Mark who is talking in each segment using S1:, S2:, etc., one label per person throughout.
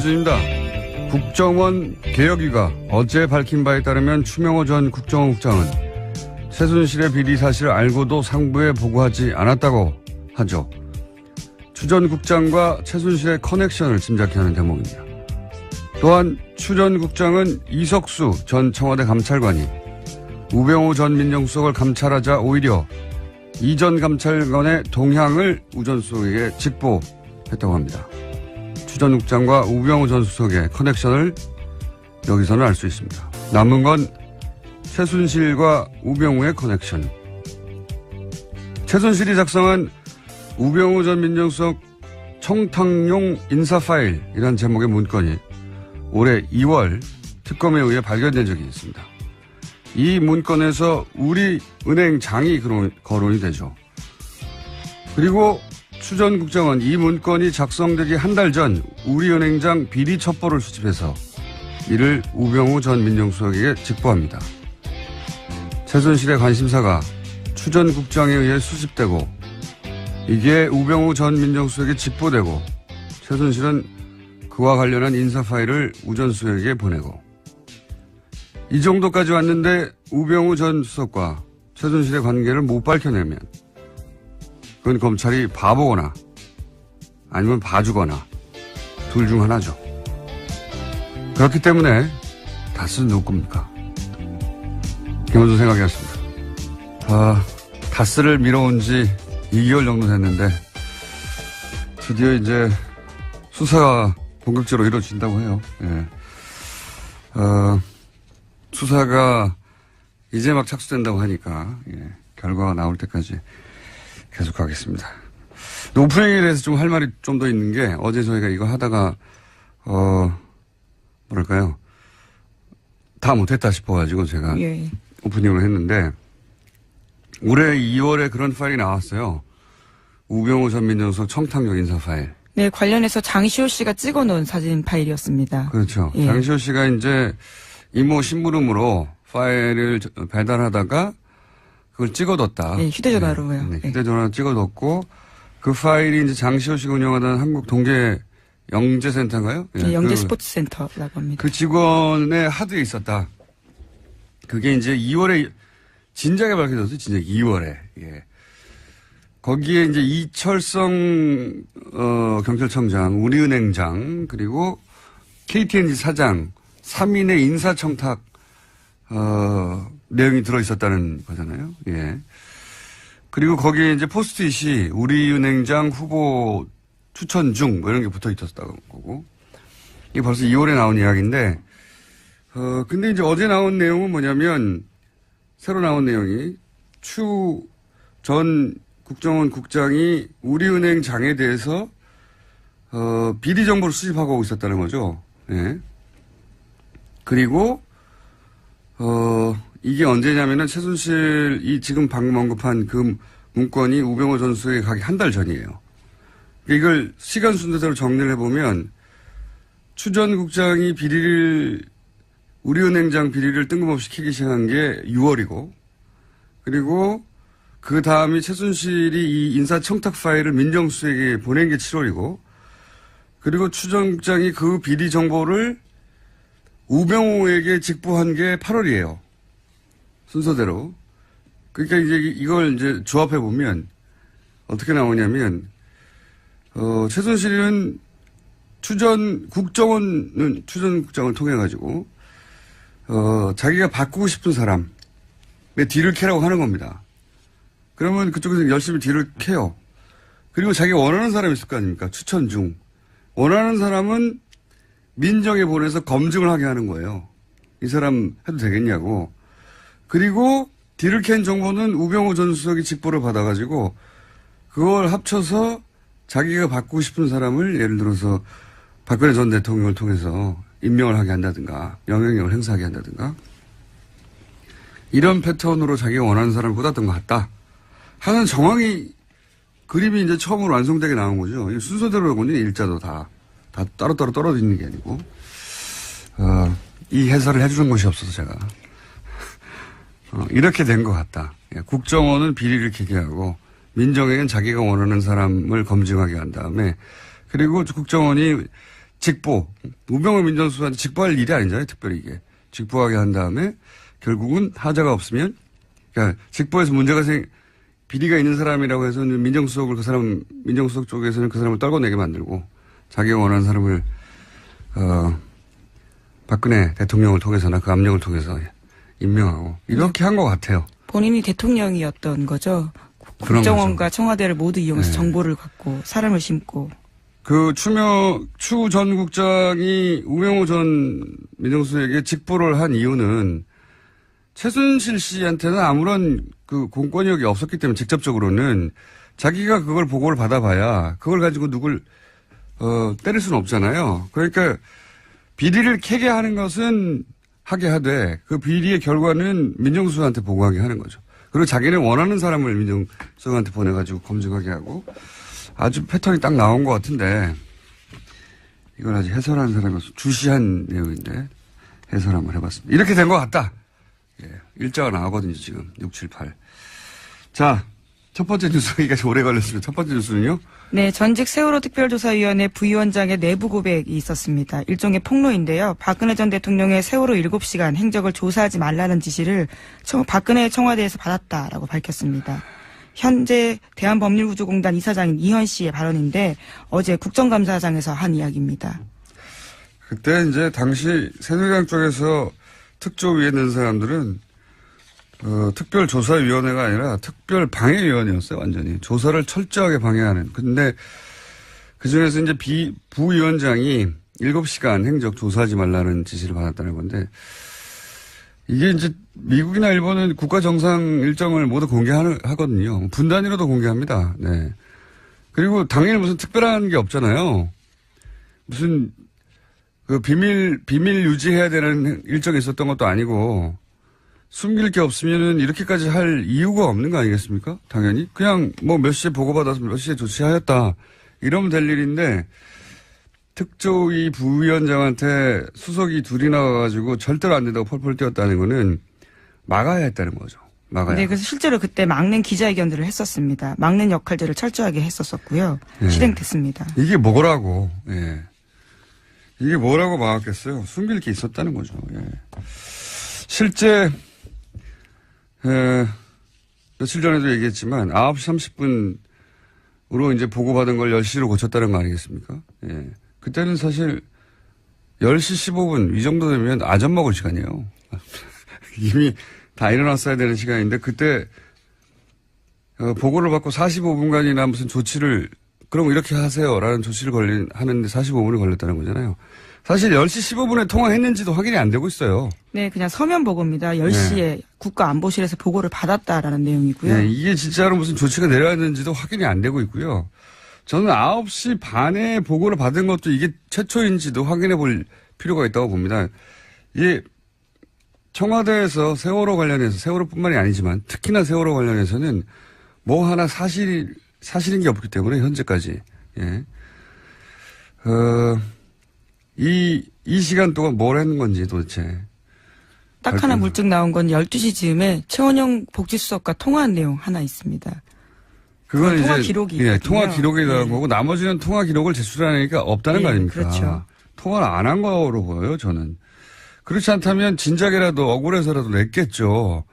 S1: 김어준입니다. 국정원 개혁위가 어제 밝힌 바에 따르면 추명호 전 국정원 국장은 최순실의 비리 사실을 알고도 상부에 보고하지 않았다고 하죠. 추 전 국장과 최순실의 커넥션을 짐작케 하는 대목입니다. 또한 추 전 국장은 이석수 전 청와대 감찰관이 우병우 전 민정수석을 감찰하자 오히려 이 전 감찰관의 동향을 우 전 수석에게 직보했다고 합니다. 추 전 국장과 우병우 전 수석의 커넥션을 여기서는 알 수 있습니다. 남은 건 최순실과 우병우의 커넥션. 최순실이 작성한 우병우 전 민정수석 청탁용 인사 파일이라는 제목의 문건이 올해 2월 특검에 의해 발견된 적이 있습니다. 이 문건에서 우리은행장이 거론이 되죠. 그리고 추 전 국장은 이 문건이 작성되기 한 달 전 우리은행장 비리 첩보를 수집해서 이를 우병우 전 민정수석에게 직보합니다. 최순실의 관심사가 추 전 국장에 의해 수집되고 이게 우병우 전 민정수석에 직보되고 최순실은 그와 관련한 인사 파일을 우 전 수석에게 보내고 이 정도까지 왔는데 우병우 전 수석과 최순실의 관계를 못 밝혀내면 그건 검찰이 바보거나 아니면 봐주거나 둘 중 하나죠. 그렇기 때문에 다스는 누구 겁니까? 김어준 생각이었습니다. 다스를 미뤄온 지 2개월 정도 됐는데 드디어 이제 수사가 본격적으로 이루어진다고 해요. 예. 수사가 이제 막 착수된다고 하니까 결과가 나올 때까지 계속 가겠습니다. 오프닝에 대해서 좀 할 말이 좀 더 있는 게 어제 저희가 이거 하다가 뭐랄까요 다 못했다 싶어가지고 제가 오프닝을 했는데 올해 2월에 그런 파일이 나왔어요. 우병우 전 민정수석 청탁용 인사 파일.
S2: 네, 관련해서 장시호 씨가 찍어놓은 사진 파일이었습니다.
S1: 그렇죠. 예. 장시호 씨가 이제 이모 심부름으로 파일을 배달하다가 그걸 찍어뒀다.
S2: 네, 휴대전화로요.
S1: 네, 휴대전화로 찍어뒀고 그 파일이 이제 장시호 씨가 운영하던 한국 동계 영재센터인가요?
S2: 네, 영재 스포츠센터라고 합니다.
S1: 그 직원의 하드에 있었다. 그게 이제 2월에 진작에 밝혀졌어요. 진작 2월에. 예. 거기에 이제 이철성 경찰청장, 우리은행장 그리고 KTNG 사장 3인의 인사청탁 내용이 들어있었다는 거잖아요. 예. 그리고 거기에 이제 포스트잇이 우리은행장 후보 추천 중 뭐 이런 게 붙어 있었다고 거고. 이게 벌써 2월에 나온 이야기인데 근데 이제 어제 나온 내용은 뭐냐면 새로 나온 내용이 추 전 국정원 국장이 우리은행장에 대해서 비리 정보를 수집하고 있었다는 거죠. 예. 그리고 이게 언제냐면은 최순실이 지금 방금 언급한 그 문건이 우병우 전 수석에 가기 한 달 전이에요. 이걸 시간 순서대로 정리를 해보면 추 전 국장이 우리은행장 비리를 뜬금없이 캐기 시작한 게 6월이고 그리고 그 다음이 최순실이 이 인사청탁 파일을 민정수석에게 보낸 게 7월이고 그리고 추 전 국장이 그 비리 정보를 우병우에게 직보한 게 8월이에요. 순서대로. 그러니까 이제 이걸 이제 조합해 보면 어떻게 나오냐면 최순실은 추 전 국장을 통해 가지고 자기가 바꾸고 싶은 사람의 뒤를 캐라고 하는 겁니다. 그러면 그쪽에서 열심히 뒤를 캐요. 그리고 자기가 원하는 사람이 있을 거 아닙니까? 추천 중. 원하는 사람은 민정에 보내서 검증을 하게 하는 거예요. 이 사람 해도 되겠냐고. 그리고 뒤를 캔 정보는 우병우 전 수석이 직보를 받아가지고 그걸 합쳐서 자기가 바꾸고 싶은 사람을 예를 들어서 박근혜 전 대통령을 통해서 임명을 하게 한다든가 영향력을 행사하게 한다든가 이런 패턴으로 자기가 원하는 사람을 꽂았던 것 같다 하는 정황이 그림이 이제 처음으로 완성되게 나온 거죠. 이 순서대로군요. 일자도 다 따로따로 떨어져 있는 게 아니고 이 해설을 해주는 것이 없어서 제가 이렇게 된 것 같다. 국정원은 비리를 캐게 하고 민정에겐 자기가 원하는 사람을 검증하게 한 다음에 그리고 국정원이 직보. 우병우 민정수석한테 직보할 일이 아니잖아요. 특별히 이게. 직보하게 한 다음에 결국은 하자가 없으면 그러니까 직보에서 문제가 비리가 있는 사람이라고 해서는 민정수석을 민정수석 쪽에서는 그 사람을 떨궈내게 만들고 자기가 원하는 사람을, 박근혜 대통령을 통해서나 그 압력을 통해서 임명하고 이렇게 한 것 같아요.
S2: 본인이 대통령이었던 거죠. 국정원과 청와대를 모두 이용해서 정보를 갖고 사람을 심고.
S1: 그 추 전 국장이 우병우 전 민정수석에게 직보를 한 이유는 최순실 씨한테는 아무런 그 공권력이 없었기 때문에 직접적으로는 자기가 그걸 보고를 받아봐야 그걸 가지고 누굴 때릴 수는 없잖아요. 그러니까 비리를 캐게 하는 것은 하게 하되 그 비리의 결과는 민정수석한테 보고하게 하는 거죠. 그리고 자기는 원하는 사람을 민정수석한테 보내가지고 검증하게 하고 아주 패턴이 딱 나온 것 같은데 이걸 아직 해설하는 사람이 주시한 내용인데 해설 한번 해봤습니다. 이렇게 된 것 같다. 예, 일자가 나오거든요, 지금. 6, 7, 8. 자, 첫 번째 뉴스가 오래 걸렸습니다. 첫 번째 뉴스는요?
S2: 네, 전직 세월호 특별조사위원회 부위원장의 내부 고백이 있었습니다. 일종의 폭로인데요. 박근혜 전 대통령의 세월호 7시간 행적을 조사하지 말라는 지시를 박근혜 청와대에서 받았다라고 밝혔습니다. 현재 대한법률구조공단 이사장인 이현 씨의 발언인데 어제 국정감사장에서 한 이야기입니다.
S1: 그때 이제 당시 새누리당 쪽에서 특조위에 있는 사람들은 특별조사위원회가 아니라 특별방해위원회였어요. 완전히. 조사를 철저하게 방해하는. 근데 그중에서 이제 부위원장이 7시간 행적 조사하지 말라는 지시를 받았다는 건데 이게 이제 미국이나 일본은 국가 정상 일정을 모두 공개하거든요. 분 단위로도 공개합니다. 네. 그리고 당연히 무슨 특별한 게 없잖아요. 무슨 그 비밀 유지해야 되는 일정이 있었던 것도 아니고 숨길 게 없으면은 이렇게까지 할 이유가 없는 거 아니겠습니까? 당연히. 그냥 뭐 몇 시에 보고받아서 몇 시에 조치하였다. 이러면 될 일인데 특조위 부위원장한테 수석이 둘이 나와가지고 절대로 안 된다고 펄펄 뛰었다는 거는 막아야 했다는 거죠. 막아야.
S2: 네, 그래서 실제로 그때 막는 기자회견들을 했었습니다. 막는 역할들을 철저하게 했었었고요.
S1: 예.
S2: 실행됐습니다.
S1: 이게 뭐라고, 예. 이게 뭐라고 막았겠어요? 숨길 게 있었다는 거죠. 예. 실제, 며칠 전에도 얘기했지만 9시 30분으로 이제 보고받은 걸 10시로 고쳤다는 거 아니겠습니까? 예. 그때는 사실 10시 15분 이 정도 되면 아점 먹을 시간이에요. 이미 다 일어났어야 되는 시간인데 그때 보고를 받고 45분간이나 무슨 조치를 그럼 이렇게 하세요라는 조치를 하는데 45분이 걸렸다는 거잖아요. 사실 10시 15분에 통화했는지도 확인이 안 되고 있어요.
S2: 네, 그냥 서면 보고입니다. 10시에
S1: 네.
S2: 국가안보실에서 보고를 받았다라는 내용이고요.
S1: 네, 이게 진짜로 무슨 조치가 내려왔는지도 확인이 안 되고 있고요. 저는 9시 반에 보고를 받은 것도 이게 최초인지도 확인해 볼 필요가 있다고 봅니다. 이게 청와대에서 세월호 관련해서 세월호뿐만이 아니지만 특히나 세월호 관련해서는 뭐 하나 사실인 게 없기 때문에 현재까지. 예. 이 시간 동안 뭘 했는 건지 도대체.
S2: 딱 하나 물증 나온 건 12시 즈음에 최원영 복지수석과 통화한 내용 하나 있습니다.
S1: 그건
S2: 통화
S1: 이제
S2: 기록이
S1: 예,
S2: 있거든요.
S1: 통화 기록에 대한
S2: 네.
S1: 거고 나머지는 통화 기록을 제출하니까 없다는
S2: 네,
S1: 거 아닙니까?
S2: 그렇죠.
S1: 통화를 안 한 거로 보여요, 저는. 그렇지 않다면 진작에라도 억울해서라도 냈겠죠.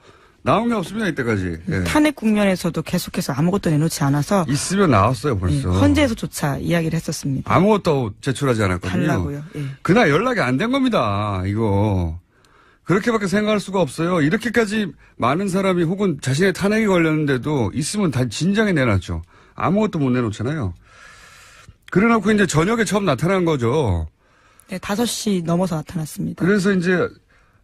S1: 나온 게 없습니다, 이때까지. 예.
S2: 탄핵 국면에서도 계속해서 아무것도 내놓지 않아서
S1: 있으면 나왔어요, 벌써.
S2: 헌재에서조차 이야기를 했었습니다.
S1: 아무것도 제출하지 않았거든요.
S2: 달라고요. 예.
S1: 그날 연락이 안 된 겁니다, 이거. 그렇게밖에 생각할 수가 없어요. 이렇게까지 많은 사람이 혹은 자신의 탄핵이 걸렸는데도 있으면 다 진작에 내놨죠. 아무것도 못 내놓잖아요. 그래놓고 이제 저녁에 처음 나타난 거죠.
S2: 네, 5시 넘어서 나타났습니다.
S1: 그래서 이제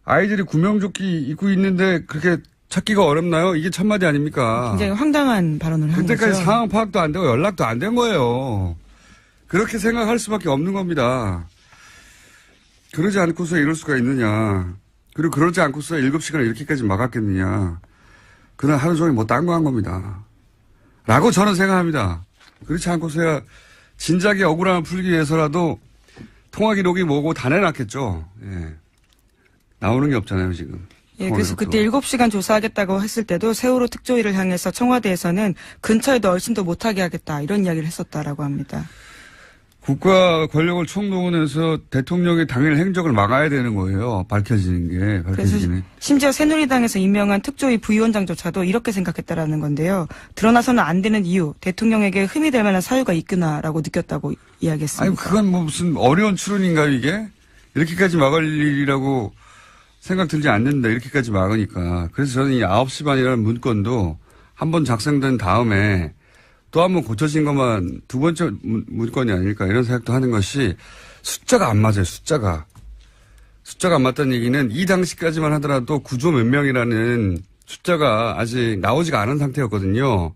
S1: 아이들이 구명조끼 입고 있는데 그렇게 찾기가 어렵나요? 이게 참말이 아닙니까?
S2: 굉장히 황당한 발언을 한 거죠.
S1: 그때까지 상황 파악도 안 되고 연락도 안 된 거예요. 그렇게 생각할 수밖에 없는 겁니다. 그러지 않고서 이럴 수가 있느냐. 그리고 그러지 않고서 7시간을 이렇게까지 막았겠느냐. 그날 하루 종일 뭐 딴 거 한 겁니다. 라고 저는 생각합니다. 그렇지 않고서야 진작에 억울함을 풀기 위해서라도 통화 기록이 뭐고 다 내놨겠죠. 예. 나오는 게 없잖아요, 지금.
S2: 예, 그래서 그때 7시간 조사하겠다고 했을 때도 세월호 특조위를 향해서 청와대에서는 근처에도 얼씬도 못하게 하겠다 이런 이야기를 했었다라고 합니다.
S1: 국가 권력을 총동원해서 대통령의 당일 행적을 막아야 되는 거예요. 밝혀지는 게.
S2: 그래서 심지어 새누리당에서 임명한 특조위 부위원장조차도 이렇게 생각했다라는 건데요. 드러나서는 안 되는 이유, 대통령에게 흠이 될 만한 사유가 있구나라고 느꼈다고 이야기했습니다.
S1: 아니, 그건 뭐 무슨 어려운 추론인가요, 이게? 이렇게까지 막을 일이라고 생각 들지 않는다. 이렇게까지 막으니까. 그래서 저는 이 9시 반이라는 문건도 한번 작성된 다음에 또 한 번 고쳐진 것만 두 번째 문건이 아닐까 이런 생각도 하는 것이 숫자가 안 맞아요. 숫자가 안 맞다는 얘기는 이 당시까지만 하더라도 구조 몇 명이라는 숫자가 아직 나오지가 않은 상태였거든요.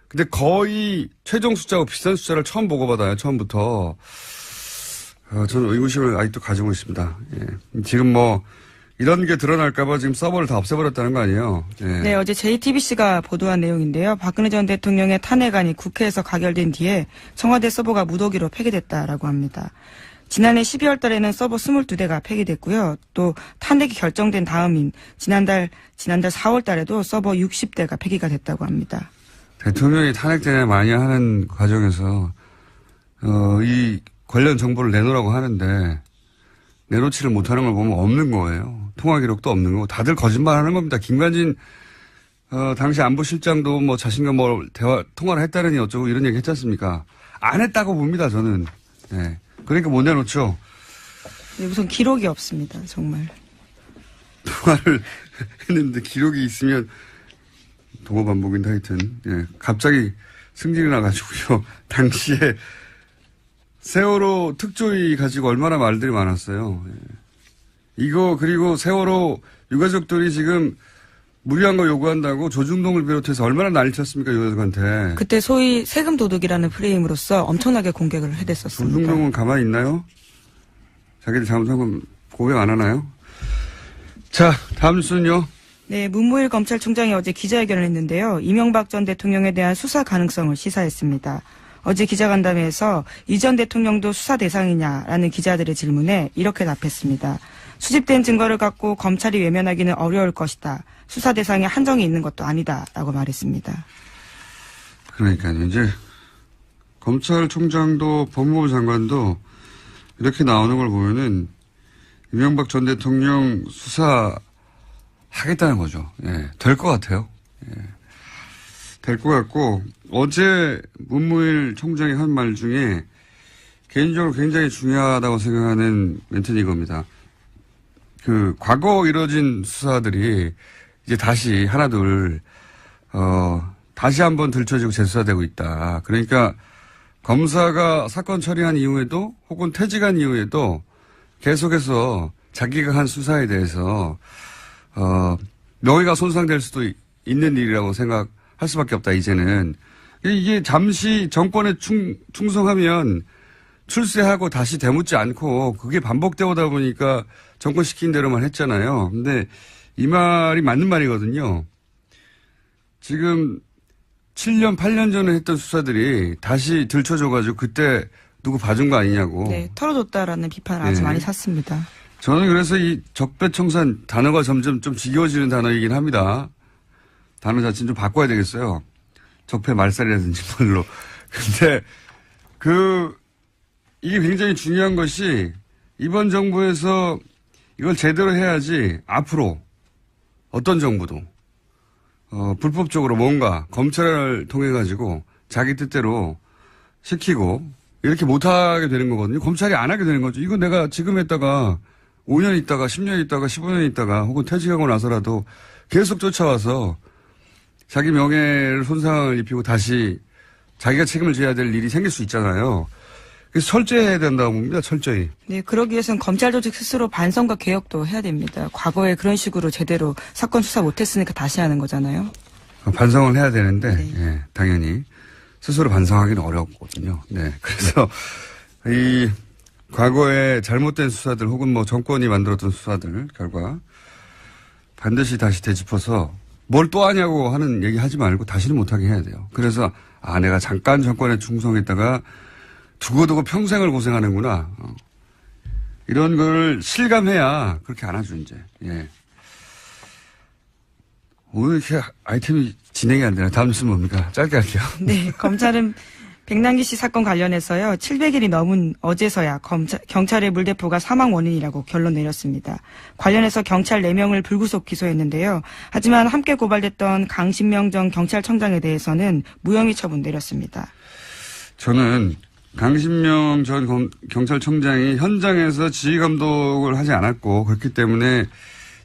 S1: 근데 거의 최종 숫자하고 비슷한 숫자를 처음 보고받아요. 처음부터. 저는 의구심을 아직도 가지고 있습니다. 예. 지금 뭐 이런 게 드러날까봐 지금 서버를 다 없애버렸다는 거 아니에요? 예.
S2: 네, 어제 JTBC가 보도한 내용인데요. 박근혜 전 대통령의 탄핵안이 국회에서 가결된 뒤에 청와대 서버가 무더기로 폐기됐다라고 합니다. 지난해 12월 달에는 서버 22대가 폐기됐고요. 또 탄핵이 결정된 다음인 지난달 4월 달에도 서버 60대가 폐기가 됐다고 합니다.
S1: 대통령이 탄핵되냐 마냐 하는 과정에서 이 관련 정보를 내놓으라고 하는데 내놓지를 못하는 걸 보면 없는 거예요. 통화 기록도 없는 거고 다들 거짓말하는 겁니다. 김관진 당시 안보실장도 뭐 자신과 뭐 통화를 했다느니 어쩌고 이런 얘기 했지 않습니까? 안 했다고 봅니다. 저는. 네. 그러니까 못 내놓죠.
S2: 네, 우선 기록이 없습니다. 정말.
S1: 통화를 했는데 기록이 있으면 동어 반복인데 하여튼 예. 갑자기 승질이 나가지고요. 당시에 세월호 특조위 가지고 얼마나 말들이 많았어요. 예. 이거 그리고 세월호 유가족들이 지금 무리한 거 요구한다고 조중동을 비롯해서 얼마나 난리쳤습니까 유가족한테.
S2: 그때 소위 세금 도둑이라는 프레임으로서 엄청나게 공격을 해댔었습니다.
S1: 조중동은 가만히 있나요? 자기들 잘못한 건 고백 안 하나요? 자, 다음 순요.
S2: 네, 문무일 검찰총장이 어제 기자회견을 했는데요. 이명박 전 대통령에 대한 수사 가능성을 시사했습니다. 어제 기자간담회에서 이 전 대통령도 수사 대상이냐라는 기자들의 질문에 이렇게 답했습니다. 수집된 증거를 갖고 검찰이 외면하기는 어려울 것이다. 수사 대상에 한정이 있는 것도 아니다라고 말했습니다.
S1: 그러니까요. 이제 검찰총장도 법무부 장관도 이렇게 나오는 걸 보면은 이명박 전 대통령 수사하겠다는 거죠. 예, 될 것 같아요. 예, 될 것 같고 어제 문무일 총장이 한 말 중에 개인적으로 굉장히 중요하다고 생각하는 멘트는 이겁니다. 과거 이뤄진 수사들이 이제 다시 하나둘, 다시 한번 들춰지고 재수사되고 있다. 그러니까 검사가 사건 처리한 이후에도 혹은 퇴직한 이후에도 계속해서 자기가 한 수사에 대해서, 명예가 손상될 수도 있는 일이라고 생각할 수밖에 없다, 이제는. 이게 잠시 정권에 충성하면 출세하고 다시 되묻지 않고 그게 반복되어 오다 보니까 정권 시킨 대로만 했잖아요. 근데 이 말이 맞는 말이거든요. 지금 7년, 8년 전에 했던 수사들이 다시 들춰져가지고 그때 누구 봐준 거 아니냐고.
S2: 네, 털어줬다라는 비판을 아주 많이 샀습니다.
S1: 저는 그래서 이 적폐청산 단어가 점점 좀 지겨워지는 단어이긴 합니다. 단어 자체는 좀 바꿔야 되겠어요. 적폐 말살이라든지 뭘로. 근데 이게 굉장히 중요한 것이 이번 정부에서 이걸 제대로 해야지 앞으로 어떤 정부도 불법적으로 뭔가 검찰을 통해 가지고 자기 뜻대로 시키고 이렇게 못하게 되는 거거든요. 검찰이 안 하게 되는 거죠. 이거 내가 지금 했다가 5년 있다가 10년 있다가 15년 있다가 혹은 퇴직하고 나서라도 계속 쫓아와서 자기 명예를 손상을 입히고 다시 자기가 책임을 져야 될 일이 생길 수 있잖아요. 그래서 철저해야 된다고 봅니다. 철저히.
S2: 네, 그러기 위해서는 검찰 조직 스스로 반성과 개혁도 해야 됩니다. 과거에 그런 식으로 제대로 사건 수사 못했으니까 다시 하는 거잖아요.
S1: 반성을 해야 되는데,
S2: 네.
S1: 예, 당연히 스스로 반성하기는 어렵거든요. 네, 그래서 이 과거에 잘못된 수사들 혹은 뭐 정권이 만들었던 수사들 결과 반드시 다시 되짚어서 뭘 또 하냐고 하는 얘기 하지 말고 다시는 못하게 해야 돼요. 그래서 내가 잠깐 정권에 충성했다가 두고두고 평생을 고생하는구나. 이런 걸 실감해야 그렇게 안 하죠, 이제. 예. 오늘 이렇게 아이템이 진행이 안 되나? 다음 뉴스는 뭡니까? 짧게 할게요.
S2: 네, 검찰은 백남기 씨 사건 관련해서요. 700일이 넘은 어제서야 경찰의 물대포가 사망 원인이라고 결론 내렸습니다. 관련해서 경찰 4명을 불구속 기소했는데요. 하지만 함께 고발됐던 강신명 전 경찰청장에 대해서는 무혐의 처분 내렸습니다.
S1: 저는 강신명 전 경찰청장이 현장에서 지휘감독을 하지 않았고 그렇기 때문에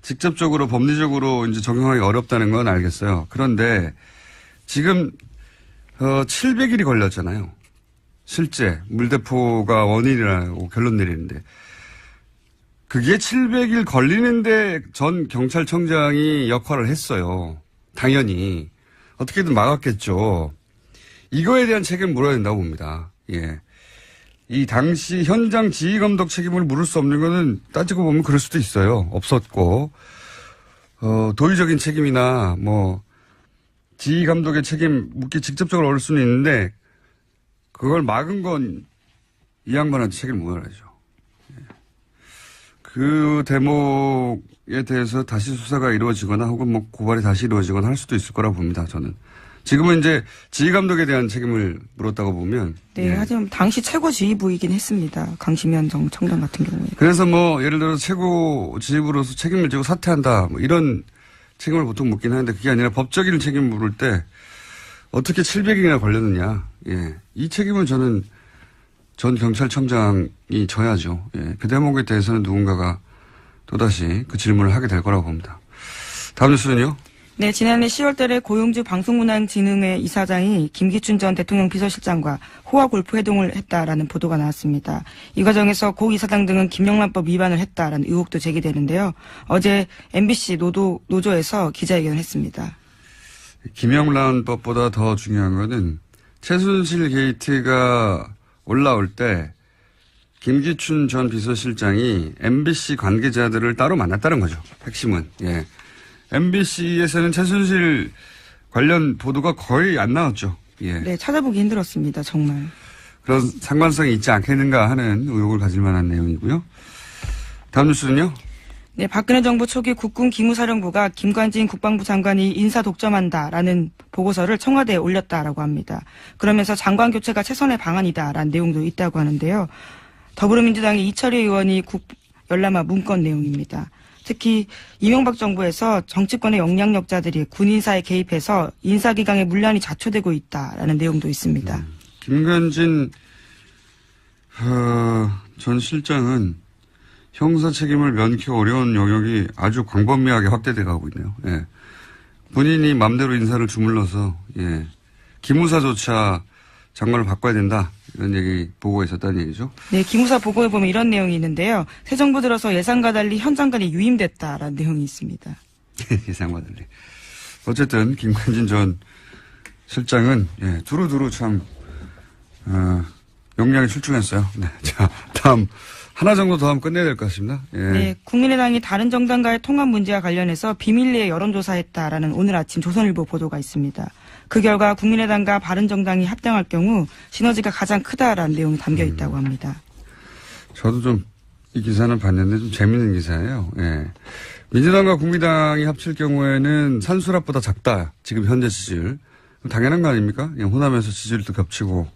S1: 직접적으로 법리적으로 이제 적용하기 어렵다는 건 알겠어요. 그런데 지금 700일이 걸렸잖아요. 실제 물대포가 원인이라고 결론 내리는데 그게 700일 걸리는데 전 경찰청장이 역할을 했어요. 당연히 어떻게든 막았겠죠. 이거에 대한 책임을 물어야 된다고 봅니다. 예. 이 당시 현장 지휘감독 책임을 물을 수 없는 거는 따지고 보면 그럴 수도 있어요. 없었고 도의적인 책임이나 뭐 지휘감독의 책임 묻기 직접적으로 어려울 수는 있는데 그걸 막은 건 이 양반한테 책임을 물어야죠. 그 대목에 대해서 다시 수사가 이루어지거나 혹은 뭐 고발이 다시 이루어지거나 할 수도 있을 거라고 봅니다. 저는. 지금은 이제 지휘감독에 대한 책임을 물었다고 보면.
S2: 네,
S1: 예.
S2: 하지만 당시 최고 지휘부이긴 했습니다. 강신명 전 청장 같은 경우에.
S1: 그래서 뭐 예를 들어서 최고 지휘부로서 책임을 지고 사퇴한다 뭐 이런 책임을 보통 묻긴 하는데 그게 아니라 법적인 책임을 물을 때 어떻게 700일이나 걸렸느냐. 예. 이 책임은 저는 전 경찰청장이 져야죠. 예. 그 대목에 대해서는 누군가가 또다시 그 질문을 하게 될 거라고 봅니다. 다음 뉴스는요.
S2: 네, 지난해 10월 달에 고용주 방송문화진흥회 이사장이 김기춘 전 대통령 비서실장과 호화 골프 회동을 했다라는 보도가 나왔습니다. 이 과정에서 고 이사장 등은 김영란법 위반을 했다라는 의혹도 제기되는데요. 어제 MBC 노조에서 기자회견을 했습니다.
S1: 김영란법보다 더 중요한 거는 최순실 게이트가 올라올 때 김기춘 전 비서실장이 MBC 관계자들을 따로 만났다는 거죠. 핵심은. 예. MBC에서는 최순실 관련 보도가 거의 안 나왔죠. 예.
S2: 네, 찾아보기 힘들었습니다. 정말.
S1: 그런 상관성이 있지 않겠는가 하는 의혹을 가질 만한 내용이고요. 다음 뉴스는요.
S2: 네, 박근혜 정부 초기 국군 기무사령부가 김관진 국방부 장관이 인사 독점한다라는 보고서를 청와대에 올렸다라고 합니다. 그러면서 장관 교체가 최선의 방안이다라는 내용도 있다고 하는데요. 더불어민주당의 이철희 의원이 열람한 문건 내용입니다. 특히 이명박 정부에서 정치권의 영향력자들이 군 인사에 개입해서 인사기강의 문란이 자초되고 있다라는 내용도 있습니다.
S1: 김관진 전 실장은 형사 책임을 면키 어려운 영역이 아주 광범위하게 확대돼 가고 있네요. 예. 본인이 맘대로 인사를 주물러서 예. 기무사조차 장관을 바꿔야 된다. 이런 얘기 보고가 있었다는 얘기죠.
S2: 네, 기무사 보고에 보면 이런 내용이 있는데요. 새 정부 들어서 예상과 달리 현 장관이 유임됐다라는 내용이 있습니다.
S1: 예상과 달리. 어쨌든 김관진 전 실장은 예, 두루두루 참 역량이 출중했어요. 네, 자 다음 하나 정도 더 하면 끝내야 될 것 같습니다. 예.
S2: 네, 국민의당이 다른 정당과의 통합 문제와 관련해서 비밀리에 여론조사했다라는 오늘 아침 조선일보 보도가 있습니다. 그 결과 국민의당과 바른정당이 합당할 경우 시너지가 가장 크다라는 내용이 담겨 있다고 합니다.
S1: 저도 좀 이 기사는 봤는데 좀 재밌는 기사예요. 예. 민주당과 국민당이 합칠 경우에는 산수랍보다 작다. 지금 현재 지지율. 당연한 거 아닙니까? 그냥 호남에서 지지율도 겹치고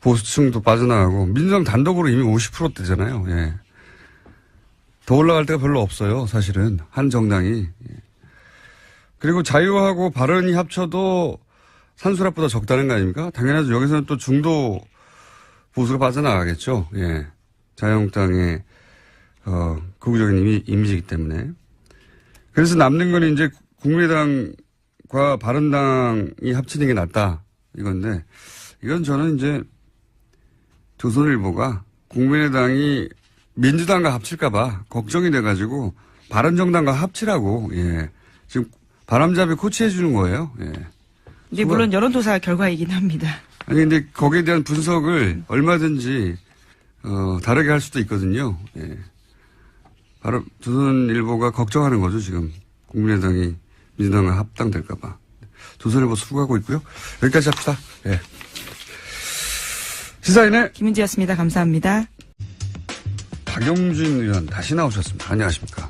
S1: 보수층도 빠져나가고 민주당 단독으로 이미 50%대잖아요. 예. 더 올라갈 데가 별로 없어요. 사실은 한 정당이. 예. 그리고 자유하고 바른이 합쳐도 산수랍보다 적다는 거 아닙니까? 당연하죠. 여기서는 또 중도 보수가 빠져나가겠죠. 예. 자유한국당의 극우적인 이미지이기 때문에. 그래서 남는 건 이제 국민의당과 바른당이 합치는 게 낫다. 이건데 이건 저는 이제 조선일보가 국민의당이 민주당과 합칠까봐 걱정이 돼가지고 바른정당과 합치라고 예. 지금 바람잡이 코치해 주는 거예요. 예.
S2: 이게 물론 여론조사 결과이긴 합니다.
S1: 아니 근데 거기에 대한 분석을 얼마든지 다르게 할 수도 있거든요. 예. 바로 조선일보가 걱정하는 거죠 지금 국민의당이 민주당과 합당될까봐. 조선일보 수고하고 있고요. 여기까지 합시다. 예. 시사인의
S2: 김은지였습니다. 감사합니다.
S1: 박용진 의원 다시 나오셨습니다. 안녕하십니까.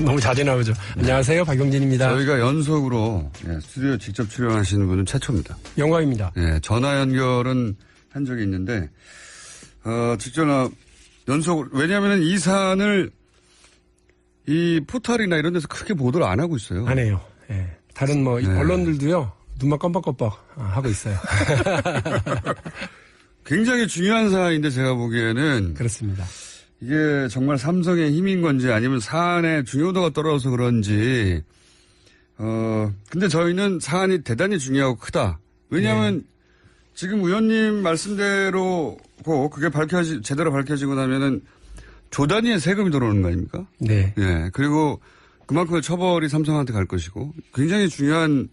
S3: 너무 자주 나오죠. 안녕하세요. 박용진입니다.
S1: 저희가 연속으로 스튜디오 직접 출연하시는 분은 최초입니다.
S3: 영광입니다.
S1: 전화 연결은 한 적이 있는데 직접 연속으로 왜냐하면 이 사안을 이 포털이나 이런 데서 크게 보도를 안 하고 있어요.
S3: 안 해요. 다른 언론들도요. 눈만 껌뻑껌뻑 하고 있어요.
S1: 굉장히 중요한 사안인데 제가 보기에는
S3: 그렇습니다.
S1: 이게 정말 삼성의 힘인 건지 아니면 사안의 중요도가 떨어져서 그런지 근데 저희는 사안이 대단히 중요하고 크다. 왜냐하면 지금 의원님 말씀대로 그게 제대로 밝혀지고 나면은 조 단위의 세금이 들어오는 거 아닙니까?
S3: 네.
S1: 그리고 그만큼의 처벌이 삼성한테 갈 것이고 굉장히 중요한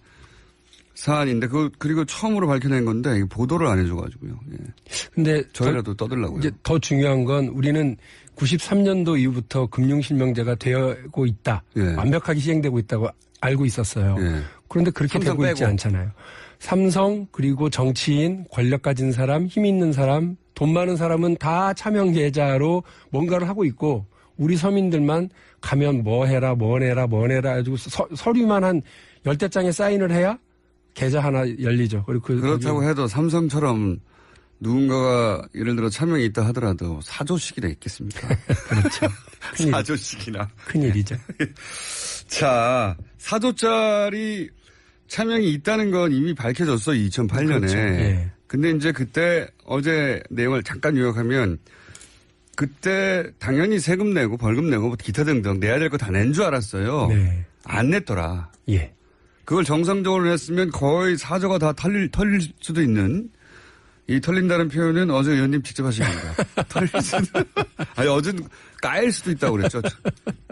S1: 사안인데 그리고 처음으로 밝혀낸 건데 보도를 안 해줘가지고요.
S3: 근데
S1: 저희라도 떠들라고요.
S3: 이제 더 중요한 건 우리는 93년도 이후부터 금융실명제가 되고 있다. 완벽하게 시행되고 있다고 알고 있었어요. 그런데 그렇게 되고 있지 않잖아요. 삼성 그리고 정치인, 권력 가진 사람, 힘 있는 사람, 돈 많은 사람은 다 차명 계좌로 뭔가를 하고 있고 우리 서민들만 가면 뭐 내라 해가지고 서류만 한 10대 장에 사인을 해야 계좌 하나 열리죠. 그리고
S1: 그렇다고 해도 삼성처럼 누군가가 예를 들어 차명이 있다 하더라도 사조식이나 있겠습니까?
S3: 그렇죠.
S1: 사조식이나.
S3: 큰일이죠.
S1: 자, 사조짜리 차명이 있다는 건 이미 밝혀졌어, 2008년에.
S3: 그렇죠.
S1: 근데 이제 그때 어제 내용을 잠깐 요약하면 그때 당연히 세금 내고 벌금 내고 기타 등등 내야 될 거 다 낸 줄 알았어요. 안 냈더라. 그걸 정상적으로 냈으면 거의 사조가 다 털릴 수도 있는 이 털린다는 표현은 어제 의원님 직접 하신 겁니다. 털릴 수도 아니 어제는 까일 수도 있다고 그랬죠.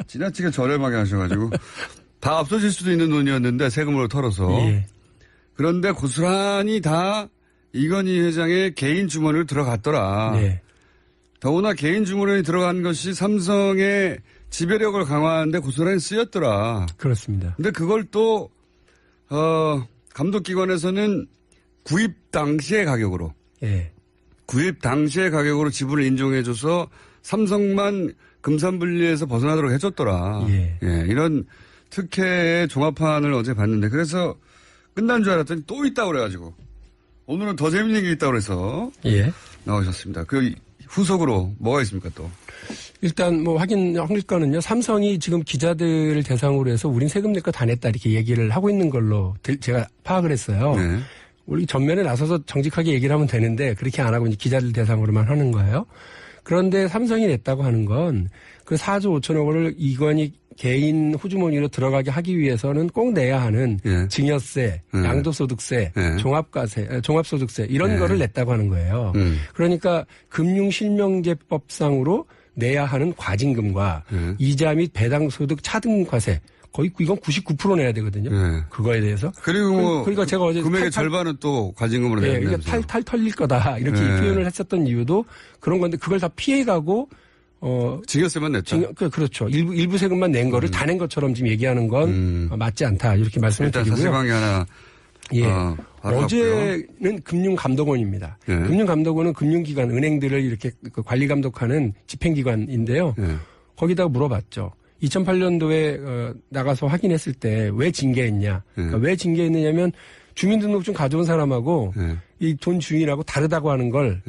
S1: 지나치게 저렴하게 하셔가지고 다 없어질 수도 있는 돈이었는데 세금으로 털어서 그런데 고스란히 다 이건희 회장의 개인 주머니로 들어갔더라. 더구나 개인 주머니에 들어간 것이 삼성의 지배력을 강화하는데 고스란히 쓰였더라.
S3: 그렇습니다.
S1: 근데 그걸 또 감독기관에서는 구입 당시의 가격으로. 구입 당시의 가격으로 지분을 인정해줘서 삼성만 금산분리에서 벗어나도록 해줬더라. 이런 특혜의 종합판을 어제 봤는데 그래서 끝난 줄 알았더니 또 있다고 그래가지고 오늘은 더 재밌는 게 있다고 그래서 나오셨습니다. 그 후속으로 뭐가 있습니까 또?
S3: 일단 확인할 거는요. 삼성이 지금 기자들을 대상으로 해서 우린 세금 낼 거 다 냈다 이렇게 얘기를 하고 있는 걸로 제가 파악을 했어요. 우리 전면에 나서서 정직하게 얘기를 하면 되는데 그렇게 안 하고 이제 기자들 대상으로만 하는 거예요. 그런데 삼성이 냈다고 하는 건 그 4조 5천억 원을 이건희 개인 호주머니로 들어가게 하기 위해서는 꼭 내야 하는 증여세, 양도소득세, 종합소득세 이런 거를 냈다고 하는 거예요. 그러니까 금융실명제법상으로 내야 하는 과징금과 이자 및 배당소득 차등과세 거의 이건 99% 내야 되거든요. 그거에 대해서.
S1: 그리고
S3: 그러니까 제가 어제
S1: 금액의 절반은 또 과징금으로 내야
S3: 이게 탈 털릴 거다 이렇게 표현을 했었던 이유도 그런 건데 그걸 다 피해가고
S1: 증여세만 냈다.
S3: 그렇죠. 일부 세금만 낸 거를 다 낸 것처럼 지금 얘기하는 건 맞지 않다 이렇게 말씀을 드리고요.
S1: 사실관계 하나.
S3: 어제는 금융감독원입니다. 금융감독원은 금융기관, 은행들을 이렇게 관리감독하는 집행기관인데요. 거기다가 물어봤죠. 2008년도에 나가서 확인했을 때 왜 징계했냐. 그러니까 왜 징계했느냐면 주민등록증 가져온 사람하고 이 돈 주인하고 다르다고 하는 걸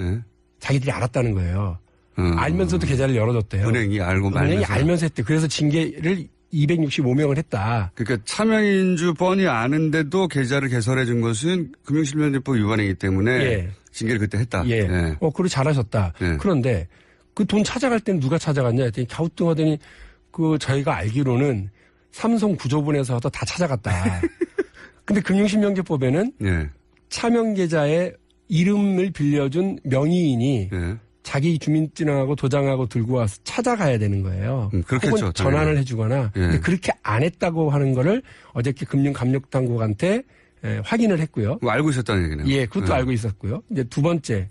S3: 자기들이 알았다는 거예요. 알면서도 계좌를 열어줬대요.
S1: 은행이
S3: 알면서 했대. 그래서 징계를 265명을 했다.
S1: 그러니까 차명인주 뻔히 아는데도 계좌를 개설해 준 것은 금융실명제법 위반이기 때문에 징계를 그때 했다.
S3: 그리고 잘하셨다. 그런데 그 돈 찾아갈 때는 누가 찾아갔냐 했더니 갸우뚱하더니 저희가 알기로는 삼성 구조본에서도 다 찾아갔다. 근데 금융실명제법에는 차명계좌에 이름을 빌려준 명의인이 자기 주민증하고 도장하고 들고 와서 찾아가야 되는 거예요.
S1: 그렇겠죠.
S3: 혹은 전환을 해주거나. 근데 그렇게 안 했다고 하는 거를 어저께 금융감독당국한테 확인을 했고요.
S1: 알고 있었다는 얘기네요.
S3: 그것도 알고 있었고요. 이제 두 번째.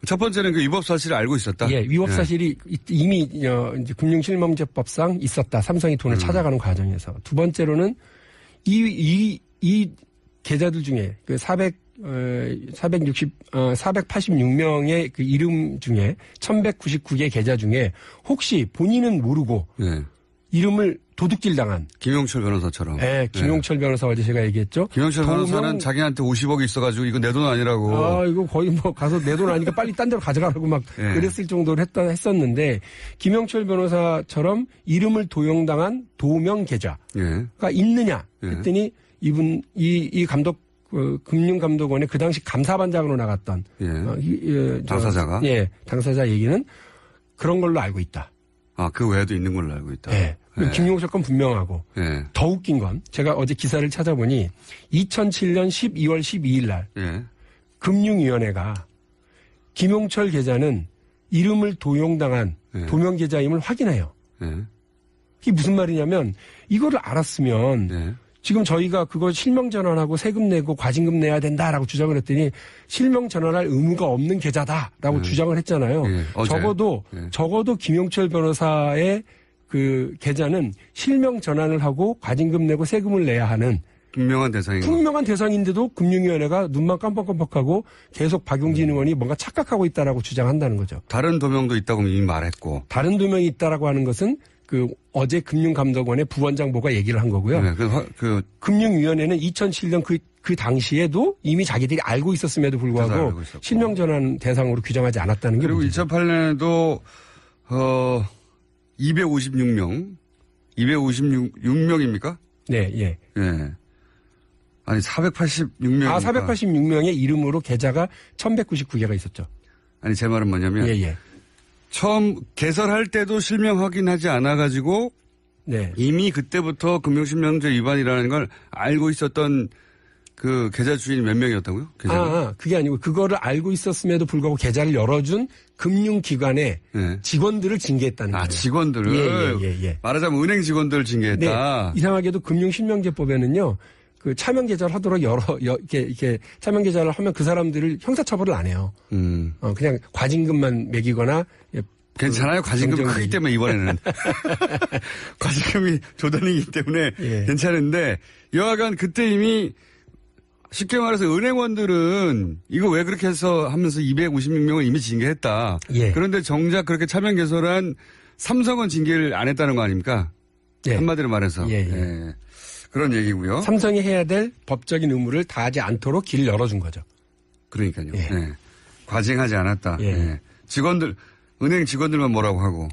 S1: 첫 번째는 그 위법 사실을 알고 있었다.
S3: 위법 사실이 이미 이제 금융실명제법상 있었다. 삼성이 돈을 찾아가는 과정에서. 두 번째로는 이 계좌들 중에 그 486명의 그 이름 중에 1199개 계좌 중에 혹시 본인은 모르고 이름을 도둑질 당한.
S1: 김용철 변호사처럼.
S3: 네, 김용철 변호사 어제 제가 얘기했죠.
S1: 김용철 변호사는 자기한테 50억이 있어가지고 이거 내 돈 아니라고.
S3: 아, 이거 거의 뭐 가서 내 돈 아니니까 빨리 딴 데로 가져가라고 막 그랬을 정도로 했었는데 김용철 변호사처럼 이름을 도용당한 도명 계좌가 있느냐 했더니 이 감독 금융감독원의 그 당시 감사반장으로 나갔던
S1: 당사자가
S3: 당사자 얘기는 그런 걸로 알고 있다.
S1: 아, 그 외에도 있는 걸로 알고 있다.
S3: 네. 김용철 건 분명하고 더 웃긴 건 제가 어제 기사를 찾아보니 2007년 12월 12일 날 금융위원회가 김용철 계좌는 이름을 도용당한 도명 계좌임을 확인해요. 이게 무슨 말이냐면 이거를 알았으면 지금 저희가 그거 실명 전환하고 세금 내고 과징금 내야 된다라고 주장을 했더니 실명 전환할 의무가 없는 계좌다라고 주장을 했잖아요. 적어도 김용철 변호사의 그 계좌는 실명 전환을 하고 과징금 내고 세금을 내야 하는
S1: 분명한
S3: 대상인데도 금융위원회가 눈만 깜빡깜빡하고 계속 박용진 의원이 뭔가 착각하고 있다라고 주장한다는 거죠.
S1: 다른 도명도 있다고 이미 말했고.
S3: 다른 도명이 있다라고 하는 것은 그 어제 금융감독원의 부원장보가 얘기를 한 거고요. 금융위원회는 2007년 그 당시에도 이미 자기들이 알고 있었음에도 불구하고 실명 전환 대상으로 규정하지 않았다는 게
S1: 그리고
S3: 문제죠.
S1: 2008년에도 256명입니까?
S3: 네, 예.
S1: 아니 486명.
S3: 486명의 이름으로 계좌가 1199개가 있었죠.
S1: 아니 제 말은 뭐냐면 처음 개설할 때도 실명 확인하지 않아가지고 이미 그때부터 금융실명제 위반이라는 걸 알고 있었던 그 계좌 주인이 몇 명이었다고요?
S3: 그게 아니고 그거를 알고 있었음에도 불구하고 계좌를 열어준 금융기관의 직원들을 징계했다는 거예요.
S1: 직원들을? 말하자면 은행 직원들을 징계했다.
S3: 네. 이상하게도 금융실명제법에는요. 그 차명 계좌를 하도록 이렇게 차명 계좌를 하면 그 사람들을 형사처벌을 안 해요. 그냥 과징금만 매기거나.
S1: 괜찮아요. 과징금이 크기 때문에 이번에는. 과징금이 조단이기 때문에 괜찮은데 여하간 그때 이미 쉽게 말해서 은행원들은 이거 왜 그렇게 해서 하면서 256명을 이미 징계했다. 그런데 정작 그렇게 차명 개설한 삼성은 징계를 안 했다는 거 아닙니까? 한마디로 말해서. 그런 얘기고요.
S3: 삼성이 해야 될 법적인 의무를 다하지 않도록 길을 열어준 거죠.
S1: 그러니까요. 과징하지 않았다. 은행 직원들만 뭐라고 하고.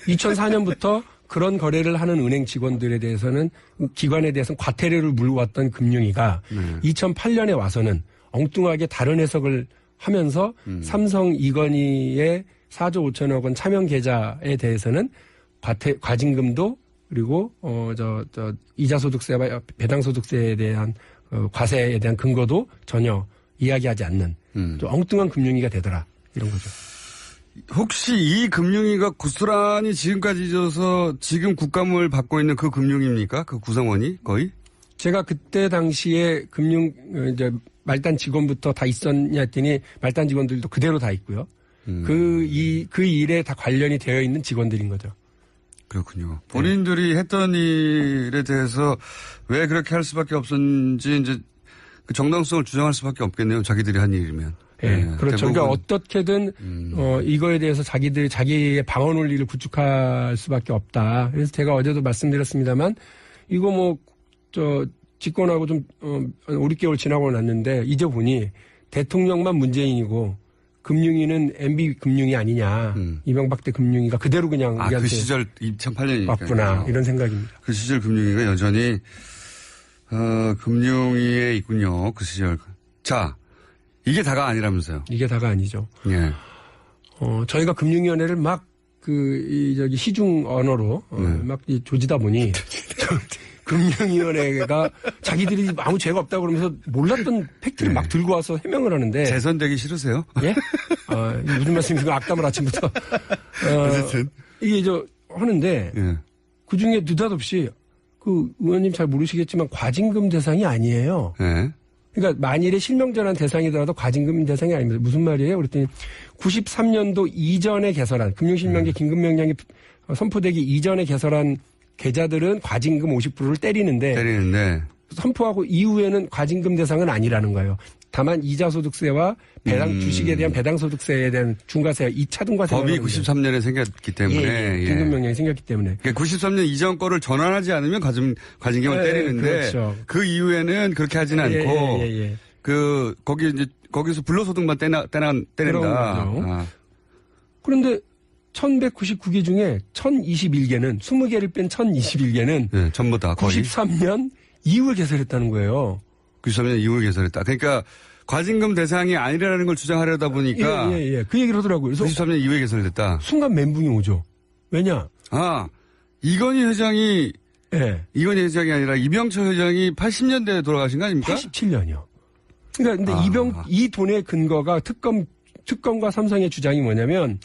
S3: 2004년부터 그런 거래를 하는 은행 직원들에 대해서는 기관에 대해서는 과태료를 물어왔던 금융위가 2008년에 와서는 엉뚱하게 다른 해석을 하면서 삼성 이건희의 4조 5천억 원 차명 계좌에 대해서는 과징금도 그리고 이자 소득세와 배당 소득세에 대한 과세에 대한 근거도 전혀 이야기하지 않는 좀 엉뚱한 금융위가 되더라 이런 거죠.
S1: 혹시 이 금융위가 고스란히 지금까지 있어서 지금 국감을 받고 있는 그 금융위입니까? 그 구성원이 거의?
S3: 제가 그때 당시에 말단 직원부터 다 있었냐 했더니 말단 직원들도 그대로 다 있고요. 그 일에 다 관련이 되어 있는 직원들인 거죠.
S1: 그렇군요. 본인들이 했던 일에 대해서 왜 그렇게 할 수밖에 없었는지 이제 그 정당성을 주장할 수밖에 없겠네요. 자기들이 한 일이면.
S3: 그렇죠. 그러니까 어떻게든 이거에 대해서 자기의 방어 논리를 구축할 수밖에 없다. 그래서 제가 어제도 말씀드렸습니다만 이거 집권하고 좀 5, 6개월 지나고 났는데 이제 보니 대통령만 문재인이고 금융위는 MB 금융위 아니냐. 이명박 때 금융위가 그대로 그냥 우리한테
S1: 그 시절 2008년이니까
S3: 왔구나. 이런 생각입니다.
S1: 그 시절 금융위가 여전히 금융위에 있군요. 그 시절. 자, 이게 다가 아니라면서요.
S3: 이게 다가 아니죠. 저희가 금융위원회를 막 시중 언어로 막 조지다 보니 금융위원회가 자기들이 아무 죄가 없다고 그러면서 몰랐던 팩트를 막 들고 와서 해명을 하는데.
S1: 재선되기 싫으세요?
S3: 예? 무슨 말씀이세요? 악담을 아침부터.
S1: 어쨌든.
S3: 이게 하는데. 그 중에 느닷없이 그 의원님 잘 모르시겠지만 과징금 대상이 아니에요. 그러니까 만일에 실명전환 대상이더라도 과징금 대상이 아닙니다. 무슨 말이에요? 그랬더니 93년도 이전에 개설한 금융실명제 긴급명령이 선포되기 이전에 개설한 계좌들은 과징금 50%를 때리는데 선포하고 이후에는 과징금 대상은 아니라는 거예요. 다만 이자소득세와 주식에 대한 배당소득세에 대한 중과세 2차 등과세.
S1: 법이 93년에 생겼기 때문에.
S3: 등급명령이 생겼기 때문에.
S1: 그러니까 93년 이전 거를 전환하지 않으면 과징금을 때리는데
S3: 그렇죠.
S1: 그 이후에는 그렇게 하지는 않고 거기서 불로소득만 때린다.
S3: 그런데 1199개 중에 1021개는 20개를 뺀 1021개는
S1: 네, 전부 다 거의
S3: 93년 이후에 개설했다는 거예요.
S1: 93년 이후에 개설했다. 그러니까 과징금 대상이 아니라는 걸 주장하려다 보니까
S3: 그 얘기를 하더라고요. 그래서
S1: 93년 이후에 개설됐다.
S3: 순간 멘붕이 오죠. 왜냐?
S1: 이건희 회장이 아니라 이병철 회장이 80년대에 돌아가신 거 아닙니까?
S3: 87년이요. 그러니까 근데 이 돈의 근거가 특검과 삼성의 주장이 뭐냐면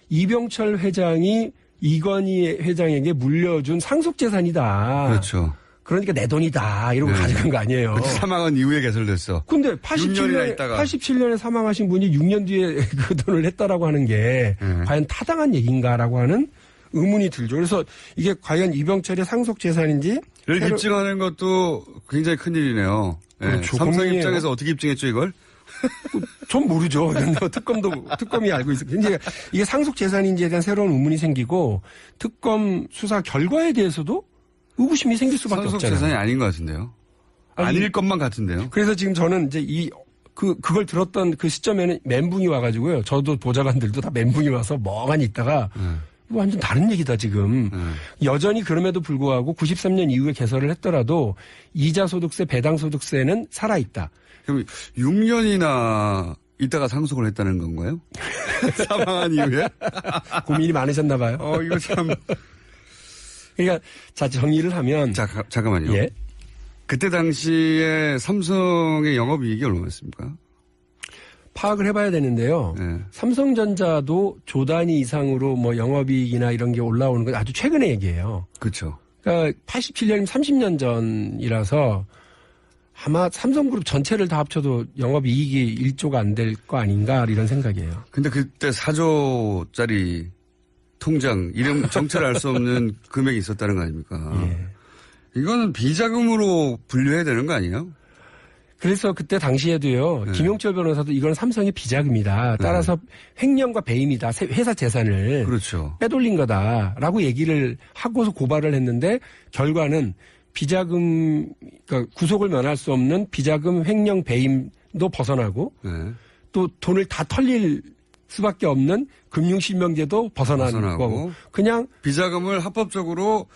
S3: 이병철 회장이 이건희 회장에게 물려준 상속재산이다.
S1: 그렇죠.
S3: 그러니까 내 돈이다. 이러고 가져간 거 아니에요.
S1: 사망한 이후에 개설됐어.
S3: 근데 87년에 사망하신 분이 6년 뒤에 그 돈을 했다라고 하는 게 과연 타당한 얘기인가라고 하는 의문이 들죠. 그래서 이게 과연 이병철의 상속재산인지를
S1: 입증하는 것도 굉장히 큰일이네요.
S3: 그렇죠.
S1: 삼성 입장에서 어떻게 입증했죠 이걸?
S3: 전 모르죠. 특검이 알고 있어요. 이게 상속재산인지에 대한 새로운 의문이 생기고 특검 수사 결과에 대해서도 의구심이 생길 수밖에 없잖아요.
S1: 상속재산이 아닌 것 같은데요. 아닐 것만 같은데요.
S3: 그래서 지금 저는 이제 그걸 들었던 그 시점에는 멘붕이 와가지고요. 저도 보좌관들도 다 멘붕이 와서 멍하니 있다가 완전 다른 얘기다 지금. 여전히 그럼에도 불구하고 93년 이후에 개설을 했더라도 이자소득세, 배당소득세는 살아있다.
S1: 그럼 6년이나 있다가 상속을 했다는 건가요? 사망한 이후에?
S3: 고민이 많으셨나 봐요.
S1: 이거 참.
S3: 그러니까 자 정리를 하면
S1: 잠깐만요.
S3: 예?
S1: 그때 당시에 삼성의 영업이익이 얼마였습니까?
S3: 파악을 해봐야 되는데요. 삼성전자도 조 단위 이상으로 뭐 영업이익이나 이런 게 올라오는 건 아주 최근의 얘기예요.
S1: 그렇죠.
S3: 그러니까 87년이면 30년 전이라서 아마 삼성그룹 전체를 다 합쳐도 영업이익이 1조가 안 될 거 아닌가 이런 생각이에요.
S1: 근데 그때 4조짜리 통장 이름 정체를 알 수 없는 금액이 있었다는 거 아닙니까? 이거는 비자금으로 분류해야 되는 거 아니에요?
S3: 그래서 그때 당시에도요. 김용철 변호사도 이건 삼성의 비자금이다. 따라서 횡령과 배임이다. 회사 재산을
S1: 그렇죠.
S3: 빼돌린 거다라고 얘기를 하고서 고발을 했는데 결과는 비자금 그러니까 구속을 면할 수 없는 비자금 횡령 배임도 벗어나고 또 돈을 다 털릴 수밖에 없는 금융실명제도 벗어나는 거고 그냥
S1: 비자금을 합법적으로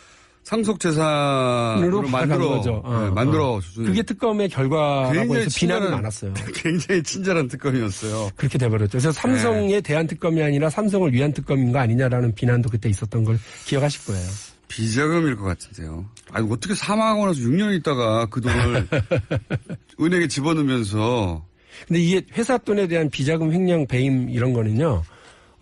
S1: 상속재산으로 만들어
S3: 그게 특검의 결과라고 해서 비난이 많았어요.
S1: 굉장히 친절한 특검이었어요.
S3: 그렇게 돼버렸죠. 그래서 삼성에 대한 특검이 아니라 삼성을 위한 특검인 거 아니냐라는 비난도 그때 있었던 걸 기억하실 거예요.
S1: 비자금일 것 같은데요. 어떻게 사망하고 나서 6년 있다가 그 돈을 은행에 집어넣으면서.
S3: 근데 이게 회사 돈에 대한 비자금 횡령 배임 이런 거는요.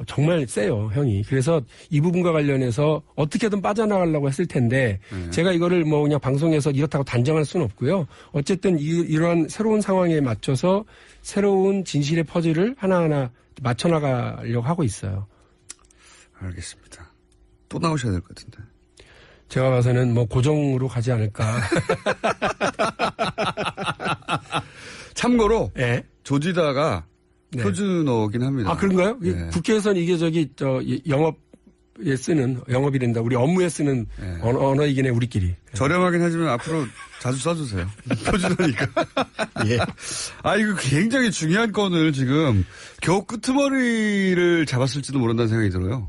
S3: 정말 세요, 형이. 그래서 이 부분과 관련해서 어떻게든 빠져나가려고 했을 텐데 제가 이거를 뭐 그냥 방송에서 이렇다고 단정할 수는 없고요. 어쨌든 이러한 새로운 상황에 맞춰서 새로운 진실의 퍼즐을 하나하나 맞춰나가려고 하고 있어요.
S1: 알겠습니다. 또 나오셔야 될 것 같은데.
S3: 제가 봐서는 뭐 고정으로 가지 않을까.
S1: 참고로 조지다가 표준어긴 합니다.
S3: 그런가요? 국회에서는 이게 영업에 쓰는 영업이란다. 우리 업무에 쓰는 언어이긴 해 우리끼리.
S1: 저렴하긴 하지만 앞으로 자주 써주세요. 표준어니까. 이거 굉장히 중요한 건을 지금 겨우 끄트머리를 잡았을지도 모른다는 생각이 들어요.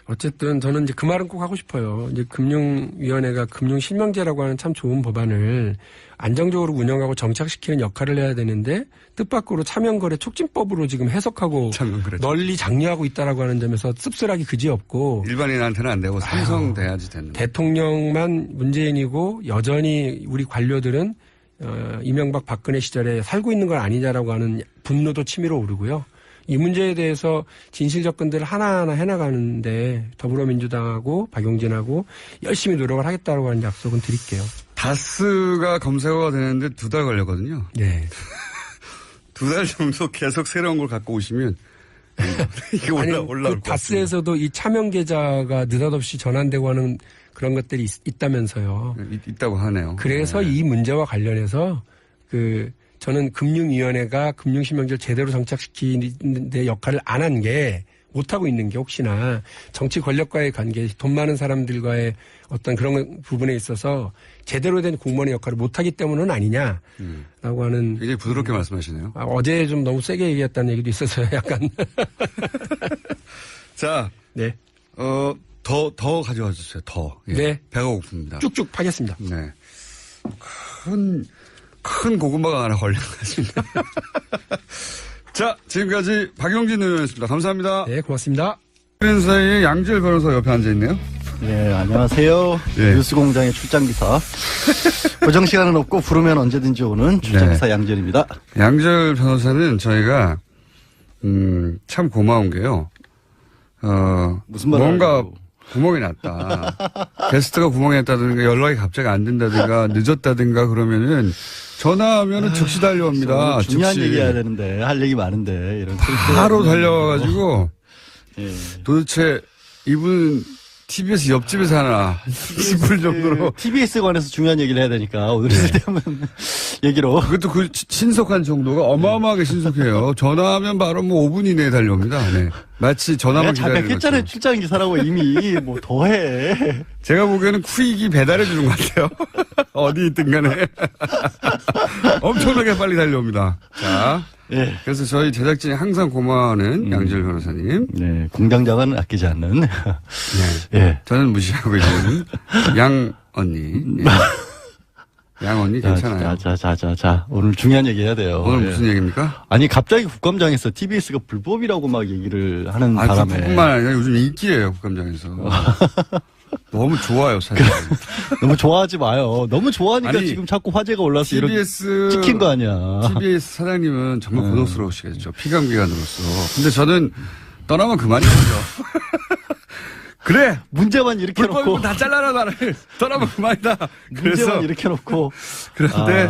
S3: 어쨌든 저는 이제 그 말은 꼭 하고 싶어요. 이제 금융위원회가 금융실명제라고 하는 참 좋은 법안을 안정적으로 운영하고 정착시키는 역할을 해야 되는데 뜻밖으로 차명거래 촉진법으로 지금 해석하고 널리 장려하고 있다라고 하는 점에서 씁쓸하기 그지없고
S1: 일반인한테는 안 되고 삼성 돼야지 되는.
S3: 대통령만 문재인이고 여전히 우리 관료들은 이명박 박근혜 시절에 살고 있는 건 아니냐라고 하는 분노도 치밀어 오르고요. 이 문제에 대해서 진실 접근들을 하나하나 해나가는데 더불어민주당하고 박용진하고 열심히 노력을 하겠다고 하는 약속은 드릴게요.
S1: 다스가 검색어가 되는데 2달 걸렸거든요. 2달 정도 계속 새로운 걸 갖고 오시면 이게
S3: 아니,
S1: 올라올
S3: 그
S1: 것 같습니다.
S3: 다스에서도 이 차명 계좌가 느닷없이 전환되고 하는 그런 것들이 있다면서요.
S1: 있다고 하네요.
S3: 그래서
S1: 네.
S3: 이 문제와 관련해서 저는 금융위원회가 금융실명제를 제대로 정착시키는 데 역할을 안 한 게 못하고 있는 게 혹시나 정치 권력과의 관계, 돈 많은 사람들과의 어떤 그런 부분에 있어서 제대로 된 공무원의 역할을 못하기 때문은 아니냐라고 하는.
S1: 굉장히 부드럽게 말씀하시네요.
S3: 어제 좀 너무 세게 얘기했다는 얘기도 있어서요. 약간.
S1: 자,
S3: 네.
S1: 더 가져와 주세요. 더. 예.
S3: 네.
S1: 배가 고픕니다.
S3: 쭉쭉 파겠습니다.
S1: 네. 큰 고구마가 하나 걸린 것 같습니다. 자, 지금까지 박용진 의원이었습니다. 감사합니다.
S3: 네, 고맙습니다.
S1: 그런 사이에 양지열 변호사 옆에 앉아있네요.
S4: 네, 안녕하세요.
S1: 예.
S4: 뉴스공장의 출장기사. 고정 시간은 없고 부르면 언제든지 오는 출장기사 양지열입니다.
S1: 양지열 변호사는 저희가 참 고마운 게요.
S4: 무슨 말을
S1: 뭔가
S4: 하려고.
S1: 구멍이 났다. 게스트가 구멍이 났다든가 연락이 갑자기 안 된다든가 늦었다든가 그러면은 전화하면은 즉시 달려옵니다.
S4: 중요한
S1: 즉시.
S4: 얘기 해야 되는데 할 얘기 많은데 이런
S1: 바로 달려와가지고
S4: 예.
S1: 도대체 이분 TBS 옆집에 사나 싶을 정도로
S4: TBS 관해서 중요한 얘기를 해야 되니까 오늘 쓸데없는 얘기로.
S1: 그것도 그 신속한 정도가 어마어마하게 신속해요. 전화하면 바로 뭐 5분 이내에 달려옵니다. 네. 마치 전화만 기다리는
S4: 자백했잖아요.
S1: 것처럼.
S4: 출장 기사라고 이미 뭐 더해.
S1: 제가 보기에는 퀵이 배달해 주는 것 같아요. 어디 있든 간에. 엄청나게 빨리 달려옵니다. 자.
S4: 예.
S1: 그래서 저희 제작진이 항상 고마워하는 양지열 변호사님.
S4: 네, 공장장은 아끼지 않는.
S1: 네.
S4: 예.
S1: 저는 무시하고 있는 양 언니. 예. 양 언니 괜찮아요.
S4: 자. 오늘 중요한 얘기 해야 돼요.
S1: 오늘
S4: 예.
S1: 무슨 얘기입니까?
S4: 아니, 갑자기 국감장에서 TBS가 불법이라고 막 얘기를 하는
S1: 아,
S4: 바람에.
S1: 그뿐만 아니라 요즘 인기예요, 국감장에서. 너무 좋아요, 사실.
S4: 너무 좋아하지 마요. 너무 좋아하니까
S1: 아니,
S4: 지금 자꾸 화제가 올라서
S1: TBS.
S4: 이렇게 찍힌 거 아니야.
S1: TBS 사장님은 정말 곤혹스러우시겠죠. 피감기관으로서. 근데 저는 떠나면 그만이죠. 그래!
S4: 문제만 이렇게
S1: 불법이면
S4: 놓고.
S1: 다 잘라라, 나를. 떠나면 그만이다. 그래서.
S4: 문제만 이렇게 놓고.
S1: 그런데,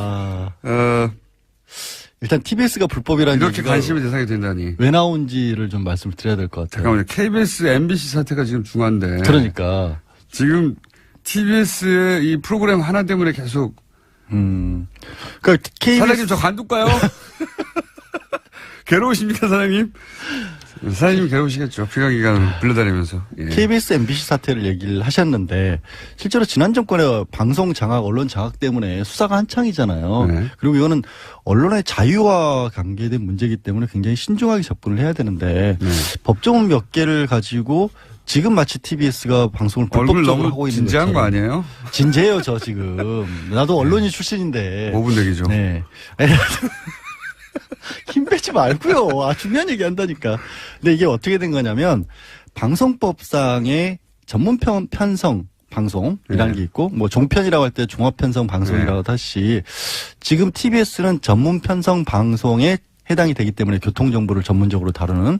S4: 일단 TBS가 불법이라는
S1: 이렇게
S4: 얘기가
S1: 관심의 대상이 된다니.
S4: 왜 나온지를 좀 말씀을 드려야 될 것 같아요.
S1: 잠깐만요. KBS, MBC 사태가 지금 중요한데.
S4: 그러니까.
S1: 지금 TBS의 이 프로그램 하나 때문에 계속.
S4: 그러니까 KBS.
S1: 사장님 저 관둘까요? 괴로우십니까, 사장님? 사장님 괴로우시겠죠. 피감기관을 불러다니면서. 예.
S4: KBS, MBC 사태를 얘기를 하셨는데 실제로 지난 정권의 방송 장악, 언론 장악 때문에 수사가 한창이잖아요.
S1: 네.
S4: 그리고 이거는 언론의 자유와 관계된 문제이기 때문에 굉장히 신중하게 접근을 해야 되는데
S1: 네.
S4: 법조문 몇 개를 가지고 지금 마치 TBS가 방송을
S1: 얼굴
S4: 불법적으로
S1: 너무
S4: 하고 있는
S1: 진지한 거
S4: 것처럼.
S1: 아니에요?
S4: 진지해요, 저 지금. 나도 언론인 출신인데.
S1: 5분 대기죠.
S4: 네. 힘 빼지 말고요. 중요한 얘기 한다니까. 근데 이게 어떻게 된 거냐면 방송법상의 전문 편성 방송이라는 게 있고 뭐 종편이라고 할 때 종합 편성 방송이라고 하듯이 지금 TBS는 전문 편성 방송에 해당이 되기 때문에 교통 정보를 전문적으로 다루는.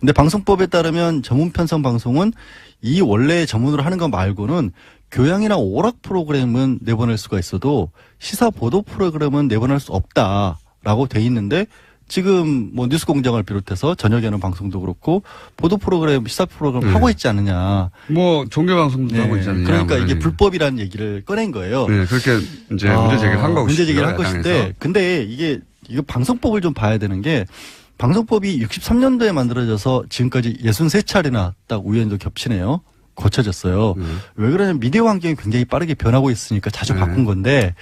S4: 근데 방송법에 따르면 전문 편성 방송은 이 원래 전문으로 하는 거 말고는 교양이나 오락 프로그램은 내보낼 수가 있어도 시사 보도 프로그램은 내보낼 수 없다라고 돼 있는데 지금 뭐 뉴스공장을 비롯해서 저녁에는 방송도 그렇고 보도 프로그램, 시사 프로그램 하고 있지 않느냐.
S1: 뭐 종교방송도
S4: 네.
S1: 하고 있잖아요.
S4: 그러니까 이게 불법이라는 얘기를 꺼낸 거예요.
S1: 네, 그렇게 이제 문제 제기를 한 거고.
S4: 문제 제기를 한 것인데, 근데 이게 방송법을 좀 봐야 되는 게 방송법이 63년도에 만들어져서 지금까지 63차례나 딱 우연도 겹치네요. 고쳐졌어요. 왜 그러냐면 미디어 환경이 굉장히 빠르게 변하고 있으니까 자주 바꾼 건데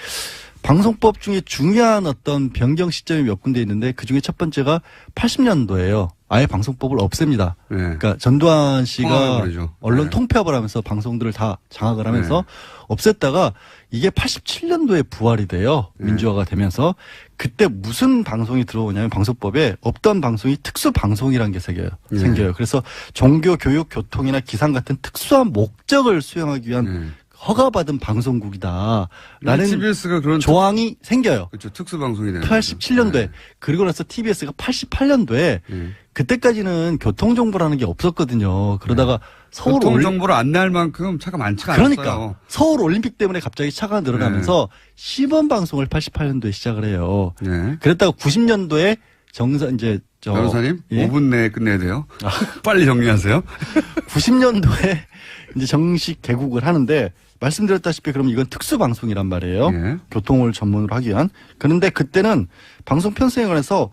S4: 방송법 중에 중요한 어떤 변경 시점이 몇 군데 있는데 그중에 첫 번째가 80년도예요. 아예 방송법을 없앱니다.
S1: 네.
S4: 그러니까 전두환 씨가
S1: 버리죠.
S4: 언론
S1: 네.
S4: 통폐합을 하면서 방송들을 다 장악을 하면서 없앴다가 이게 87년도에 부활이 돼요. 민주화가 되면서 그때 무슨 방송이 들어오냐면 방송법에 없던 방송이 특수 방송이라는 게 생겨요. 그래서 종교, 교육, 교통이나 기상 같은 특수한 목적을 수행하기 위한 허가받은 방송국이다라는
S1: TBS가 그런
S4: 조항이 생겨요.
S1: 그렇죠. 특수방송이 되는
S4: 87년도에.
S1: 네.
S4: 그리고 나서 TBS가 88년도에 그때까지는 교통정보라는 게 없었거든요. 그러다가 서울
S1: 교통정보를 안내할 만큼 차가 많지가
S4: 그러니까
S1: 않았어요.
S4: 서울 올림픽 때문에 갑자기 차가 늘어나면서 시범 방송을 88년도에 시작을 해요.
S1: 네.
S4: 그랬다가 90년도에
S1: 변호사님,
S4: 예?
S1: 5분 내에 끝내야 돼요. 빨리 정리하세요.
S4: 90년도에 이제 정식 개국을 하는데 말씀드렸다시피 그럼 이건 특수 방송이란 말이에요.
S1: 예.
S4: 교통을 전문으로 하기 위한. 그런데 그때는 방송 편성에 관해서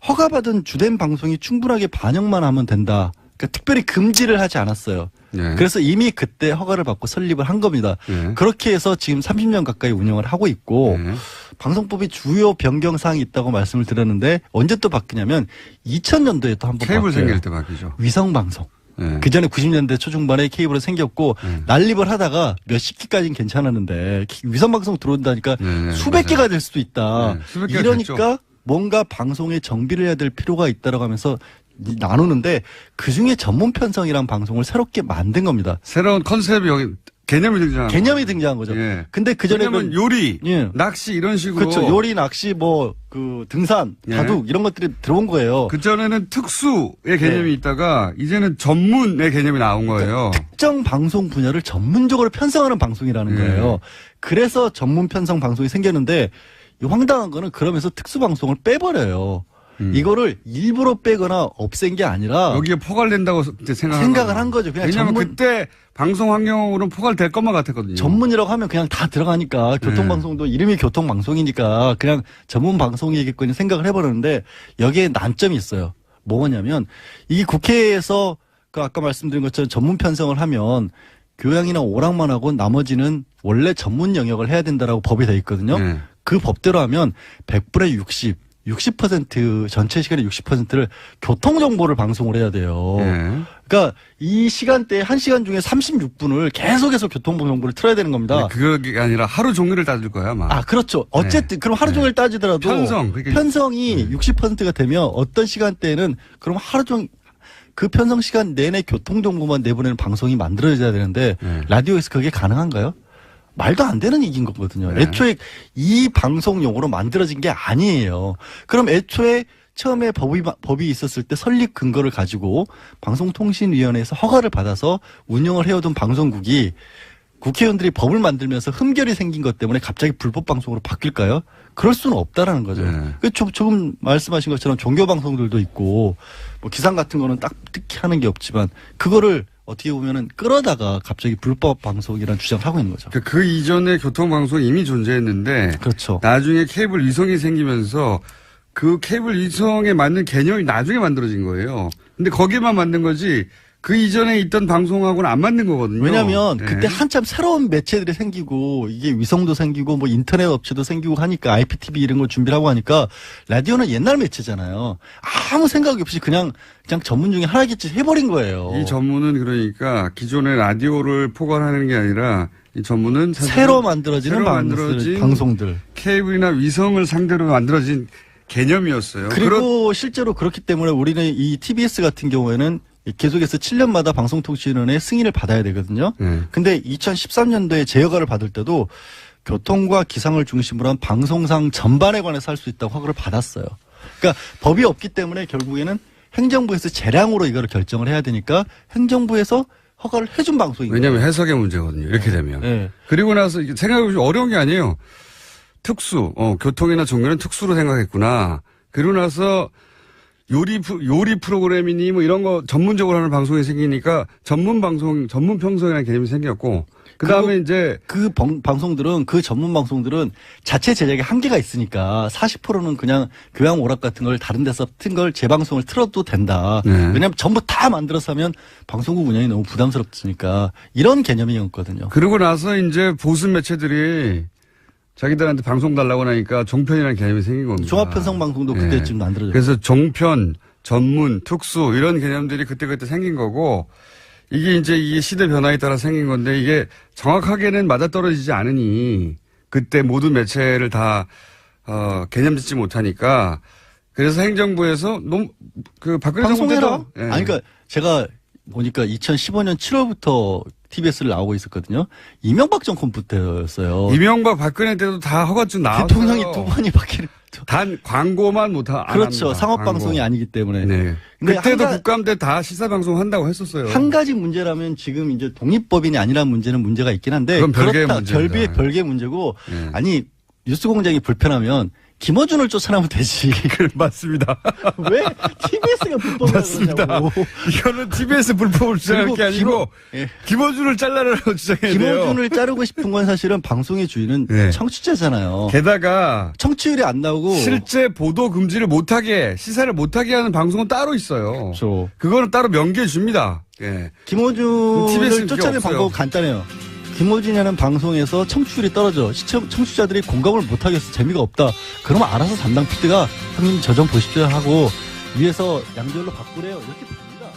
S4: 허가받은 주된 방송이 충분하게 반영만 하면 된다. 그러니까 특별히 금지를 하지 않았어요.
S1: 예.
S4: 그래서 이미 그때 허가를 받고 설립을 한 겁니다.
S1: 예.
S4: 그렇게 해서 지금 30년 가까이 운영을 하고 있고
S1: 예.
S4: 방송법이 주요 변경사항이 있다고 말씀을 드렸는데 언제 또 바뀌냐면 2000년도에 또 한 번
S1: 케이블
S4: 바뀌어요.
S1: 생길 때 바뀌죠.
S4: 위성방송.
S1: 예.
S4: 그 전에 90년대 초중반에 케이블이 생겼고 난립을 하다가 몇십 기까지는 괜찮았는데 위성방송 들어온다니까
S1: 네,
S4: 수백
S1: 맞아요.
S4: 개가 될 수도 있다.
S1: 네, 수백 개가
S4: 이러니까
S1: 됐죠.
S4: 뭔가 방송에 정비를 해야 될 필요가 있다라고 하면서 나누는데 그중에 전문 편성이란 방송을 새롭게 만든 겁니다.
S1: 새로운 컨셉이 여기 개념이 등장한
S4: 개념이 등장한 거죠.
S1: 예.
S4: 근데 그 전에
S1: 왜냐면 요리,
S4: 예.
S1: 낚시 이런 식으로
S4: 그렇죠. 요리, 낚시, 등산,
S1: 예.
S4: 바둑 이런 것들이 들어온 거예요.
S1: 그전에는 특수의 개념이
S4: 네.
S1: 있다가 이제는 전문의 개념이 나온 거예요.
S4: 특정 방송 분야를 전문적으로 편성하는 방송이라는
S1: 예.
S4: 거예요. 그래서 전문 편성 방송이 생겼는데 이 황당한 거는 그러면서 특수 방송을 빼버려요. 이거를 일부러 빼거나 없앤 게 아니라
S1: 여기에 포괄된다고
S4: 생각을 한 거죠. 그냥
S1: 왜냐하면
S4: 전문-
S1: 그때 방송 환경으로는 포괄될 것만 같았거든요.
S4: 전문이라고 하면 그냥 다 들어가니까 교통방송도 이름이 교통방송이니까 그냥 전문 방송이겠거니 생각을 해버렸는데 여기에 난점이 있어요. 뭐냐면 이게 국회에서 그 아까 말씀드린 것처럼 전문 편성을 하면 교양이나 오락만 하고 나머지는 원래 전문 영역을 해야 된다라고 법이 돼 있거든요.
S1: 네.
S4: 그 법대로 하면 100분의 60% 전체 시간의 60%를 교통 정보를 방송을 해야 돼요.
S1: 예.
S4: 그러니까 이 시간대에 1시간 중에 36분을 계속해서 교통 정보를 틀어야 되는 겁니다.
S1: 그게 아니라 하루 종일을 따질 거야, 아마.
S4: 아, 그렇죠. 어쨌든 그럼 하루 종일 따지더라도
S1: 편성, 그러니까
S4: 편성이 60%가 되면 어떤 시간대에는 그럼 하루 종일 그 편성 시간 내내 교통 정보만 내보내는 방송이 만들어져야 되는데
S1: 네.
S4: 라디오에서 그게 가능한가요? 말도 안 되는 얘기인 거거든요.
S1: 네.
S4: 애초에 이 방송용으로 만들어진 게 아니에요. 그럼 애초에 처음에 법이 있었을 때 설립 근거를 가지고 방송통신위원회에서 허가를 받아서 운영을 해오던 방송국이 국회의원들이 법을 만들면서 흠결이 생긴 것 때문에 갑자기 불법 방송으로 바뀔까요? 그럴 수는 없다라는 거죠.
S1: 네.
S4: 조금 말씀하신 것처럼 종교 방송들도 있고 뭐 기상 같은 거는 딱 특히 하는 게 없지만 그거를 어떻게 보면은 끌어다가 갑자기 불법 방송이라는 주장을 하고 있는 거죠.
S1: 그 이전에 교통방송이 이미 존재했는데
S4: 그렇죠.
S1: 나중에 케이블 위성이 생기면서 그 케이블 위성에 맞는 개념이 나중에 만들어진 거예요. 근데 거기에만 맞는 거지 그 이전에 있던 방송하고는 안 맞는 거거든요.
S4: 왜냐하면
S1: 네.
S4: 그때 한참 새로운 매체들이 생기고 이게 위성도 생기고 뭐 인터넷 업체도 생기고 하니까 IPTV 이런 걸 준비를 하고 하니까 라디오는 옛날 매체잖아요. 아무 생각 없이 그냥 전문 중에 하나겠지 해버린 거예요.
S1: 이 전문은 그러니까 기존의 라디오를 포괄하는 게 아니라 이 전문은
S4: 새로 만들어지는
S1: 만들어진
S4: 방송들.
S1: 케이블이나 위성을 상대로 만들어진 개념이었어요.
S4: 그리고 실제로 그렇기 때문에 우리는 이 TBS 같은 경우에는 계속해서 7년마다 방송통신위원회의 승인을 받아야 되거든요. 근데 2013년도에 재허가를 받을 때도 교통과 기상을 중심으로 한 방송상 전반에 관해서 할 수 있다고 허가를 받았어요. 그러니까 법이 없기 때문에 결국에는 행정부에서 재량으로 이거를 결정을 해야 되니까 행정부에서 허가를 해준 방송인 거예요.
S1: 왜냐하면 해석의 문제거든요. 이렇게 되면.
S4: 네.
S1: 그리고 나서 생각해보시면 어려운 게 아니에요. 특수, 교통이나 종교는 특수로 생각했구나. 그리고 나서 요리 프로그램이니 뭐 이런 거 전문적으로 하는 방송이 생기니까 전문 평성이라는 개념이 생겼고, 그 다음에 이제
S4: 그 방송들은 그 전문 방송들은 자체 제작에 한계가 있으니까 40%는 그냥 교양 오락 같은 걸 다른 데서 튼 걸 재방송을 틀어도 된다.
S1: 네.
S4: 왜냐하면 전부 다 만들어서 하면 방송국 운영이 너무 부담스럽으니까 이런 개념이었거든요.
S1: 그러고 나서 이제 보수 매체들이 자기들한테 방송 달라고 하니까 종편이라는 개념이 생긴 겁니다.
S4: 종합편성 방송도
S1: 네.
S4: 그때쯤 만들어졌어요.
S1: 그래서 종편, 전문, 특수 이런 개념들이 그때 생긴 거고 이게 이제 이 시대 변화에 따라 생긴 건데 이게 정확하게는 맞아떨어지지 않으니 그때 모든 매체를 다 개념 짓지 못하니까 그래서 행정부에서 박근혜 정부
S4: 방송해라.
S1: 때도 예.
S4: 아니 그러니까 제가 보니까 2015년 7월부터 TBS를 나오고 있었거든요. 이명박 정권부터였어요.
S1: 이명박 박근혜 때도 다 허가증 나왔어요.
S4: 대통령이 두 번이 바뀌는.
S1: 단 광고만
S4: 그렇죠. 상업 방송이 아니기 때문에.
S1: 네.
S4: 근데
S1: 그때도 국감 때 다 시사 방송 한다고 했었어요.
S4: 한 가지 문제라면 지금 이제 독립법인이 아니라는 문제는 문제가 있긴 한데
S1: 그건 별개의
S4: 그렇다
S1: 문제입니다.
S4: 별개의 문제고
S1: 네.
S4: 아니 뉴스공장이 불편하면 김어준을 쫓아내면 되지.
S1: 맞습니다.
S4: 왜 TBS가 불법을
S1: 맞습니다.
S4: 하냐고.
S1: 이거는 TBS 불법을 주장할 게 아니고 김어준을 잘라라고 주장해야 돼요.
S4: 김어준을 자르고 싶은 건 사실은 방송의 주인은
S1: 네.
S4: 청취자잖아요.
S1: 게다가
S4: 청취율이 안 나오고
S1: 실제 보도 금지를 못하게 시사를 못하게 하는 방송은 따로 있어요.
S4: 그렇죠.
S1: 그거는 따로 명기해 줍니다. 예.
S4: 김어준을
S1: TBS 는
S4: 쫓아내는
S1: 없어요.
S4: 방법은 간단해요. 김어준이라는 방송에서 청취율이 떨어져 청취자들이 공감을 못하겠어 재미가 없다. 그러면 알아서 담당 PD가 형님 저 좀 보십시오 하고 위에서 양절로 바꾸래요. 이렇게 됩니다.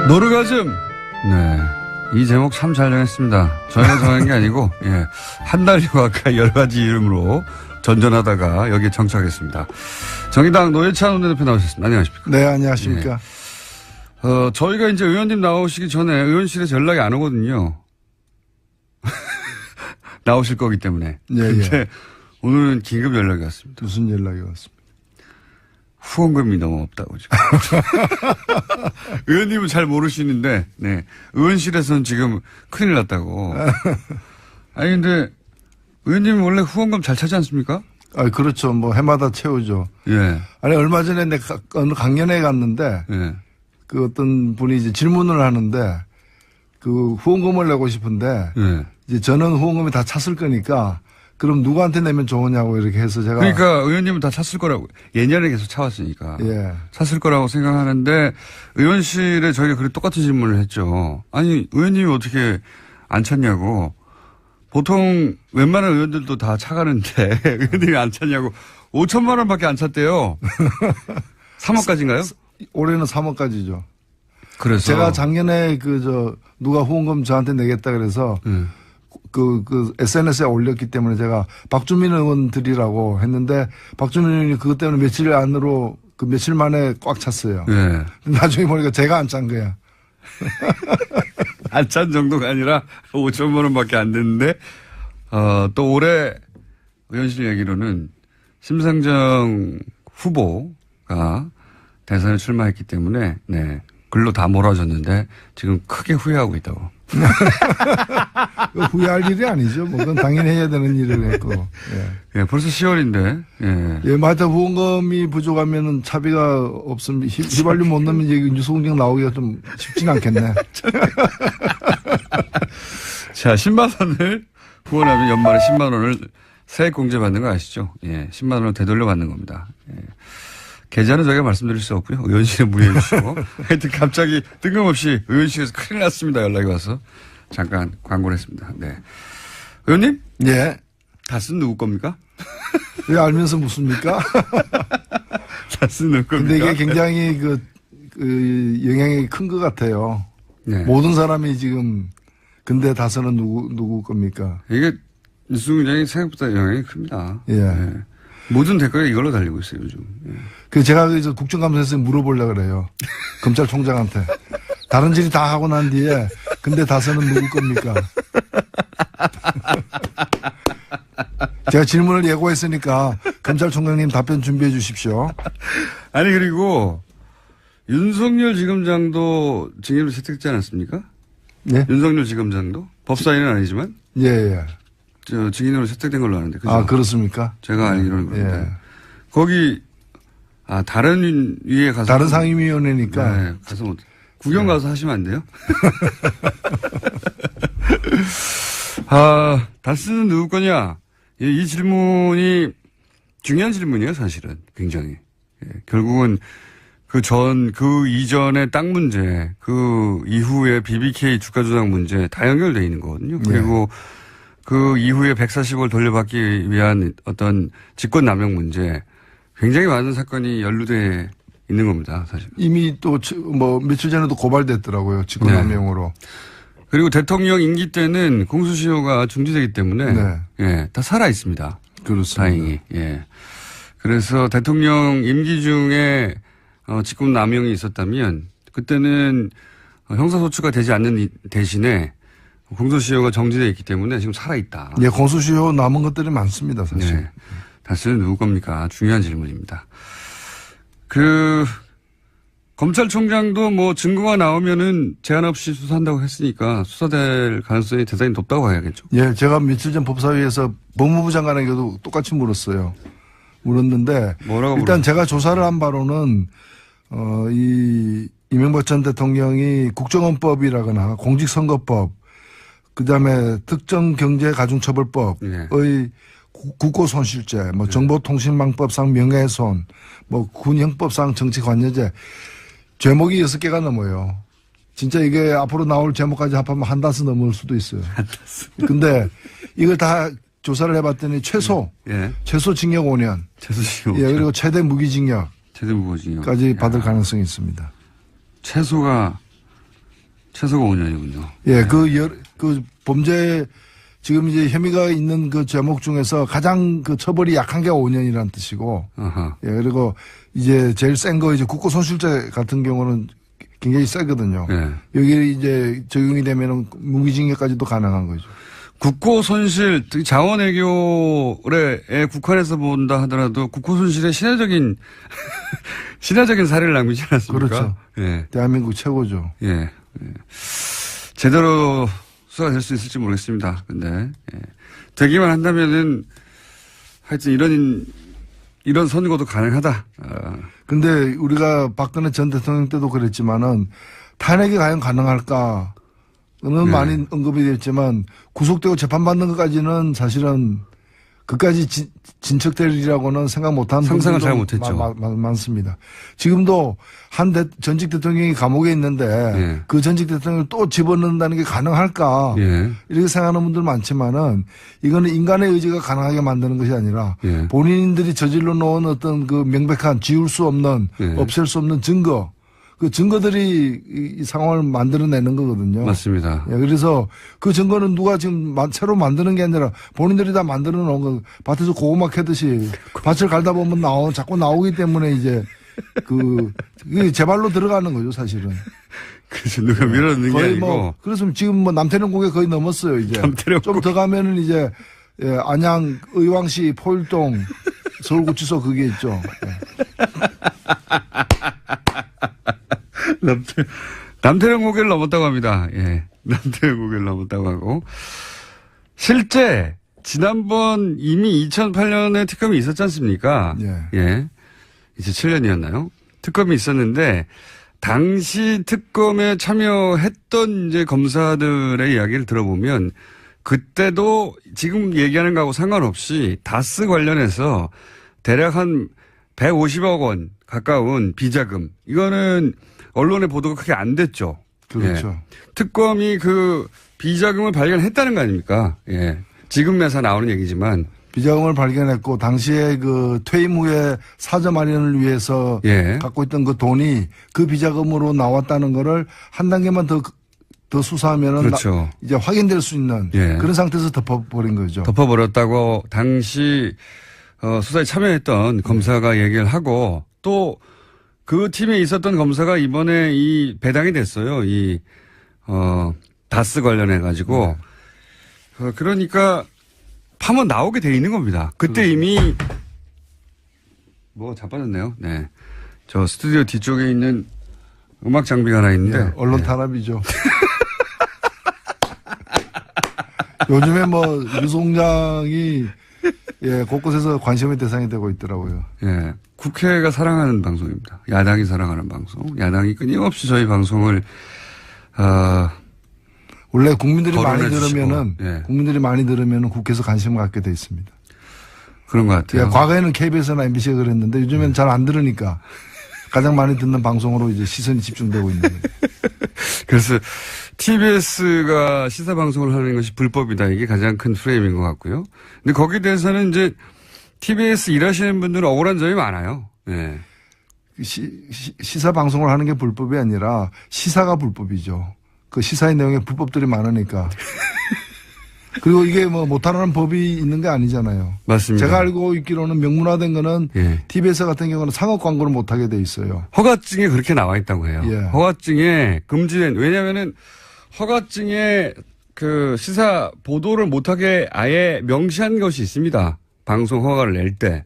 S1: 노르가즘. 네. 이 제목 참 잘 정했습니다. 저희가 정한 게 아니고, 예. 한 달여 가까이 여러 가지 이름으로 전전하다가 여기에 정착했습니다. 정의당 노회찬 원내대표 나오셨습니다. 안녕하십니까.
S5: 네, 안녕하십니까.
S1: 저희가 이제 의원님 나오시기 전에 의원실에서 연락이 안 오거든요. 나오실 거기 때문에.
S5: 예,
S1: 근데 오늘은 긴급 연락이 왔습니다.
S5: 무슨 연락이 왔습니까?
S1: 후원금이 너무 없다고 지금. 의원님은 잘 모르시는데, 네. 의원실에서는 지금 큰일 났다고. 아니, 근데 의원님은 원래 후원금 잘 차지 않습니까?
S5: 아, 그렇죠. 뭐 해마다 채우죠.
S1: 예.
S5: 아니, 얼마 전에 내가 어느 강연회 갔는데,
S1: 예.
S5: 그 어떤 분이 이제 질문을 하는데, 그 후원금을 내고 싶은데,
S1: 예.
S5: 이제 저는 후원금이 다 찼을 거니까, 그럼 누구한테 내면 좋으냐고 이렇게 해서 제가.
S1: 그러니까 의원님은 다 찼을 거라고. 예년에 계속 차왔으니까.
S5: 예.
S1: 찼을 거라고 생각하는데, 의원실에 저희가 그렇게 똑같은 질문을 했죠. 아니, 의원님이 어떻게 안 찼냐고. 보통 웬만한 의원들도 다 차가는데, 의원님이 안 찼냐고. 5천만 원밖에 안 찼대요. 3억까지인가요?
S5: 올해는 3억까지죠.
S1: 그래서.
S5: 제가 작년에 누가 후원금 저한테 내겠다 그래서, SNS에 올렸기 때문에 제가 박주민 의원 드리라고 했는데 박주민 의원이 그것 때문에 며칠 안으로 며칠 만에 꽉 찼어요.
S1: 네.
S5: 나중에 보니까 제가 안 찬 거야.
S1: 안 찬 정도가 아니라 5천만 원밖에 안 됐는데, 또 올해 의원실 얘기로는 심상정 후보가 대선에 출마했기 때문에, 네. 글로 다 몰아줬는데 지금 크게 후회하고 있다고.
S5: 후회할 일이 아니죠. 뭐 그건 당연히 해야 되는 일을 했고. 예.
S1: 예, 벌써 10월인데. 예.
S5: 예, 맞아. 후원금이 부족하면은 차비가 없으면 휘발유 못 넣으면 이제 뉴스공장 나오기가 좀 쉽진 않겠네.
S1: 자, 10만 원을 후원하면 연말에 10만 원을 세액 공제 받는 거 아시죠? 예, 10만 원을 되돌려 받는 겁니다. 예. 계좌는 저희가 말씀드릴 수 없고요. 의원실에 문의해 주시고. 하여튼 갑자기 뜬금없이 의원실에서 큰일 났습니다. 연락이 와서. 잠깐 광고를 했습니다. 네. 의원님?
S5: 예.
S1: 다스는 누구 겁니까?
S5: 왜 알면서 묻습니까?
S1: 다스는 누구 겁니까?
S5: 근데 이게 굉장히 영향이 큰 것 같아요.
S1: 네.
S5: 모든 사람이 지금 근데 다스는 누구 겁니까?
S1: 이게 뉴스공장이 생각보다 영향이 큽니다.
S5: 예.
S1: 네. 모든 댓글에 이걸로 달리고 있어요, 요즘. 예.
S5: 제가 국정감사에서 물어보려고 그래요. 검찰총장한테. 다른 질이 다 하고 난 뒤에, 근데 다스는 누구 겁니까? 제가 질문을 예고했으니까, 검찰총장님 답변 준비해 주십시오.
S1: 아니, 그리고, 윤석열 지검장도 징계로 채택되지 않았습니까?
S5: 네?
S1: 윤석열 지검장도? 법사위는 아니지만?
S5: 예, 예.
S1: 증인으로 채택된 걸로 아는데. 그죠?
S5: 아, 그렇습니까?
S1: 제가 알기로는 그런데.
S5: 예.
S1: 거기, 다른 위에 가서.
S5: 다른 상임위원회니까.
S1: 네, 가서 구경 가서 하시면 안 돼요? 다스는 누구 거냐? 이 질문이 중요한 질문이에요, 사실은. 굉장히. 예, 결국은 그 이전의 땅 문제, 그 이후에 BBK 주가 조작 문제 다 연결되어 있는 거거든요. 그리고 그 이후에 140을 돌려받기 위한 어떤 직권남용 문제, 굉장히 많은 사건이 연루돼 있는 겁니다, 사실.
S5: 이미 또 며칠 전에도 고발됐더라고요, 직권남용으로.
S1: 그리고 대통령 임기 때는 공수시효가 중지되기 때문에
S5: 네.
S1: 예, 다 살아 있습니다.
S5: 그렇습니다.
S1: 다행히. 예. 그래서 대통령 임기 중에 직권남용이 있었다면 그때는 형사소추가 되지 않는 대신에 공소시효가 정지되어 있기 때문에 지금 살아있다.
S5: 예, 공소시효 남은 것들이 많습니다, 사실.
S1: 네. 다스는 누구 겁니까? 중요한 질문입니다. 검찰총장도 뭐 증거가 나오면은 제한 없이 수사한다고 했으니까 수사될 가능성이 대단히 높다고 봐야겠죠.
S5: 예, 제가 며칠 전 법사위에서 법무부 장관에게도 똑같이 물었어요. 물었는데 일단 제가 조사를 한 바로는 이 이명박 전 대통령이 국정원법이라거나 공직선거법, 그다음에 특정경제가중처벌법의 국고손실죄, 뭐 정보통신망법상 명예훼손, 뭐 군형법상 정치관여죄 제목이 6개가 넘어요. 진짜 이게 앞으로 나올 제목까지 합하면 한 다스 넘을 수도 있어요. 근데 이걸 다 조사를 해봤더니 최소 징역 5년.
S1: 최소 징역 5년.
S5: 예, 그리고 최대 무기징역.
S1: 최대 무기징역.
S5: 까지 받을 가능성이 있습니다.
S1: 최소가 5년이군요.
S5: 예, 그 범죄 지금 이제 혐의가 있는 그 제목 중에서 가장 그 처벌이 약한 게 5년이라는 뜻이고. 예, 그리고 이제 제일 센 거 이제 국고손실죄 같은 경우는 굉장히 세거든요. 예. 여기 이제 적용이 되면은 무기징역까지도 가능한 거죠.
S1: 국고손실, 자원외교에 국한해서 본다 하더라도 국고손실의 신화적인 사례를 남기지 않았습니까?
S5: 그렇죠. 예. 대한민국 최고죠.
S1: 예. 제대로 수사가 될 수 있을지 모르겠습니다. 근데, 되기만 한다면은 하여튼 이런 선거도 가능하다.
S5: 근데 우리가 박근혜 전 대통령 때도 그랬지만은 탄핵이 과연 가능할까? 는 많이 언급이 됐지만 구속되고 재판받는 것까지는 사실은 그까지 진척되리라고는 생각 못한
S1: 상상을 잘 못했죠.
S5: 많습니다. 지금도 전직 대통령이 감옥에 있는데 그 전직 대통령을 또 집어넣는다는 게 가능할까 이렇게 생각하는 분들 많지만은 이거는 인간의 의지가 가능하게 만드는 것이 아니라 본인들이 저질러 놓은 어떤 그 명백한 지울 수 없는 없앨 수 없는 증거, 그 증거들이 이 상황을 만들어내는 거거든요.
S1: 맞습니다.
S5: 예, 그래서 그 증거는 누가 지금 새로 만드는 게 아니라 본인들이 다 만들어 놓은 거, 밭에서 고구마 캐듯이 밭을 갈다 보면 자꾸 나오기 때문에 이제 그게 제 발로 들어가는 거죠, 사실은.
S1: 그래서 누가 밀어넣는 게 아니고.
S5: 그래서 지금 뭐 남태령 국에 거의 넘었어요, 이제. 좀 더 가면은 이제, 안양, 의왕시, 포일동, 서울구치소 그게 있죠.
S1: 남태령 고개를 넘었다고 합니다. 예. 남태령 고개를 넘었다고 하고. 실제, 지난번 이미 2008년에 특검이 있었지 않습니까? 예. 2007년이었나요? 특검이 있었는데, 당시 특검에 참여했던 이제 검사들의 이야기를 들어보면, 그때도 지금 얘기하는 거하고 상관없이 다스 관련해서 대략 한 150억 원 가까운 비자금. 이거는 언론의 보도가 크게 안 됐죠.
S5: 그렇죠.
S1: 예. 특검이 그 비자금을 발견했다는 거 아닙니까? 예. 지금 매사 나오는 얘기지만.
S5: 비자금을 발견했고 당시에 그 퇴임 후에 사저 마련을 위해서 갖고 있던 그 돈이 그 비자금으로 나왔다는 거를 한 단계만 더 수사하면은
S1: 그렇죠.
S5: 이제 확인될 수 있는 그런 상태에서 덮어버린 거죠.
S1: 덮어버렸다고 당시 수사에 참여했던 검사가 얘기를 하고 또 그 팀에 있었던 검사가 이번에 이 배당이 됐어요. 다스 관련해가지고. 그러니까 파면 나오게 돼 있는 겁니다. 그때 그렇죠. 이미 자빠졌네요. 네. 저 스튜디오 뒤쪽에 있는 음악 장비가 하나 있는데.
S5: 언론 탄압이죠. 요즘에 유송장이 곳곳에서 관심의 대상이 되고 있더라고요.
S1: 예. 국회가 사랑하는 방송입니다. 야당이 사랑하는 방송. 야당이 끊임없이 저희 방송을,
S5: 원래 국민들이 많이 들으면은 국회에서 관심을 갖게 돼 있습니다.
S1: 그런 것 같아요.
S5: 과거에는 KBS나 MBC가 그랬는데 요즘에는 잘 안 들으니까 가장 많이 듣는 방송으로 이제 시선이 집중되고 있는 거예요.
S1: 그래서 TBS가 시사 방송을 하는 것이 불법이다. 이게 가장 큰 프레임인 것 같고요. 근데 거기에 대해서는 이제 TBS 일하시는 분들은 억울한 점이 많아요. 네.
S5: 시사 방송을 하는 게 불법이 아니라 시사가 불법이죠. 그 시사의 내용에 불법들이 많으니까. 그리고 이게 못하라는 법이 있는 게 아니잖아요.
S1: 맞습니다.
S5: 제가 알고 있기로는 명문화된 거는 TBS 같은 경우는 상업 광고를 못하게 돼 있어요.
S1: 허가증에 그렇게 나와 있다고 해요. 허가증에 금지된, 왜냐면은 허가증에 그 시사 보도를 못하게 아예 명시한 것이 있습니다. 방송 허가를 낼 때.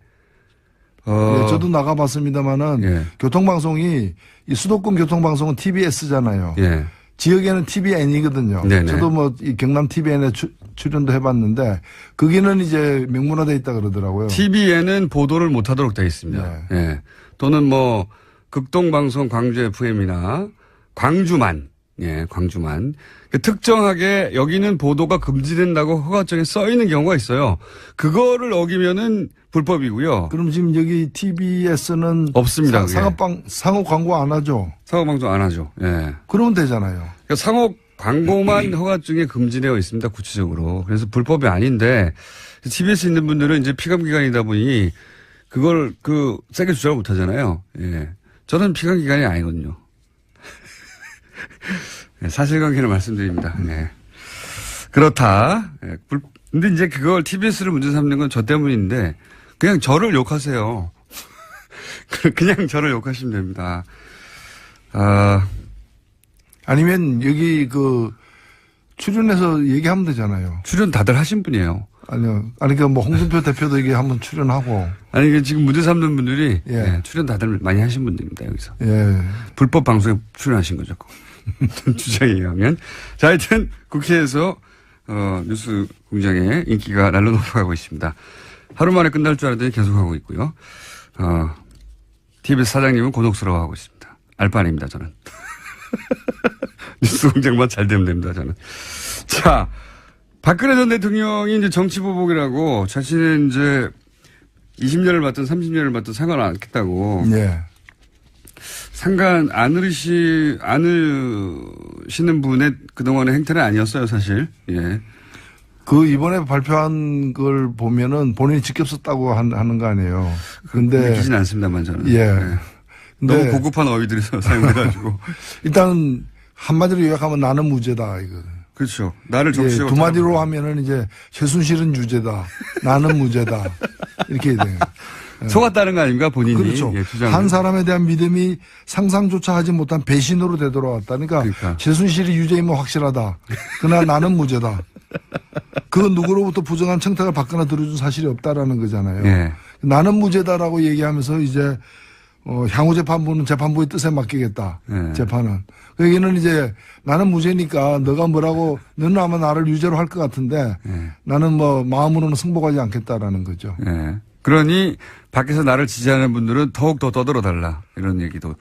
S5: 예, 저도 나가봤습니다만은
S1: 예.
S5: 교통방송이 이 수도권 교통방송은 TBS잖아요.
S1: 예.
S5: 지역에는 TVN이거든요.
S1: 네네.
S5: 저도 뭐 이 경남 TVN에 출연도 해봤는데 거기는 이제 명문화돼 있다 그러더라고요.
S1: TV에는 보도를 못하도록 되어 있습니다.
S5: 네.
S1: 예. 또는 뭐 극동방송 광주 FM이나 광주만, 예, 광주만 특정하게 여기는 보도가 금지된다고 허가증에 써 있는 경우가 있어요. 그거를 어기면은 불법이고요.
S5: 그럼 지금 여기 TBS는
S1: 없습니다.
S5: 상업 광고 안 하죠?
S1: 상업방송 안 하죠. 예.
S5: 그러면 되잖아요.
S1: 그러니까 상업 광고만 허가증에 금지되어 있습니다. 구체적으로. 그래서 불법이 아닌데 TBS 있는 분들은 이제 피감기관이다 보니 그걸 세게 주장을 못 하잖아요. 예. 저는 피감기관이 아니거든요. 네, 사실관계를 말씀드립니다. 네. 그렇다. 네. 근데 이제 그걸 TBS를 문제 삼는 건 저 때문인데 그냥 저를 욕하세요. 그냥 저를 욕하시면 됩니다.
S5: 아니면 여기 출연해서 얘기하면 되잖아요.
S1: 출연 다들 하신 분이에요.
S5: 아니요. 아니, 뭐 홍준표 대표도 이게 한번 출연하고.
S1: 아니, 지금 문제 삼는 분들이
S5: 예.
S1: 예, 출연 다들 많이 하신 분들입니다, 여기서.
S5: 예.
S1: 불법 방송에 출연하신 거죠. 주장에 의하면. 자, 하여튼 국회에서 뉴스 공장의 인기가 날로 높아가고 있습니다. 하루 만에 끝날 줄 알았더니 계속하고 있고요. TBS 사장님은 곤혹스러워하고 있습니다. 알 바 아닙니다, 저는. 뉴스 공장만 잘 되면 됩니다, 저는. 자, 박근혜 전 대통령이 이제 정치보복이라고 자신은 이제 20년을 받든 30년을 받든 상관 않겠다고.
S5: 네.
S1: 상관 않으시는 분의 그동안의 행태는 아니었어요, 사실. 예.
S5: 이번에 발표한 걸 보면은 본인이 직접 썼다고 하는 거 아니에요. 근데.
S1: 믿기진 않습니다만, 저는.
S5: 예.
S1: 예. 너무 고급한 어휘들이 사용해가지고.
S5: 일단, 한마디로 요약하면 나는 무죄다, 이거.
S1: 그렇죠. 나를 정치적으로.
S5: 두 마디로 하면은 이제 최순실은 유죄다. 나는 무죄다. 이렇게 돼요.
S1: 속았다는 거 아닙니까, 본인이.
S5: 그렇죠.
S1: 예,
S5: 한 사람에 대한 믿음이 상상조차 하지 못한 배신으로 되돌아왔다. 그러니까 최순실이 유죄이면 확실하다. 그러나 나는 무죄다. 그 누구로부터 부정한 청탁을 받거나 들어준 사실이 없다라는 거잖아요.
S1: 예.
S5: 나는 무죄다라고 얘기하면서 이제 향후 재판부는 재판부의 뜻에 맡기겠다.
S1: 예.
S5: 재판은. 여기는 이제 나는 무죄니까 너가 뭐라고 너는 아마 나를 유죄로 할 것 같은데
S1: 예.
S5: 나는 뭐 마음으로는 승복하지 않겠다라는 거죠.
S1: 예. 그러니 밖에서 나를 지지하는 분들은 더욱 더 떠들어달라. 이런 얘기도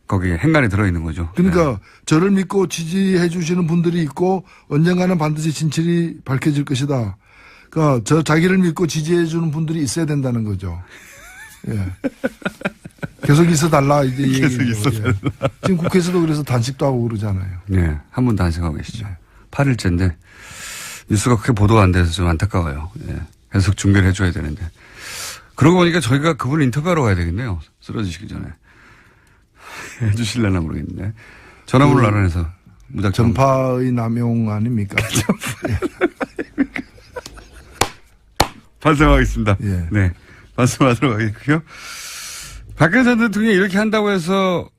S1: 거기에 행간에 들어있는 거죠.
S5: 그러니까
S1: 예.
S5: 저를 믿고 지지해 주시는 분들이 있고 언젠가는 반드시 진실이 밝혀질 것이다. 그러니까 자기를 믿고 지지해 주는 분들이 있어야 된다는 거죠. 예. 계속 있어달라 이제
S1: 계속 있어달라.
S5: 예. 지금 국회에서도 그래서 단식도 하고 그러잖아요.
S1: 네, 한 분 단식하고 계시죠. 8일째인데 뉴스가 그렇게 보도가 안 돼서 좀 안타까워요. 예. 계속 중계를 해줘야 되는데. 그러고 보니까 저희가 그분을 인터뷰하러 가야 되겠네요. 쓰러지시기 전에. 해주실려나 모르겠는데. 전화번호를 알아내서 무작정.
S5: 전파의 남용 아닙니까?
S1: 반성하겠습니다.
S5: 예.
S1: 네. 말씀하도록 하겠고요. 박근혜 전 대통령이 이렇게 한다고 해서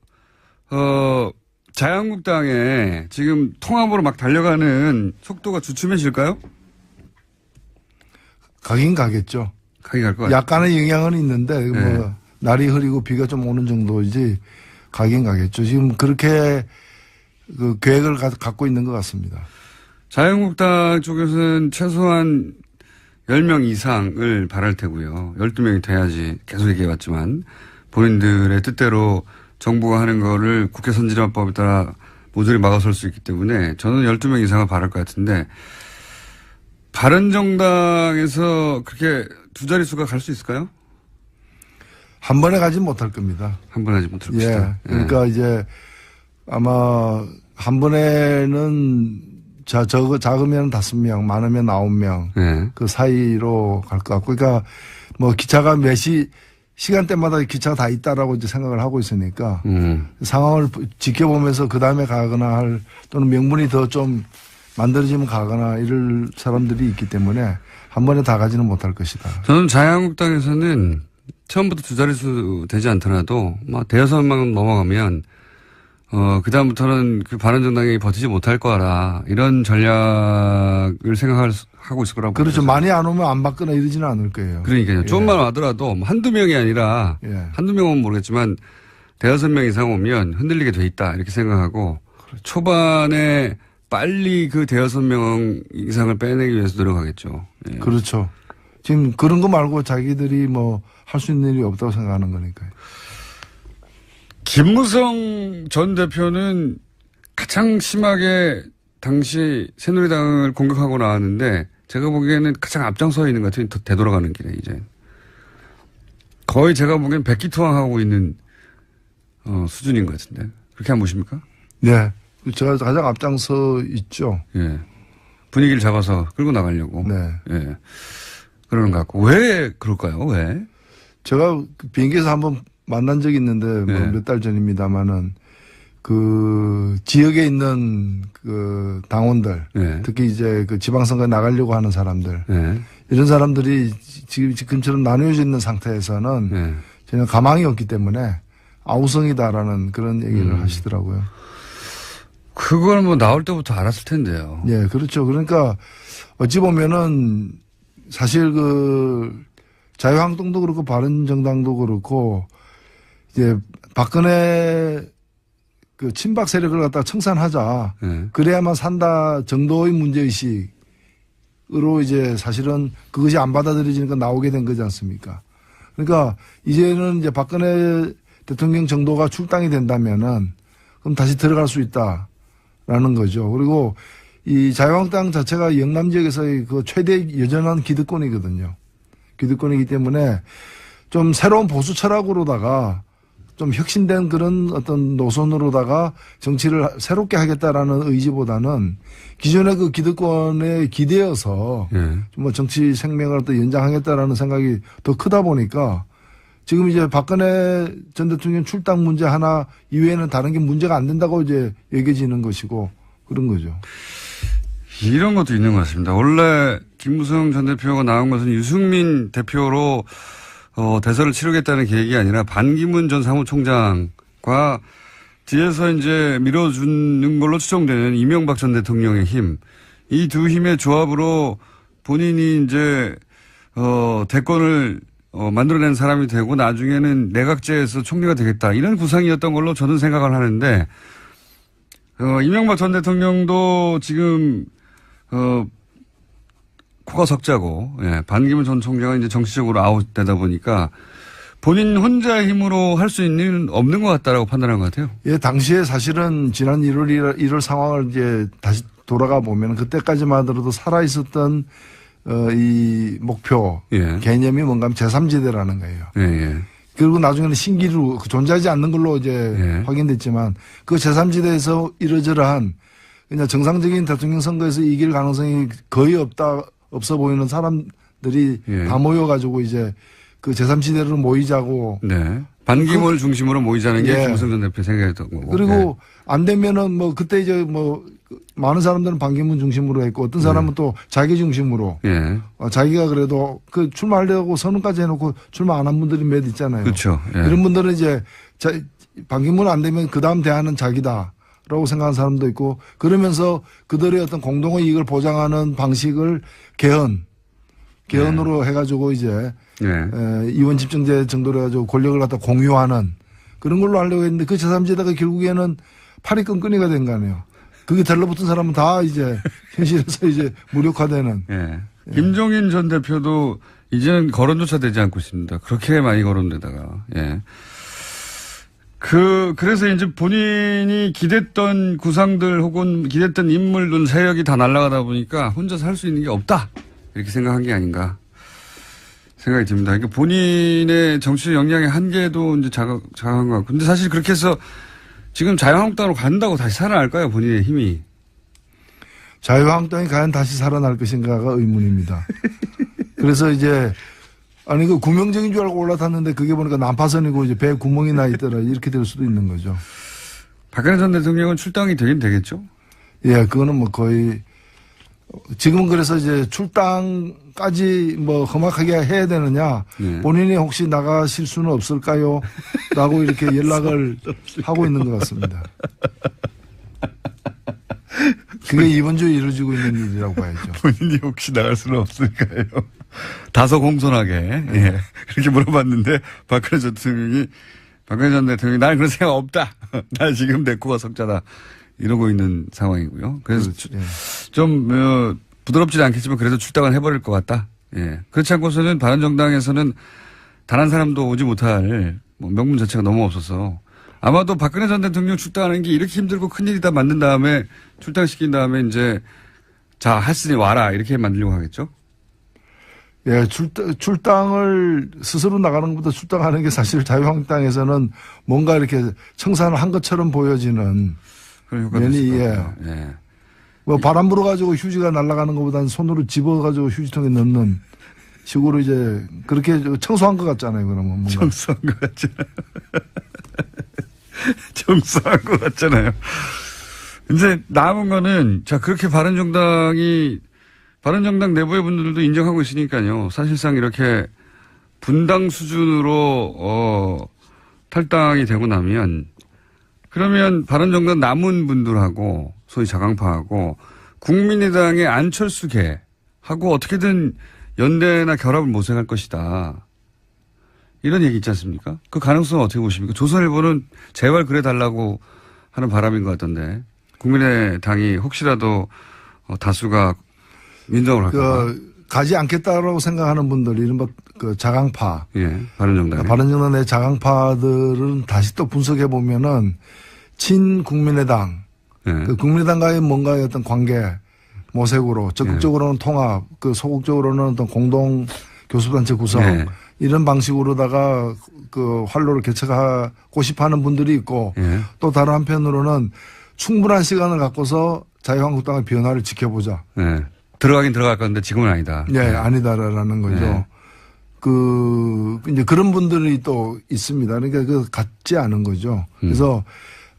S1: 자유한국당에 지금 통합으로 막 달려가는 속도가 주춤해질까요?
S5: 가긴 가겠죠.
S1: 가긴 갈 것 같아요.
S5: 약간의 영향은 있는데
S1: 네.
S5: 뭐 날이 흐리고 비가 좀 오는 정도이지 가긴 가겠죠. 지금 그렇게 계획을 갖고 있는 것 같습니다.
S1: 자유한국당 쪽에서는 최소한 10명 이상을 바랄 테고요. 12명이 돼야지 계속 얘기해왔지만 본인들의 뜻대로 정부가 하는 거를 국회 선진화법에 따라 모조리 막아설 수 있기 때문에 저는 12명 이상을 바랄 것 같은데 바른정당에서 그렇게 두 자릿수가 갈 수 있을까요?
S5: 한 번에 가진 못할 겁니다.
S1: 한 번에 하지 못할 것이다.
S5: 예. 그러니까 이제 아마 한 번에는 작으면 5명, 많으면 9명.
S1: 예.
S5: 그 사이로 갈 것 같고. 그러니까 뭐 기차가 시간대마다 기차가 다 있다라고 이제 생각을 하고 있으니까 상황을 지켜보면서 그 다음에 가거나 또는 명분이 더 좀 만들어지면 가거나 이럴 사람들이 있기 때문에 한 번에 다 가지는 못할 것이다.
S1: 저는 자유한국당에서는 처음부터 두 자릿수 되지 않더라도 막 대여섯 명 넘어가면 그다음부터는 그 바른정당이 버티지 못할 거라 이런 전략을 생각하고 있을 거라고.
S5: 그렇죠. 많이 안 오면 안 받거나 이러지는 않을 거예요.
S1: 그러니까요. 좀만 와더라도 한두 명이 아니라 한두 명은 모르겠지만 대여섯 명 이상 오면 흔들리게 돼 있다 이렇게 생각하고 그렇죠. 초반에 빨리 그 대여섯 명 이상을 빼내기 위해서 노력하겠죠. 예.
S5: 그렇죠. 지금 그런 거 말고 자기들이 뭐 할 수 있는 일이 없다고 생각하는 거니까요.
S1: 김무성 전 대표는 가장 심하게 당시 새누리당을 공격하고 나왔는데 제가 보기에는 가장 앞장서 있는 것 같아요. 되돌아가는 길에 이제. 거의 제가 보기엔 백기투항하고 있는 수준인 것 같은데. 그렇게 안 보십니까?
S5: 네. 제가 가장 앞장서 있죠.
S1: 예. 분위기를 잡아서 끌고 나가려고.
S5: 네.
S1: 예. 그러는 것 같고. 왜 그럴까요? 왜?
S5: 제가 비행기에서 한번 만난 적이 있는데 뭐 몇 달 전입니다만은 그 지역에 있는 그 당원들 특히 이제 그 지방선거에 나가려고 하는 사람들 이런 사람들이 지금처럼 나누어져 있는 상태에서는 전혀 가망이 없기 때문에 아우성이다라는 그런 얘기를 하시더라고요.
S1: 그걸 뭐 나올 때부터 알았을 텐데요.
S5: 예, 그렇죠. 그러니까 어찌 보면은 사실 그 자유한국당도 그렇고 바른정당도 그렇고 이제 박근혜 그 친박 세력을 갖다가 청산하자. 그래야만 산다 정도의 문제의식으로 이제 사실은 그것이 안 받아들여지니까 나오게 된 거지 않습니까? 그러니까 이제는 이제 박근혜 대통령 정도가 출당이 된다면은 그럼 다시 들어갈 수 있다라는 거죠. 그리고 이 자유한국당 자체가 영남 지역에서의 그 최대 여전한 기득권이거든요. 기득권이기 때문에 좀 새로운 보수 철학으로다가 좀 혁신된 그런 어떤 노선으로다가 정치를 새롭게 하겠다라는 의지보다는 기존의 그 기득권에 기대어서 뭐 정치 생명을 또 연장하겠다라는 생각이 더 크다 보니까 지금 이제 박근혜 전 대통령 출당 문제 하나 이외에는 다른 게 문제가 안 된다고 이제 여겨지는 것이고 그런 거죠.
S1: 이런 것도 있는 것 같습니다. 원래 김무성 전 대표가 나온 것은 유승민 대표로 대선을 치르겠다는 계획이 아니라 반기문 전 사무총장과 뒤에서 이제 밀어주는 걸로 추정되는 이명박 전 대통령의 힘, 이 두 힘의 조합으로 본인이 이제 대권을 만들어낸 사람이 되고 나중에는 내각제에서 총리가 되겠다 이런 구상이었던 걸로 저는 생각을 하는데 이명박 전 대통령도 지금 코가 석자고, 반기문 전 총장은 이제 정치적으로 아웃되다 보니까 본인 혼자의 힘으로 할 수 있는 없는 것 같다라고 판단한 것 같아요.
S5: 예, 당시에 사실은 지난 1월 상황을 이제 다시 돌아가 보면 그때까지만 하더라도 살아있었던 이 목표, 개념이 뭔가 하면 제3지대라는 거예요. 그리고 나중에는 신기루, 존재하지 않는 걸로 이제 확인됐지만 그 제3지대에서 이러저러한 그냥 정상적인 대통령 선거에서 이길 가능성이 거의 없어 보이는 사람들이 다 모여가지고 이제 그 제3지대로 모이자고.
S1: 반기문을 중심으로 모이자는 게 김무성 전 대표 생각이었던 거고.
S5: 그리고 안 되면은 뭐 그때 이제 뭐 많은 사람들은 반기문 중심으로 했고 어떤 사람은 또 자기 중심으로. 자기가 그래도 그 출마하려고 선언까지 해놓고 출마 안 한 분들이 몇 있잖아요.
S1: 그렇죠.
S5: 이런 분들은 이제 반기문 안 되면 그 다음 대안은 자기다. 라고 생각하는 사람도 있고 그러면서 그들의 어떤 공동의 이익을 보장하는 방식을 개헌으로 해가지고 이제 이원 집정제 정도로 해가지고 권력을 갖다 공유하는 그런 걸로 하려고 했는데 그 제3지대가 결국에는 팔이 끈끈이가 된 거 아니에요. 그게 달라붙은 사람은 다 이제 현실에서 이제 무력화되는.
S1: 김종인 전 대표도 이제는 거론조차 되지 않고 있습니다. 그렇게 많이 거론되다가. 그래서 이제 본인이 기댔던 구상들 혹은 기댔던 인물들 세력이 다 날아가다 보니까 혼자서 할 수 있는 게 없다. 이렇게 생각한 게 아닌가 생각이 듭니다. 그러니까 본인의 정치적 역량의 한계도 이제 자각한 것 같고. 근데 사실 그렇게 해서 지금 자유한국당으로 간다고 다시 살아날까요? 본인의 힘이.
S5: 자유한국당이 과연 다시 살아날 것인가가 의문입니다. 그래서 이제 아니, 그 구명정인 줄 알고 올라탔는데 그게 보니까 난파선이고 이제 배에 구멍이 나 있더라. 이렇게 될 수도 있는 거죠.
S1: 박근혜 전 대통령은 출당이 되긴 되겠죠?
S5: 예, 그거는 뭐 거의 지금은 그래서 이제 출당 출당까지 뭐 험악하게 해야 되느냐.
S1: 네.
S5: 본인이 혹시 나가실 수는 없을까요? 라고 이렇게 연락을 하고 있는 것 같습니다. 그게 이번 주에 이루어지고 있는 일이라고 봐야죠.
S1: 본인이 혹시 나갈 수는 없을까요? 다소 공손하게 예. 그렇게 물어봤는데 박근혜 전 대통령이 나는 그런 생각 없다. 나 지금 내 코가 석자다. 이러고 있는 상황이고요. 그래서
S5: 그렇지, 예.
S1: 좀 부드럽지는 않겠지만 그래도 출당을 해버릴 것 같다. 예. 그렇지 않고서는 바른정당에서는 단 한 사람도 오지 못할 명분 자체가 너무 없어서 아마도 박근혜 전 대통령 출당하는 게 이렇게 힘들고 큰일이다 만든 다음에 출당시킨 다음에 이제 자 했으니 와라 이렇게 만들려고 하겠죠.
S5: 예, 출당을 스스로 나가는 것보다 출당하는 게 사실 자유한국당에서는 뭔가 이렇게 청산을 한 것처럼 보여지는
S1: 그런 효과도
S5: 면이,
S1: 있을 것
S5: 예.
S1: 같아요. 예.
S5: 뭐 바람 불어가지고 휴지가 날아가는 것보다는 손으로 집어가지고 휴지통에 넣는 식으로 이제 그렇게 청소한 것 같잖아요. 그러면 뭔가.
S1: 청소한 것 같잖아요. 청소한 것 같잖아요. 이제 남은 거는 자 그렇게 바른정당 내부의 분들도 인정하고 있으니까요. 사실상 이렇게 분당 수준으로 탈당이 되고 나면 그러면 바른정당 남은 분들하고 소위 자강파하고 국민의당의 안철수계하고 어떻게든 연대나 결합을 모색할 것이다. 이런 얘기 있지 않습니까? 그 가능성은 어떻게 보십니까? 조선일보는 제발 그래달라고 하는 바람인 것 같던데 국민의당이 혹시라도 다수가 민정을 할까?
S5: 가지 않겠다라고 생각하는 분들, 이른바 그 자강파.
S1: 예, 바른정당.
S5: 바른정당 내 자강파들은 다시 또 분석해 보면은 친국민의당,
S1: 예.
S5: 그 국민의당과의 뭔가의 어떤 관계 모색으로 적극적으로는 통합, 그 소극적으로는 어떤 공동 교섭단체 구성
S1: 예.
S5: 이런 방식으로다가 그 활로를 개척하고 싶어하는 분들이 있고
S1: 예.
S5: 또 다른 한편으로는 충분한 시간을 갖고서 자유한국당의 변화를 지켜보자.
S1: 예. 들어가긴 들어갈 건데 지금은 아니다.
S5: 예, 아니다라는 거죠.
S1: 예.
S5: 이제 그런 분들이 또 있습니다. 그러니까 그 같지 않은 거죠. 그래서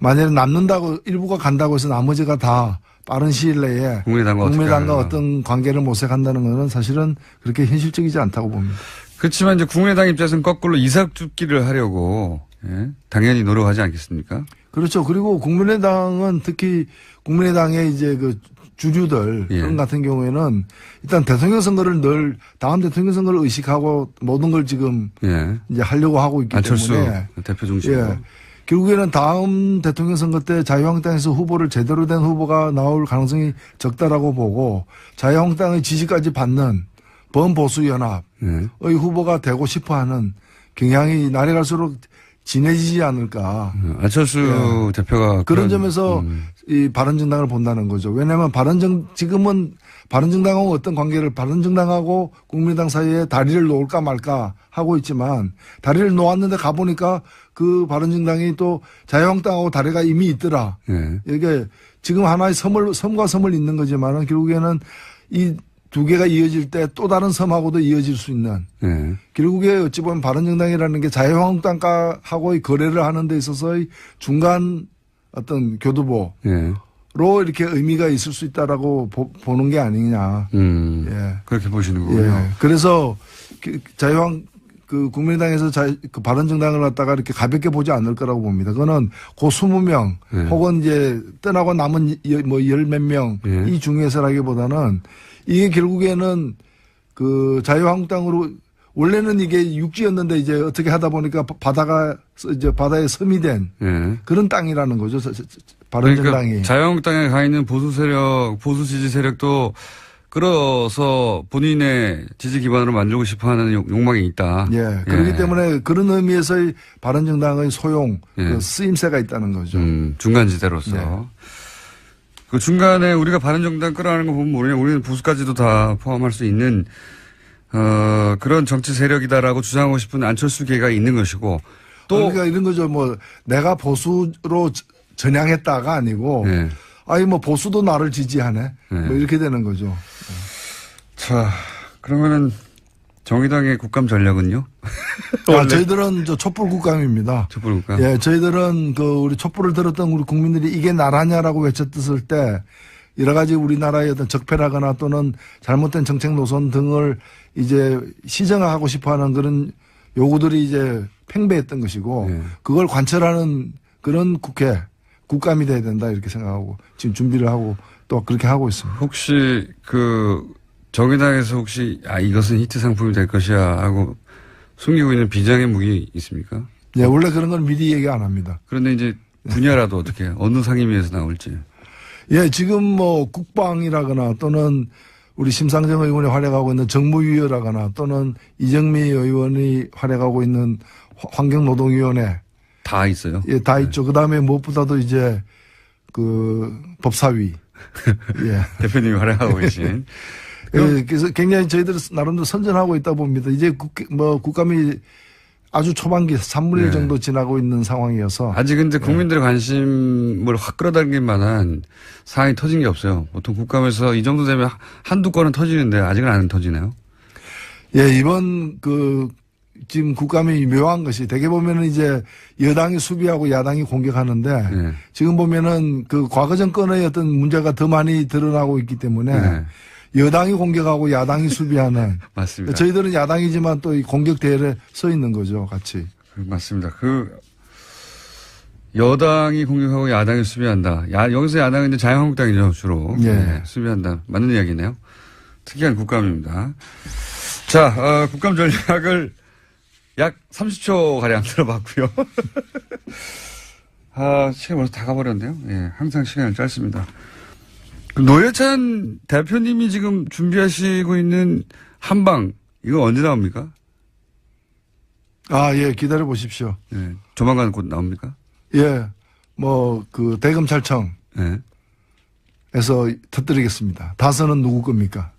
S5: 만약에 남는다고 일부가 간다고 해서 나머지가 다 빠른 시일 내에 국민의당과 어떤 관계를 모색한다는 것은 사실은 그렇게 현실적이지 않다고 봅니다.
S1: 그렇지만 이제 국민의당 입장에서는 거꾸로 이삭줍기를 하려고 예? 당연히 노력하지 않겠습니까?
S5: 그렇죠. 그리고 국민의당은 특히 국민의당의 이제 그 주주들
S1: 예.
S5: 같은 경우에는 일단 대통령 선거를 다음 대통령 선거를 의식하고 모든 걸 지금
S1: 예.
S5: 이제 하려고 하고 있기
S1: 안철수
S5: 때문에
S1: 대표 중심으로.
S5: 예. 결국에는 다음 대통령 선거 때 자유한국당에서 후보를 제대로 된 후보가 나올 가능성이 적다라고 보고 자유한국당의 지지까지 받는 범보수연합의 후보가 되고 싶어하는 경향이 날이 갈수록 진해지지 않을까.
S1: 안철수
S5: 예.
S1: 대표가
S5: 그런 점에서 이 바른정당을 본다는 거죠. 왜냐하면 지금은 바른정당하고 어떤 관계를 바른정당하고 국민의당 사이에 다리를 놓을까 말까 하고 있지만 다리를 놓았는데 가보니까 그 바른정당이 또 자유한국당하고 다리가 이미 있더라.
S1: 예.
S5: 이게 지금 하나의 섬과 섬을 잇는 거지만은 결국에는 이 두 개가 이어질 때 또 다른 섬하고도 이어질 수 있는.
S1: 예.
S5: 결국에 어찌 보면 바른정당이라는 게 자유한국당하고의 거래를 하는 데 있어서의 중간 어떤 교두보.
S1: 예.
S5: 로 이렇게 의미가 있을 수 있다라고 보는 게 아니냐. 예.
S1: 그렇게 보시는 거군요.
S5: 예. 그래서 국민의당에서 그 바른정당을 갖다가 이렇게 가볍게 보지 않을 거라고 봅니다. 그거는 그 20명
S1: 예.
S5: 혹은 이제 떠나고 남은 뭐 열 몇 명 이 중에서라기보다는 이게 결국에는 그 자유한국당으로 원래는 이게 육지였는데 이제 어떻게 하다 보니까 바다의 섬이 된 그런 땅이라는 거죠. 바른정당이.
S1: 그러니까 자유한국당에 가 있는 보수 지지 세력도 끌어서 본인의 지지 기반으로 만들고 싶어 하는 욕망이 있다.
S5: 예. 그렇기 때문에 그런 의미에서의 바른정당의 소용, 그 쓰임새가 있다는 거죠.
S1: 중간지대로서.
S5: 네.
S1: 그 중간에 우리가 바른정당 끌어가는 거 보면 우리는 보수까지도 다 포함할 수 있는 그런 정치 세력이다라고 주장하고 싶은 안철수계가 있는 것이고 또
S5: 그러니까 이런 거죠. 뭐 내가 보수로 전향했다가 아니고 아니 뭐 보수도 나를 지지하네. 뭐 이렇게 되는 거죠.
S1: 자, 그러면은 정의당의 국감 전략은요?
S5: 저희들은 촛불 국감입니다.
S1: 촛불 국감.
S5: 예, 저희들은 우리 촛불을 들었던 우리 국민들이 이게 나라냐라고 외쳤을 때 여러 가지 우리나라의 어떤 적폐라거나 또는 잘못된 정책 노선 등을 이제 시정하고 싶어 하는 그런 요구들이 이제 팽배했던 것이고
S1: 네.
S5: 그걸 관철하는 그런 국감이 돼야 된다 이렇게 생각하고 지금 준비를 하고 또 그렇게 하고 있습니다.
S1: 혹시 정의당에서 혹시 이것은 히트 상품이 될 것이야 하고 숨기고 있는 비장의 무기 있습니까?
S5: 예, 원래 그런 건 미리 얘기 안 합니다.
S1: 그런데 이제 분야라도 어떻게 어느 상임위에서 나올지.
S5: 예, 지금 뭐 국방이라거나 또는 우리 심상정 의원이 활약하고 있는 정무위원회라거나 또는 이정미 의원이 활약하고 있는 환경노동위원회
S1: 다 있어요.
S5: 예, 다 있죠. 그 다음에 무엇보다도 이제 법사위. 예.
S1: 대표님이 활약하고 계신.
S5: 예, 그래서 굉장히 저희들 나름대로 선전하고 있다 봅니다. 이제 국감이 아주 초반기 3분의 1 정도 지나고 있는 상황이어서.
S1: 아직 근데 국민들의 관심을 확 끌어당길 만한 사안이 터진 게 없어요. 보통 국감에서 이 정도 되면 한두 건은 터지는데 아직은 안 터지네요.
S5: 예, 이번 지금 국감이 묘한 것이 대개 보면은 이제 여당이 수비하고 야당이 공격하는데
S1: 네.
S5: 지금 보면은 과거 정권의 어떤 문제가 더 많이 드러나고 있기 때문에
S1: 네.
S5: 여당이 공격하고 야당이 수비하는
S1: 맞습니다.
S5: 저희들은 야당이지만 또 이 공격 대열에 서 있는 거죠, 같이.
S1: 맞습니다. 여당이 공격하고 야당이 수비한다. 여기서 야당은 이제 자유한국당이죠, 주로.
S5: 예.
S1: 네, 수비한다. 맞는 이야기네요. 특이한 국감입니다. 자, 국감 전략을 약 30초 가량 들어봤고요. 시간이 벌써 다 가버렸네요. 예, 항상 시간이 짧습니다. 노회찬 대표님이 지금 준비하시고 있는 한방, 이거 언제 나옵니까?
S5: 예, 기다려 보십시오.
S1: 예, 조만간 곧 나옵니까?
S5: 예, 대검찰청에서
S1: 네.
S5: 터뜨리겠습니다. 다선은 누구 겁니까?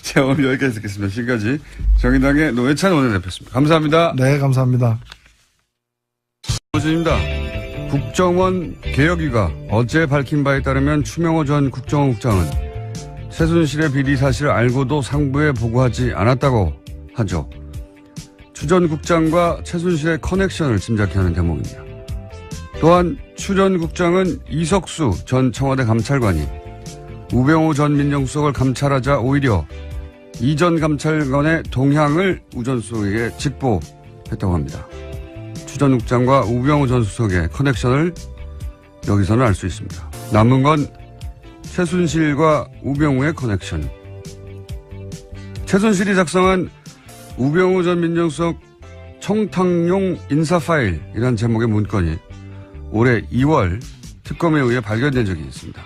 S1: 자, 오늘 여기까지 듣겠습니다. 지금까지 정의당의 노회찬 원내대표였습니다. 감사합니다.
S5: 네, 감사합니다.
S1: 교수입니다. 국정원 개혁위가 어제 밝힌 바에 따르면 추명호 전 국정원 국장은 최순실의 비리 사실을 알고도 상부에 보고하지 않았다고 하죠. 추 전 국장과 최순실의 커넥션을 짐작케 하는 대목입니다. 또한 추 전 국장은 이석수 전 청와대 감찰관이 우병우 전 민정수석을 감찰하자 오히려 이 전 감찰관의 동향을 우 전 수석에게 직보했다고 합니다. 추 전 국장과 우병우 전 수석의 커넥션을 여기서는 알 수 있습니다. 남은 건 최순실과 우병우의 커넥션. 최순실이 작성한 우병우 전 민정수석 청탁용 인사 파일이라는 제목의 문건이 올해 2월 특검에 의해 발견된 적이 있습니다.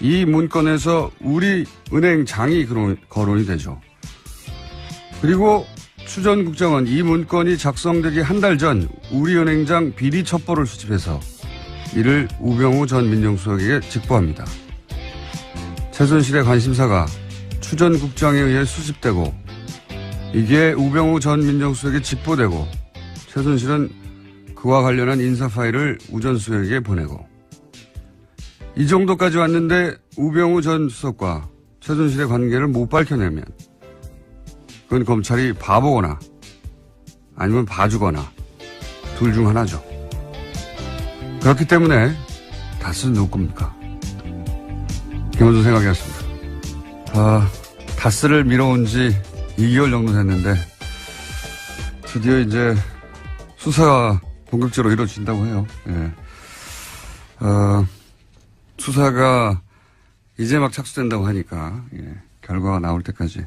S1: 이 문건에서 우리은행장이 거론이 되죠. 그리고 추 전 국장은 이 문건이 작성되기 한 달 전 우리은행장 비리 첩보를 수집해서 이를 우병우 전 민정수석에게 직보합니다. 최순실의 관심사가 추 전 국장에 의해 수집되고 이게 우병우 전 민정수석에 직보되고 최순실은 그와 관련한 인사 파일을 우 전 수석에게 보내고 이 정도까지 왔는데 우병우 전 수석과 최순실의 관계를 못 밝혀내면 그건 검찰이 바보거나 아니면 봐주거나 둘 중 하나죠. 그렇기 때문에 다스는 누구 겁니까? 김원준 생각이었습니다. 다스를 미뤄온 지 2개월 정도 됐는데 드디어 이제 수사가 본격적으로 이루어진다고 해요. 예. 수사가 이제 막 착수된다고 하니까 결과가 나올 때까지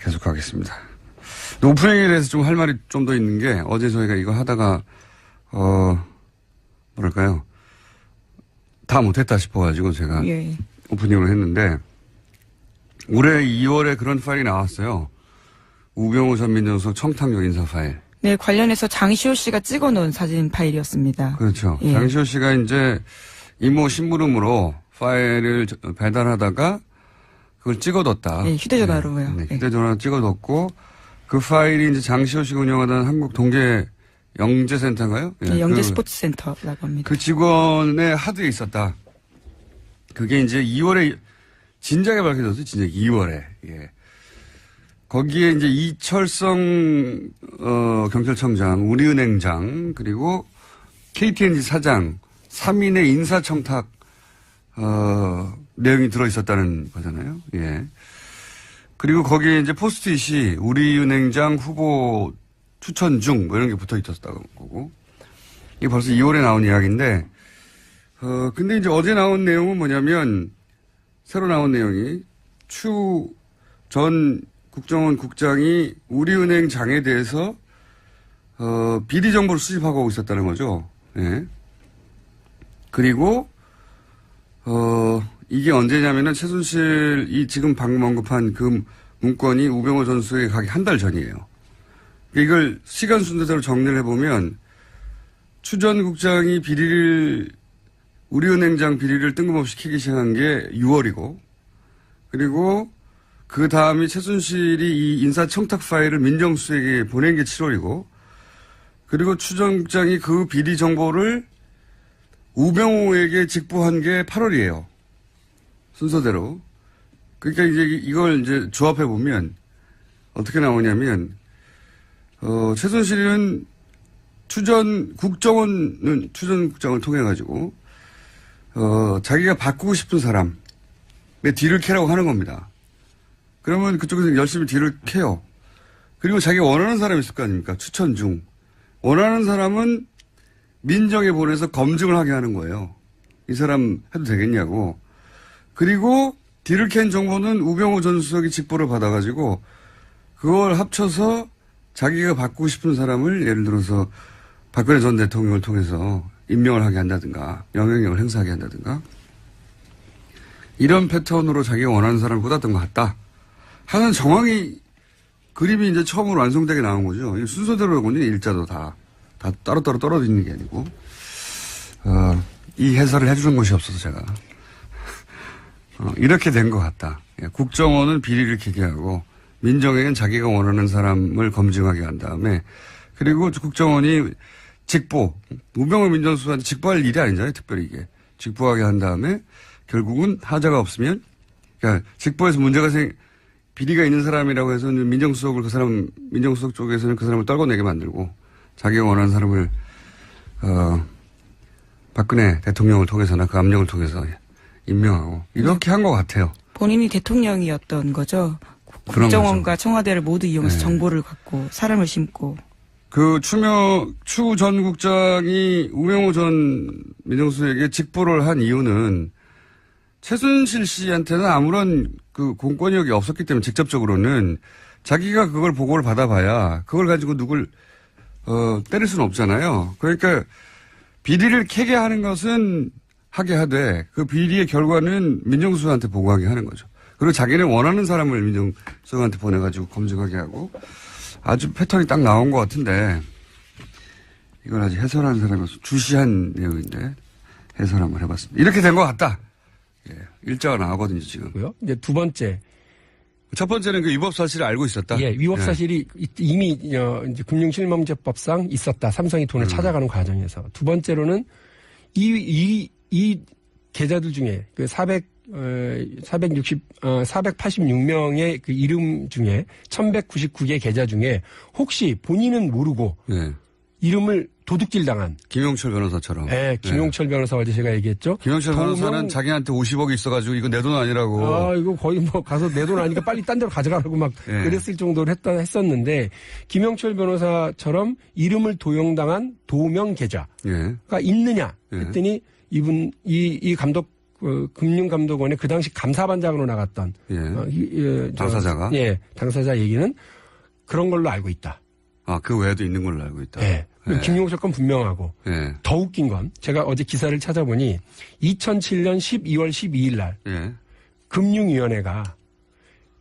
S1: 계속 가겠습니다. 오프닝에 대해서 좀 할 말이 좀 더 있는 게 어제 저희가 이거 하다가 뭐랄까요 다 못했다 싶어가지고 제가 오프닝을 했는데 올해 2월에 그런 파일이 나왔어요. 우병우 전 민정수석 청탁용 인사 파일.
S2: 네, 관련해서 장시호 씨가 찍어놓은 사진 파일이었습니다.
S1: 그렇죠. 예. 장시호 씨가 이제 이모 심부름으로 파일을 배달하다가 그걸 찍어뒀다.
S2: 네, 휴대전화로요.
S1: 네, 휴대전화로 찍어뒀고 그 파일이 이제 장시호 씨가 운영하던 한국 동계 영재센터인가요?
S2: 네, 영재 스포츠센터라고 합니다.
S1: 그 직원의 하드에 있었다. 그게 이제 2월에 진작에 밝혀졌어요. 진작 2월에. 예. 거기에 이제 이철성 경찰청장, 우리은행장 그리고 KTNG 사장 3인의 인사청탁 내용이 들어있었다는 거잖아요. 예. 그리고 거기에 이제 포스트잇이 우리은행장 후보 추천 중 뭐 이런 게 붙어 있었다고 거고. 이게 벌써 2월에 나온 이야기인데 근데 이제 어제 나온 내용은 뭐냐면 새로 나온 내용이 추 전 국정원 국장이 우리은행장에 대해서 비리 정보를 수집하고 있었다는 거죠. 예. 그리고 이게 언제냐면은 최순실이 지금 방금 언급한 그 문건이 우병호 전 수석에 가기 한 달 전이에요. 이걸 시간 순서대로 정리를 해보면 추 전 국장이 우리은행장 비리를 뜬금없이 캐기 시작한 게 6월이고, 그리고 그 다음이 최순실이 이 인사청탁 파일을 민정수석에게 보낸 게 7월이고, 그리고 추 전 국장이 그 비리 정보를 우병우에게 직보한 게 8월이에요. 순서대로. 그러니까 이제 이걸 이제 조합해 보면 어떻게 나오냐면, 최순실은 추 전 국장을 통해 가지고, 자기가 바꾸고 싶은 사람의 뒤를 캐라고 하는 겁니다. 그러면 그쪽에서 열심히 뒤를 캐요. 그리고 자기가 원하는 사람이 있을 거 아닙니까? 추천 중. 원하는 사람은 민정에 보내서 검증을 하게 하는 거예요. 이 사람 해도 되겠냐고. 그리고 뒤를 캔 정보는 우병우 전 수석이 직보를 받아가지고 그걸 합쳐서 자기가 바꾸고 싶은 사람을 예를 들어서 박근혜 전 대통령을 통해서 임명을 하게 한다든가 영향력을 행사하게 한다든가 이런 패턴으로 자기가 원하는 사람을 꽂았던 것 같다 하는 정황이 그림이 이제 처음으로 완성되게 나온 거죠. 순서대로 보니 일자도 다 따로따로 떨어져 있는 게 아니고 이 해설을 해주는 것이 없어서 제가 이렇게 된 것 같다. 국정원은 비리를 캐게 하고 민정에겐 자기가 원하는 사람을 검증하게 한 다음에 그리고 국정원이 직보, 우병우 민정수석한테 직보할 일이 아니잖아요. 특별히 이게. 직보하게 한 다음에 결국은 하자가 없으면 그러니까 직보에서 문제가 비리가 있는 사람이라고 해서 민정수석 쪽에서는 그 사람을 떨궈내게 만들고 자기가 원하는 사람을 박근혜 대통령을 통해서나 그 압력을 통해서 임명하고 이렇게 한 것 같아요.
S2: 본인이 대통령이었던 거죠. 국정원과 청와대를 모두 이용해서 정보를 갖고 사람을 심고.
S1: 그 추 전 국장이 우병우 전 민정수석에게 직보를 한 이유는 최순실 씨한테는 아무런 그 공권력이 없었기 때문에 직접적으로는 자기가 그걸 보고를 받아봐야 그걸 가지고 누굴 때릴 수는 없잖아요. 그러니까 비리를 캐게 하는 것은 하게 하되 그 비리의 결과는 민정수석한테 보고하게 하는 거죠. 그리고 자기는 원하는 사람을 민정수석한테 보내가지고 검증하게 하고 아주 패턴이 딱 나온 것 같은데 이걸 아직 해설하는 사람이어서 주시한 내용인데 해설 한번 해봤습니다. 이렇게 된 것 같다. 예, 일자가 나오거든요 지금.
S3: 이제 두 번째.
S1: 첫 번째는 그 위법 사실을 알고 있었다.
S3: 예, 위법 사실이 이미 이제 금융실명제법상 있었다. 삼성이 돈을 찾아가는 과정에서. 두 번째로는 이 계좌들 중에 그 486명의 그 이름 중에 1199개 계좌 중에 혹시 본인은 모르고 이름을 도둑질 당한.
S1: 김용철 변호사처럼.
S3: 네, 김용철 변호사 어제 제가 얘기했죠.
S1: 김용철 변호사는 자기한테 50억이 있어가지고 이거 내 돈 아니라고.
S3: 이거 거의 뭐 가서 내 돈 아니까 빨리 딴 데로 가져가라고 막 그랬을 정도로 했었는데 김용철 변호사처럼 이름을 도용당한 도명 계좌가 있느냐 했더니 이 감독 금융감독원의 그 당시 감사반장으로 나갔던
S1: 당사자가
S3: 당사자 얘기는 그런 걸로 알고 있다.
S1: 그 외에도 있는 걸로 알고 있다.
S3: 김용철 건 분명하고 더 웃긴 건 제가 어제 기사를 찾아보니 2007년 12월 12일 날 금융위원회가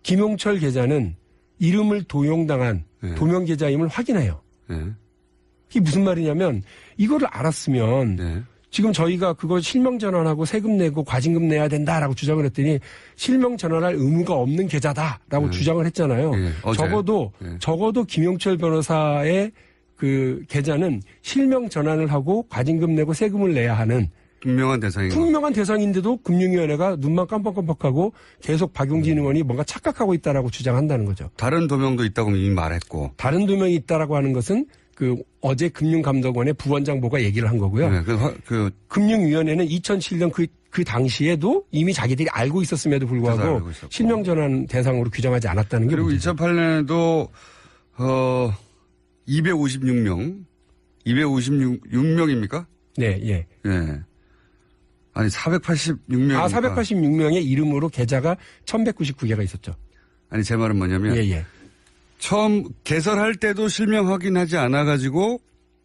S3: 김용철 계좌는 이름을 도용당한 도명 계좌임을 확인해요. 이게 무슨 말이냐면 이거를 알았으면 지금 저희가 그거 실명 전환하고 세금 내고 과징금 내야 된다라고 주장을 했더니 실명 전환할 의무가 없는 계좌다라고 주장을 했잖아요. 적어도 김용철 변호사의 그 계좌는 실명 전환을 하고 과징금 내고 세금을 내야 하는
S1: 분명한
S3: 대상인데도 금융위원회가 눈만 깜빡깜빡하고 계속 박용진 의원이 뭔가 착각하고 있다라고 주장한다는 거죠.
S1: 다른 도명도 있다고 이미 말했고.
S3: 다른 도명이 있다라고 하는 것은 어제 금융감독원의 부원장보가 얘기를 한 거고요.
S1: 네,
S3: 금융위원회는 2007년 그 당시에도 이미 자기들이 알고 있었음에도 불구하고 실명전환 대상으로 규정하지 않았다는 게
S1: 그리고
S3: 문제죠.
S1: 2008년에도 256명입니까?
S3: 네, 예.
S1: 네. 아니 486명.
S3: 486명의 이름으로 계좌가 1199개가 있었죠.
S1: 아니 제 말은 뭐냐면
S3: 예.
S1: 처음 개설할 때도 실명 확인하지 않아가지고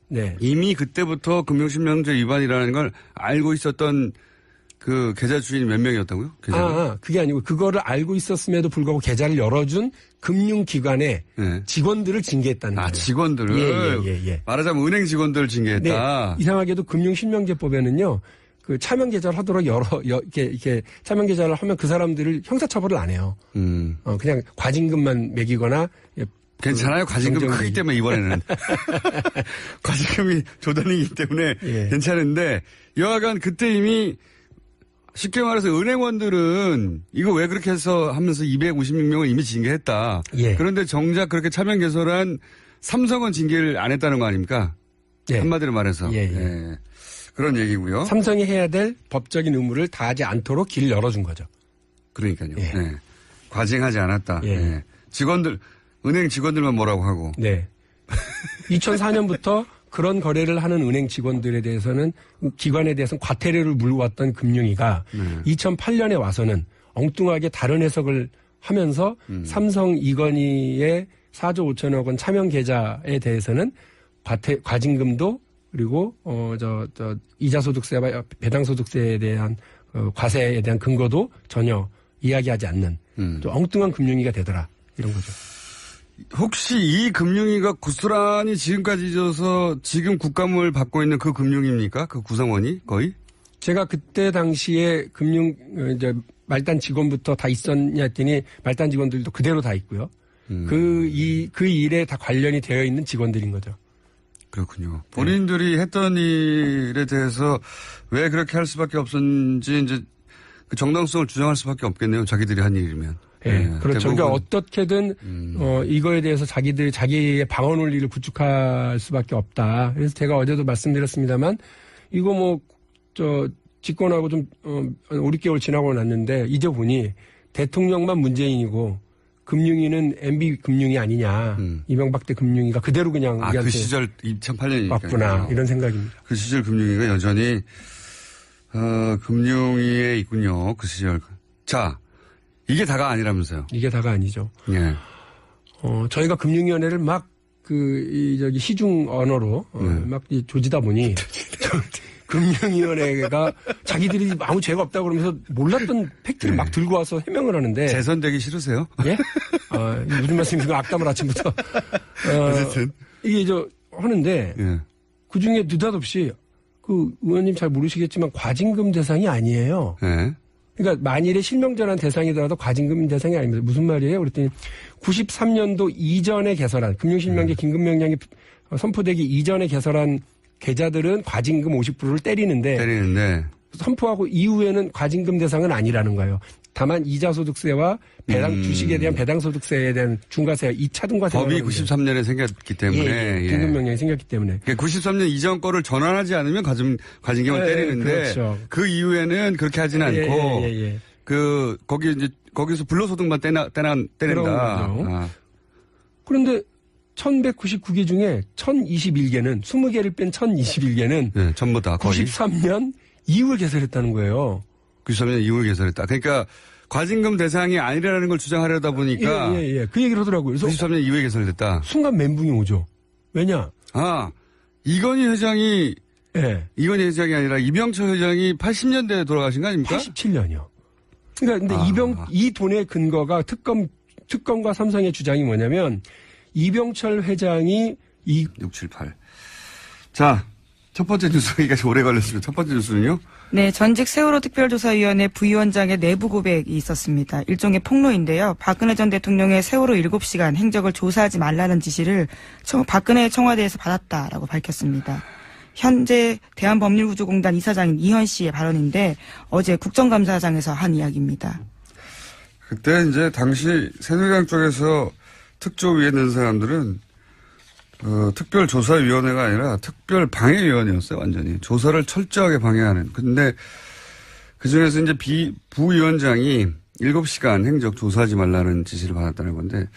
S3: 네.
S1: 이미 그때부터 금융실명제 위반이라는 걸 알고 있었던 그 계좌 주인이 몇 명이었다고요?
S3: 그게 아니고 그거를 알고 있었음에도 불구하고 계좌를 열어준 금융기관의
S1: 네.
S3: 직원들을 징계했다는 거예요.
S1: 직원들을.
S3: 예.
S1: 말하자면 은행 직원들을 징계했다.
S3: 네. 이상하게도 금융실명제법에는요. 그 차명 계좌를 하도록 이렇게 차명 계좌를 하면 그 사람들을 형사처벌을 안 해요. 그냥 과징금만 매기거나.
S1: 괜찮아요. 과징금 크기 때문에 이번에는. 과징금이 조단이기 때문에 괜찮은데 여하간 그때 이미 쉽게 말해서 은행원들은 이거 왜 그렇게 해서 하면서 256명을 이미 징계했다.
S3: 예.
S1: 그런데 정작 그렇게 차명 개설한 삼성은 징계를 안 했다는 거 아닙니까?
S3: 예.
S1: 한마디로 말해서. 예. 그런 얘기고요.
S3: 삼성이 해야 될 법적인 의무를 다하지 않도록 길을 열어준 거죠.
S1: 그러니까요.
S3: 예.
S1: 네. 과징하지 않았다.
S3: 예.
S1: 네. 은행 직원들만 뭐라고 하고.
S3: 네. 2004년부터 그런 거래를 하는 은행 직원들에 대해서는 기관에 대해서는 과태료를 물어왔던 금융위가 2008년에 와서는 엉뚱하게 다른 해석을 하면서 삼성 이건희의 4조 5천억 원 차명 계좌에 대해서는 과징금도 그리고 이자 소득세와 배당 소득세에 대한 과세에 대한 근거도 전혀 이야기하지 않는 또 엉뚱한 금융위가 되더라 이런 거죠.
S1: 혹시 이 금융위가 고스란히 지금까지 있어서 지금 국감을 받고 있는 그 금융위입니까? 그 구성원이 거의?
S3: 제가 그때 당시에 말단 직원부터 다 있었냐 했더니 말단 직원들도 그대로 다 있고요. 그 일에 다 관련이 되어 있는 직원들인 거죠.
S1: 그렇군요. 본인들이 했던 일에 대해서 왜 그렇게 할 수밖에 없었는지 이제 그 정당성을 주장할 수밖에 없겠네요. 자기들이 한 일이면.
S3: 네, 그렇죠. 그러니까 어떻게든 이거에 대해서 자기의 방어 논리를 구축할 수밖에 없다. 그래서 제가 어제도 말씀드렸습니다만 이거 집권하고 좀 5, 6개월 지나고 났는데 이제 보니 대통령만 문재인이고 금융위는 MB 금융위 아니냐. 이명박 때 금융위가 그대로 그냥 우리한테
S1: 그 시절 2008년이니까
S3: 맞구나 이런 생각입니다.
S1: 그 시절 금융위가 여전히 금융위에 있군요. 그 시절. 자, 이게 다가 아니라면서요.
S3: 이게 다가 아니죠.
S1: 예.
S3: 저희가 금융위원회를 막 시중 언어로 막 조지다 보니 금융위원회가 자기들이 아무 죄가 없다고 그러면서 몰랐던 팩트를 막 들고 와서 해명을 하는데.
S1: 재선되기 싫으세요?
S3: 예? 무슨 말씀이신가? 악담을 아침부터.
S1: 어쨌든.
S3: 이게 하는데. 그 중에 느닷없이 그 의원님 잘 모르시겠지만 과징금 대상이 아니에요.
S1: 예.
S3: 그러니까 만일에 실명전환 대상이더라도 과징금 대상이 아닙니다. 무슨 말이에요? 그랬더니 93년도 이전에 개설한 금융실명제 긴급명령이 선포되기 이전에 개설한 계좌들은 과징금 50%를 때리는데 선포하고 이후에는 과징금 대상은 아니라는 거예요. 다만 이자소득세와 주식에 대한 배당소득세에 대한 중과세 2차 등과세
S1: 법이 93년에 생겼기 때문에
S3: 긴급명령이 생겼기 때문에
S1: 93년 이전 거를 전환하지 않으면 과징금을 때리는데
S3: 그렇죠.
S1: 그 이후에는 그렇게 하지는 않고 거기서 불로소득만 때린다.
S3: 그런데 1199개 중에 1021개는 20개를 뺀 1021개는
S1: 전부 다 거의
S3: 93년 이후에 개설했다는 거예요.
S1: 93년 이후에 개설했다. 그러니까 과징금 대상이 아니라는 걸 주장하려다 보니까
S3: 그 얘기를 하더라고요. 그래서
S1: 93년 이후에 개설됐다.
S3: 순간 멘붕이 오죠. 왜냐?
S1: 이건희 회장이 아니라 이병철 회장이 80년대에 돌아가신 거 아닙니까?
S3: 87년이요. 그러니까 근데 이 돈의 근거가 특검과 삼성의 주장이 뭐냐면 이병철 회장이
S1: 6, 7, 8. 자, 첫 번째 뉴스가 오래 걸렸습니다. 첫 번째 뉴스는요?
S2: 네, 전직 세월호 특별조사위원회 부위원장의 내부 고백이 있었습니다. 일종의 폭로인데요. 박근혜 전 대통령의 세월호 7시간 행적을 조사하지 말라는 지시를 박근혜 청와대에서 받았다라고 밝혔습니다. 현재 대한법률구조공단 이사장인 이현 씨의 발언인데 어제 국정감사장에서 한 이야기입니다.
S1: 그때 이제 당시 새누리당 쪽에서 특조위에 있는 사람들은 특별조사위원회가 아니라 특별방해위원회였어요, 완전히. 조사를 철저하게 방해하는. 근데 그 중에서 이제 부위원장이 7시간 행적 조사하지 말라는 지시를 받았다는 건데,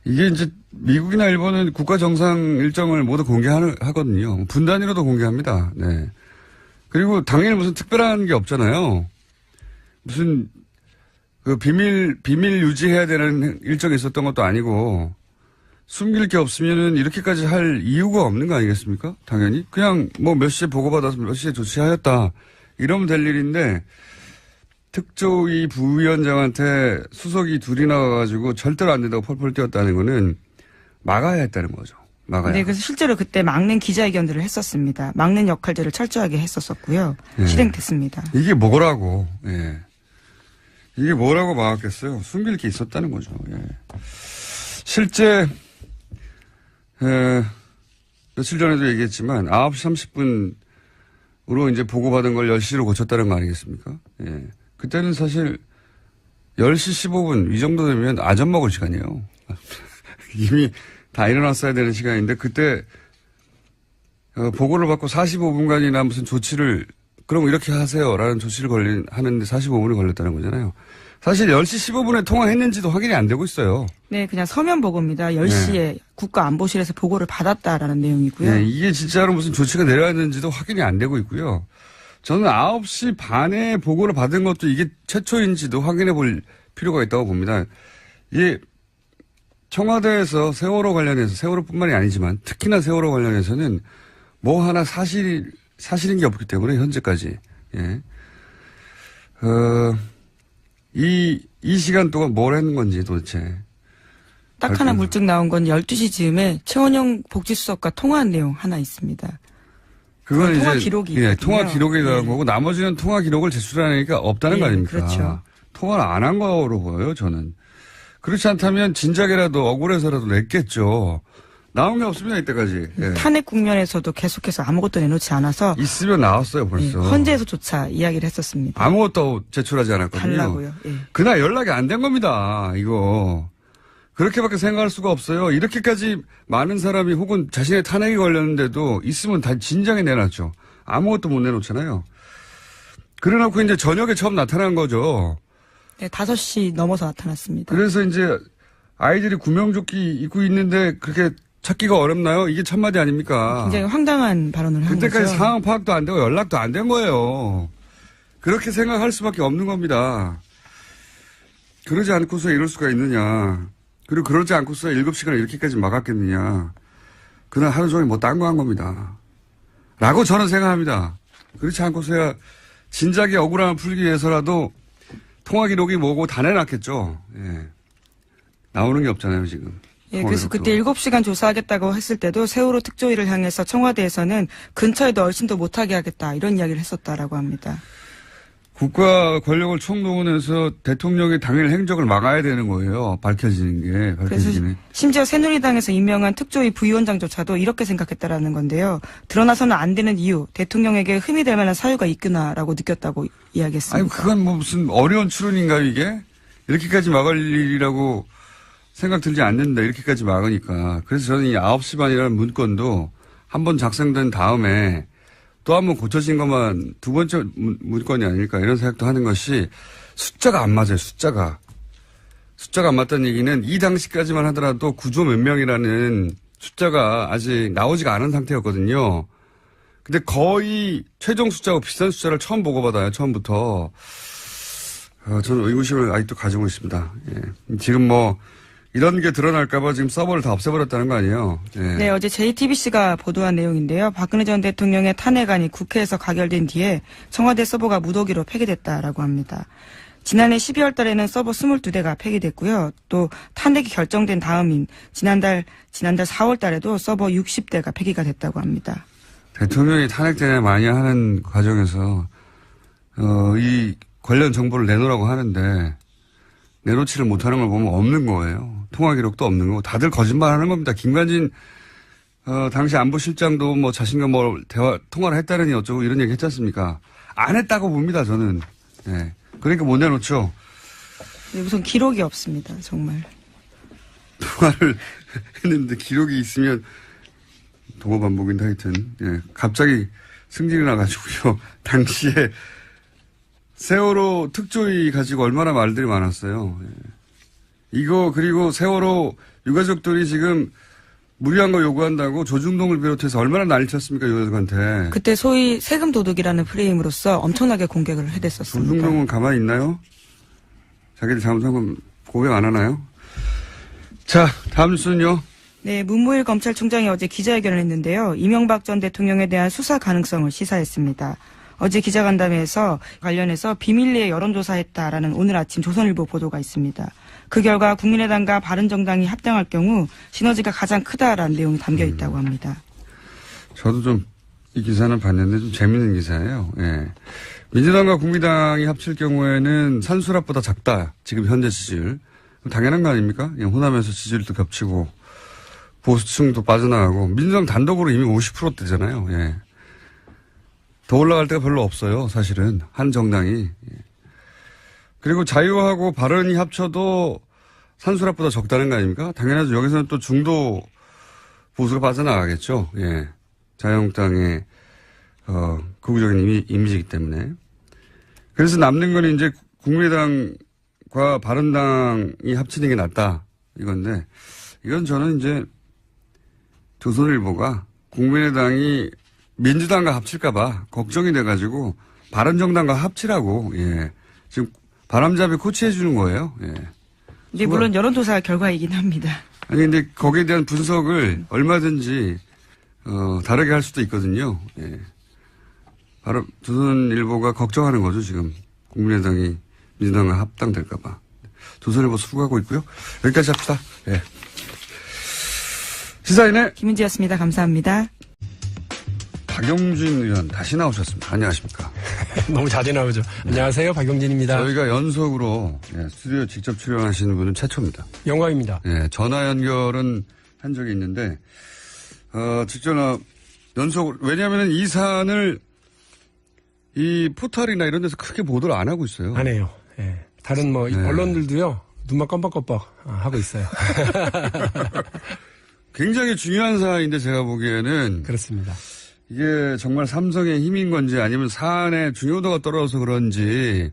S1: 이게 이제 미국이나 일본은 국가 정상 일정을 모두 공개하거든요. 분 단위로도 공개합니다. 네. 그리고 당일 무슨 특별한 게 없잖아요. 무슨 그 비밀 유지해야 되는 일정이 있었던 것도 아니고, 숨길 게 없으면은 이렇게까지 할 이유가 없는 거 아니겠습니까? 당연히. 그냥 뭐 몇 시에 보고받아서 몇 시에 조치하였다. 이러면 될 일인데, 특조위 부위원장한테 수석이 둘이 나와가지고 절대로 안 된다고 펄펄 뛰었다는 거는 막아야 했다는 거죠. 막아야.
S2: 네, 그래서 실제로 그때 막는 기자회견들을 했었습니다. 막는 역할들을 철저하게 했었었고요.
S1: 예.
S2: 실행됐습니다.
S1: 이게 뭐라고, 예. 이게 뭐라고 막았겠어요? 숨길 게 있었다는 거죠. 예. 실제, 며칠 전에도 얘기했지만 9시 30분으로 이제 보고받은 걸 10시로 고쳤다는 거 아니겠습니까? 예. 그때는 사실 10시 15분 이 정도 되면 아점 먹을 시간이에요. 이미 다 일어났어야 되는 시간인데 그때 보고를 받고 45분간이나 무슨 조치를 그럼 이렇게 하세요라는 조치를 하는데 45분이 걸렸다는 거잖아요. 사실 10시 15분에 통화했는지도 확인이 안 되고 있어요.
S2: 네, 그냥 서면 보고입니다. 10시에 네. 국가안보실에서 보고를 받았다라는 내용이고요.
S1: 네, 이게 진짜로 무슨 조치가 내려왔는지도 확인이 안 되고 있고요. 저는 9시 반에 보고를 받은 것도 이게 최초인지도 확인해 볼 필요가 있다고 봅니다. 이게 청와대에서 세월호 관련해서 세월호뿐만이 아니지만 특히나 세월호 관련해서는 뭐 하나 사실인 게 없기 때문에 현재까지. 예. 이 시간 동안 뭘 했는 건지 도대체.
S2: 딱 하나 물증 나온 건 12시 즈음에 최원영 복지수석과 통화한 내용 하나 있습니다.
S1: 그건
S2: 통화
S1: 이제
S2: 기록이
S1: 예, 통화 기록에 대한
S2: 네.
S1: 거고 나머지는 통화 기록을 제출하니까 없다는
S2: 네,
S1: 거 아닙니까?
S2: 그렇죠.
S1: 통화를 안 한 거로 보여요, 저는. 그렇지 않다면 진작에라도 억울해서라도 냈겠죠. 나온 게 없습니다, 이때까지. 예.
S2: 탄핵 국면에서도 계속해서 아무것도 내놓지 않아서
S1: 있으면 나왔어요, 벌써.
S2: 헌재에서조차 이야기를 했었습니다.
S1: 아무것도 제출하지 않았거든요.
S2: 달라고요. 예.
S1: 그날 연락이 안 된 겁니다, 이거. 그렇게밖에 생각할 수가 없어요. 이렇게까지 많은 사람이 혹은 자신의 탄핵이 걸렸는데도 있으면 다 진작에 내놨죠. 아무것도 못 내놓잖아요. 그래놓고 이제 저녁에 처음 나타난 거죠.
S2: 네, 5시 넘어서 나타났습니다.
S1: 그래서 이제 아이들이 구명조끼 입고 있는데 그렇게 찾기가 어렵나요? 이게 첫마디 아닙니까?
S2: 굉장히 황당한 발언을 한 거죠.
S1: 그때까지 상황 파악도 안 되고 연락도 안 된 거예요. 그렇게 생각할 수밖에 없는 겁니다. 그러지 않고서 이럴 수가 있느냐. 그리고 그러지 않고서 7시간을 이렇게까지 막았겠느냐. 그날 하루 종일 뭐 딴 거 한 겁니다. 라고 저는 생각합니다. 그렇지 않고서야 진작에 억울함을 풀기 위해서라도 통화 기록이 뭐고 다 내놨겠죠. 예. 나오는 게 없잖아요, 지금.
S2: 예, 그래서 그때 7시간 조사하겠다고 했을 때도 세월호 특조위를 향해서 청와대에서는 근처에도 얼씬도 못하게 하겠다 이런 이야기를 했었다라고 합니다.
S1: 국가 권력을 총동원해서 대통령의 당일 행적을 막아야 되는 거예요. 밝혀지는 게.
S2: 그래서 심지어 새누리당에서 임명한 특조위 부위원장조차도 이렇게 생각했다라는 건데요. 드러나서는 안 되는 이유, 대통령에게 흠이 될 만한 사유가 있구나라고 느꼈다고 이야기했습니다.
S1: 아니, 그건 뭐 무슨 어려운 추론인가요, 이게? 이렇게까지 막을 일이라고 생각 들지 않는다. 이렇게까지 막으니까. 그래서 저는 이 9시 반이라는 문건도 한번 작성된 다음에 또 한 번 고쳐진 것만 두 번째 문건이 아닐까 이런 생각도 하는 것이 숫자가 안 맞아요. 숫자가 안 맞다는 얘기는 이 당시까지만 하더라도 구조 몇 명이라는 숫자가 아직 나오지가 않은 상태였거든요. 근데 거의 최종 숫자하고 비슷한 숫자를 처음 보고받아요. 처음부터. 저는 의구심을 아직도 가지고 있습니다. 예. 지금 뭐 이런 게 드러날까봐 지금 서버를 다 없애버렸다는 거 아니에요? 예.
S2: 네, 어제 JTBC가 보도한 내용인데요. 박근혜 전 대통령의 탄핵안이 국회에서 가결된 뒤에 청와대 서버가 무더기로 폐기됐다라고 합니다. 지난해 12월 달에는 서버 22대가 폐기됐고요. 또 탄핵이 결정된 다음인 지난달 4월 달에도 서버 60대가 폐기가 됐다고 합니다.
S1: 대통령이 탄핵되냐 마냐 하는 과정에서 이 관련 정보를 내놓으라고 하는데 내놓지를 못하는 걸 보면 없는 거예요. 통화 기록도 없는 거고 다들 거짓말하는 겁니다. 김관진 당시 안보실장도 뭐 자신과 뭐 통화를 했다느니 어쩌고 이런 얘기 했지 않습니까? 안 했다고 봅니다. 저는. 네. 그러니까 못 내놓죠.
S2: 네, 우선 기록이 없습니다. 정말.
S1: 통화를 했는데 기록이 있으면 도고 반복인데 하여튼, 예. 갑자기 승질이 나가지고요. 당시에 세월호 특조위 가지고 얼마나 말들이 많았어요. 예. 이거, 그리고 세월호 유가족들이 지금 무리한 거 요구한다고 조중동을 비롯해서 얼마나 난리쳤습니까, 유가족한테.
S2: 그때 소위 세금 도둑이라는 프레임으로서 엄청나게 공격을 해댔었습니다.
S1: 조중동은 가만히 있나요? 자기들 잘못한 건 고백 안 하나요? 자, 다음 순요.
S2: 네, 문무일 검찰총장이 어제 기자회견을 했는데요. 이명박 전 대통령에 대한 수사 가능성을 시사했습니다. 어제 기자간담회에서 관련해서 비밀리에 여론조사했다라는 오늘 아침 조선일보 보도가 있습니다. 그 결과 국민의당과 바른정당이 합당할 경우 시너지가 가장 크다라는 내용이 담겨 있다고 합니다.
S1: 저도 좀 이 기사는 봤는데 좀 재밌는 기사예요. 예. 민주당과 국민당이 합칠 경우에는 산수랍보다 작다. 지금 현재 지지율. 당연한 거 아닙니까? 예, 호남에서 지지율도 겹치고 보수층도 빠져나가고 민주당 단독으로 이미 50%대잖아요. 예. 더 올라갈 데가 별로 없어요. 사실은 한 정당이. 예. 그리고 자유하고 바른이 합쳐도 산수랍보다 적다는 거 아닙니까? 당연하죠. 여기서는 또 중도 보수가 빠져나가겠죠. 예. 자유한국당의 극우적인 이미지이기 때문에. 그래서 남는 건 이제 국민의당과 바른당이 합치는 게 낫다 이건데, 이건 저는 이제 조선일보가 국민의당이 민주당과 합칠까봐 걱정이 돼가지고 바른정당과 합치라고, 예. 지금 바람잡이 코치해 주는 거예요. 예.
S2: 네, 물론 여론조사 결과이긴 합니다.
S1: 아니, 근데 거기에 대한 분석을 얼마든지, 다르게 할 수도 있거든요. 예. 바로 조선일보가 걱정하는 거죠, 지금. 국민의당이 민주당과 합당될까봐. 조선일보 수고하고 있고요. 여기까지 합시다. 예. 시사인의
S2: 김은지였습니다. 감사합니다.
S1: 박용진 의원 다시 나오셨습니다. 안녕하십니까.
S3: 너무 자주 나오죠. 안녕하세요. 박용진입니다.
S1: 저희가 연속으로 스튜디오 직접 출연하시는 분은 최초입니다.
S3: 영광입니다.
S1: 예, 전화 연결은 한 적이 있는데 직접 연속으로, 왜냐하면 이 사안을 이 포털이나 이런 데서 크게 보도를 안 하고 있어요.
S3: 안 해요. 예. 다른 언론들도요. 눈만 껌뻑껌뻑 하고 있어요.
S1: 굉장히 중요한 사안인데 제가 보기에는.
S3: 그렇습니다.
S1: 이게 정말 삼성의 힘인 건지 아니면 사안의 중요도가 떨어져서 그런지.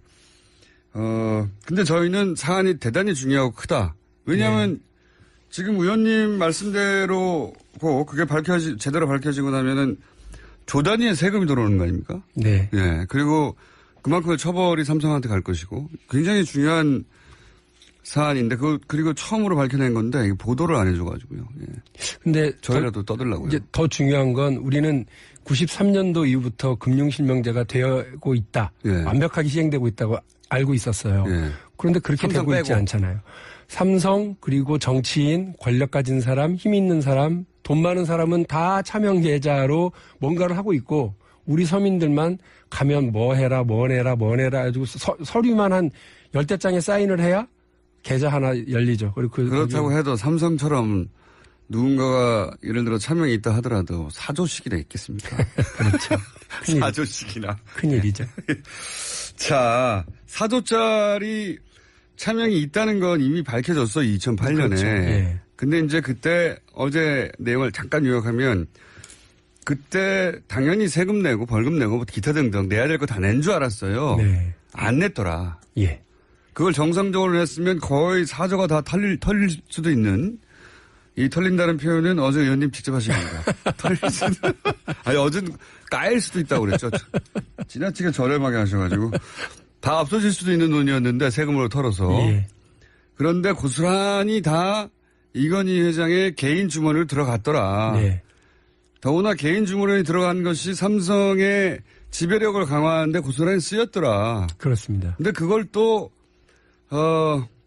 S1: 근데 저희는 사안이 대단히 중요하고 크다. 왜냐하면 지금 의원님 말씀대로 그게 제대로 밝혀지고 나면은 조 단위의 세금이 들어오는 거 아닙니까?
S3: 네.
S1: 예. 그리고 그만큼의 처벌이 삼성한테 갈 것이고 굉장히 중요한 사안인데 그리고 처음으로 밝혀낸 건데 이게 보도를 안 해줘가지고요. 예.
S3: 근데
S1: 저희라도 떠들라고요.
S3: 이제 더 중요한 건 우리는 93년도 이후부터 금융실명제가 되고 있다.
S1: 예.
S3: 완벽하게 시행되고 있다고 알고 있었어요.
S1: 예.
S3: 그런데 그렇게 되고 있지 않잖아요. 삼성 그리고 정치인, 권력 가진 사람, 힘 있는 사람, 돈 많은 사람은 다 차명 계좌로 뭔가를 하고 있고 우리 서민들만 가면 뭐 해라 해가지고 서류만 한 10대 장에 사인을 해야 계좌 하나 열리죠. 그리고
S1: 그렇다고 해도 삼성처럼 누군가가 예를 들어 차명이 있다 하더라도 사조식이나 있겠습니까?
S3: 그렇죠.
S1: 사조식이나.
S3: 큰일이죠.
S1: 자, 사조짜리 차명이 있다는 건 이미 밝혀졌어, 2008년에.
S3: 그렇죠. 예.
S1: 근데 이제 그때 어제 내용을 잠깐 요약하면 그때 당연히 세금 내고 벌금 내고 기타 등등 내야 될 거 다 낸 줄 알았어요.
S3: 네.
S1: 안 냈더라.
S3: 예.
S1: 그걸 정상적으로 냈으면 거의 사조가 다 털릴 수도 있는, 이 털린다는 표현은 어제 의원님 직접 하신 겁니다. 털릴 수도, 아니, 어제는 까일 수도 있다고 그랬죠. 지나치게 저렴하게 하셔가지고. 다 없어질 수도 있는 돈이었는데 세금으로 털어서.
S3: 예.
S1: 그런데 고스란히 다 이건희 회장의 개인 주머니로 들어갔더라.
S3: 네.
S1: 더구나 개인 주머니에 들어간 것이 삼성의 지배력을 강화하는데 고스란히 쓰였더라.
S3: 그렇습니다.
S1: 근데 그걸 또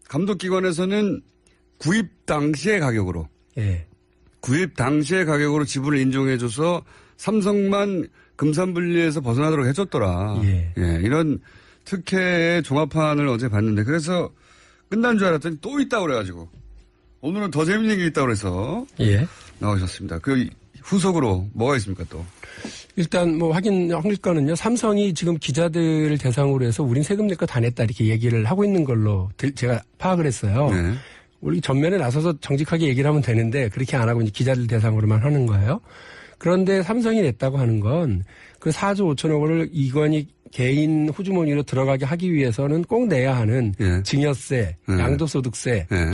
S1: 감독기관에서는 구입 당시의 가격으로.
S3: 예.
S1: 구입 당시의 가격으로 지분을 인정해줘서 삼성만 금산분리에서 벗어나도록 해줬더라.
S3: 예.
S1: 예, 이런 특혜의 종합판을 어제 봤는데 그래서 끝난 줄 알았더니 또 있다고 그래가지고 오늘은 더 재밌는 게 있다고 그래서
S3: 예.
S1: 나오셨습니다. 그 후속으로 뭐가 있습니까 또?
S3: 일단 확인할 거는요. 삼성이 지금 기자들을 대상으로 해서 우린 세금 낼 거 다 냈다 이렇게 얘기를 하고 있는 걸로 제가 파악을 했어요.
S1: 네.
S3: 우리 전면에 나서서 정직하게 얘기를 하면 되는데 그렇게 안 하고 이제 기자들 대상으로만 하는 거예요. 그런데 삼성이 냈다고 하는 건 그 4조 5천억 원을 이건희 개인 호주머니로 들어가게 하기 위해서는 꼭 내야 하는
S1: 예.
S3: 증여세, 양도소득세,
S1: 예.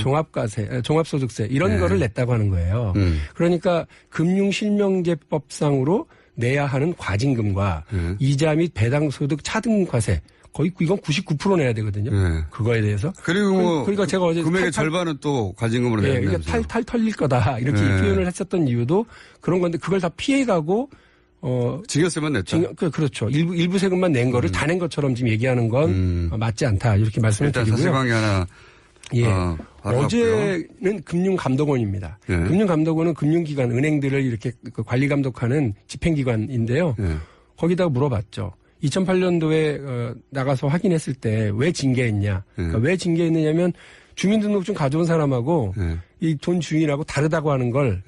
S3: 종합소득세 이런
S1: 예.
S3: 거를 냈다고 하는 거예요. 그러니까 금융실명제법상으로 내야 하는 과징금과 이자 및 배당소득 차등과세 거의 이건 99% 내야 되거든요.
S1: 예.
S3: 그거에 대해서.
S1: 그리고 뭐
S3: 그러니까 제가 어제
S1: 금액의 절반은 또 과징금으로
S3: 예,
S1: 내야
S3: 이게 탈 털릴 거다 이렇게
S1: 예.
S3: 표현을 했었던 이유도 그런 건데 그걸 다 피해가고
S1: 증여세만 냈다.
S3: 그렇죠. 일부 세금만 낸 거를 다 낸 것처럼 지금 얘기하는 건 맞지 않다 이렇게 말씀을
S1: 일단
S3: 드리고요.
S1: 사실관계 하나.
S3: 예.
S1: 알아봤고요.
S3: 어제는 금융감독원입니다.
S1: 예.
S3: 금융감독원은 금융기관, 은행들을 이렇게 관리 감독하는 집행기관인데요.
S1: 예.
S3: 거기다가 물어봤죠. 2008년도에 나가서 확인했을 때 왜 징계했냐. 그러니까 왜 징계했느냐면 주민등록증 가져온 사람하고 이 돈 주인하고 다르다고 하는 걸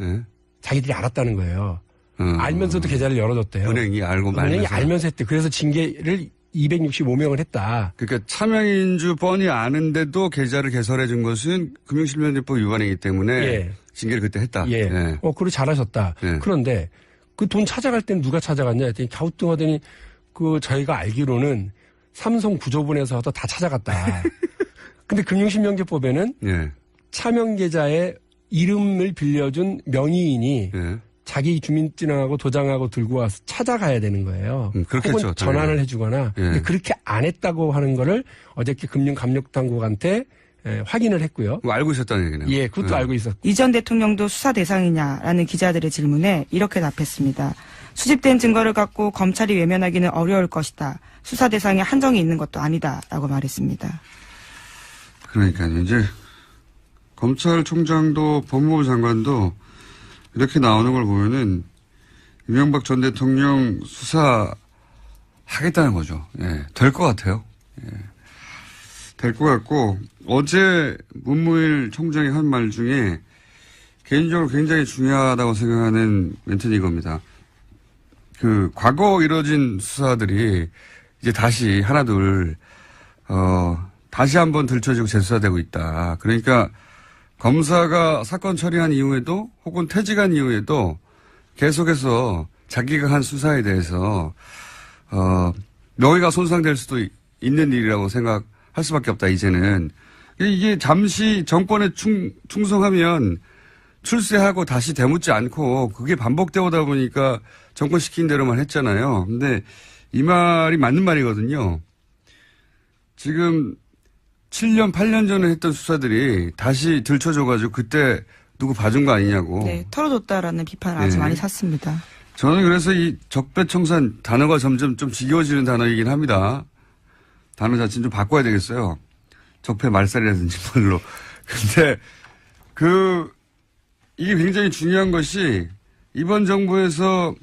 S3: 자기들이 알았다는 거예요. 알면서도 계좌를 열어줬대요.
S1: 은행이 알고 말면서.
S3: 은행이 알면서 했대. 그래서 징계를 265명을 했다.
S1: 그러니까 차명인주 뻔히 아는데도 계좌를 개설해 준 것은 금융실명제법 위반이기 때문에
S3: 예.
S1: 징계를 그때 했다.
S3: 예.
S1: 예.
S3: 그래 잘하셨다.
S1: 예.
S3: 그런데 그 돈 찾아갈 때는 누가 찾아갔냐 했더니 갸우뚱하더니 저희가 알기로는 삼성 구조본에서도 다 찾아갔다. 근데 금융실명제법에는
S1: 예.
S3: 차명계좌에 이름을 빌려준 명의인이
S1: 예.
S3: 자기 주민증하고 도장하고 들고 와서 찾아가야 되는 거예요.
S1: 그렇겠죠.
S3: 혹은 전환을 해주거나.
S1: 예.
S3: 근데 그렇게 안 했다고 하는 거를 어저께 금융감독당국한테 확인을 했고요.
S1: 알고 있었다는 얘기네요.
S3: 예, 그것도 알고 있었고.
S2: 이 전 대통령도 수사 대상이냐라는 기자들의 질문에 이렇게 답했습니다. 수집된 증거를 갖고 검찰이 외면하기는 어려울 것이다. 수사 대상에 한정이 있는 것도 아니다라고 말했습니다.
S1: 그러니까요. 이제 검찰총장도 법무부 장관도 이렇게 나오는 걸 보면은 이명박 전 대통령 수사하겠다는 거죠. 예, 될 것 같아요. 예, 될 것 같고 어제 문무일 총장이 한 말 중에 개인적으로 굉장히 중요하다고 생각하는 멘트는 이겁니다. 과거 이뤄진 수사들이 이제 다시 하나둘 다시 한번 들춰지고 재수사되고 있다. 그러니까 검사가 사건 처리한 이후에도 혹은 퇴직한 이후에도 계속해서 자기가 한 수사에 대해서 명예가 손상될 수도 있는 일이라고 생각할 수밖에 없다. 이제는 이게 잠시 정권에 충성하면 출세하고 다시 되묻지 않고 그게 반복되어 오다 보니까 정권 시킨 대로만 했잖아요. 근데 이 말이 맞는 말이거든요. 지금 7년, 8년 전에 했던 수사들이 다시 들춰져가지고 그때 누구 봐준 거 아니냐고.
S2: 네, 털어줬다라는 비판을 아주 많이 샀습니다.
S1: 저는 그래서 이 적폐청산 단어가 점점 좀 지겨워지는 단어이긴 합니다. 단어 자체는 좀 바꿔야 되겠어요. 적폐 말살이라든지 뭘로. 근데 이게 굉장히 중요한 것이 이번 정부에서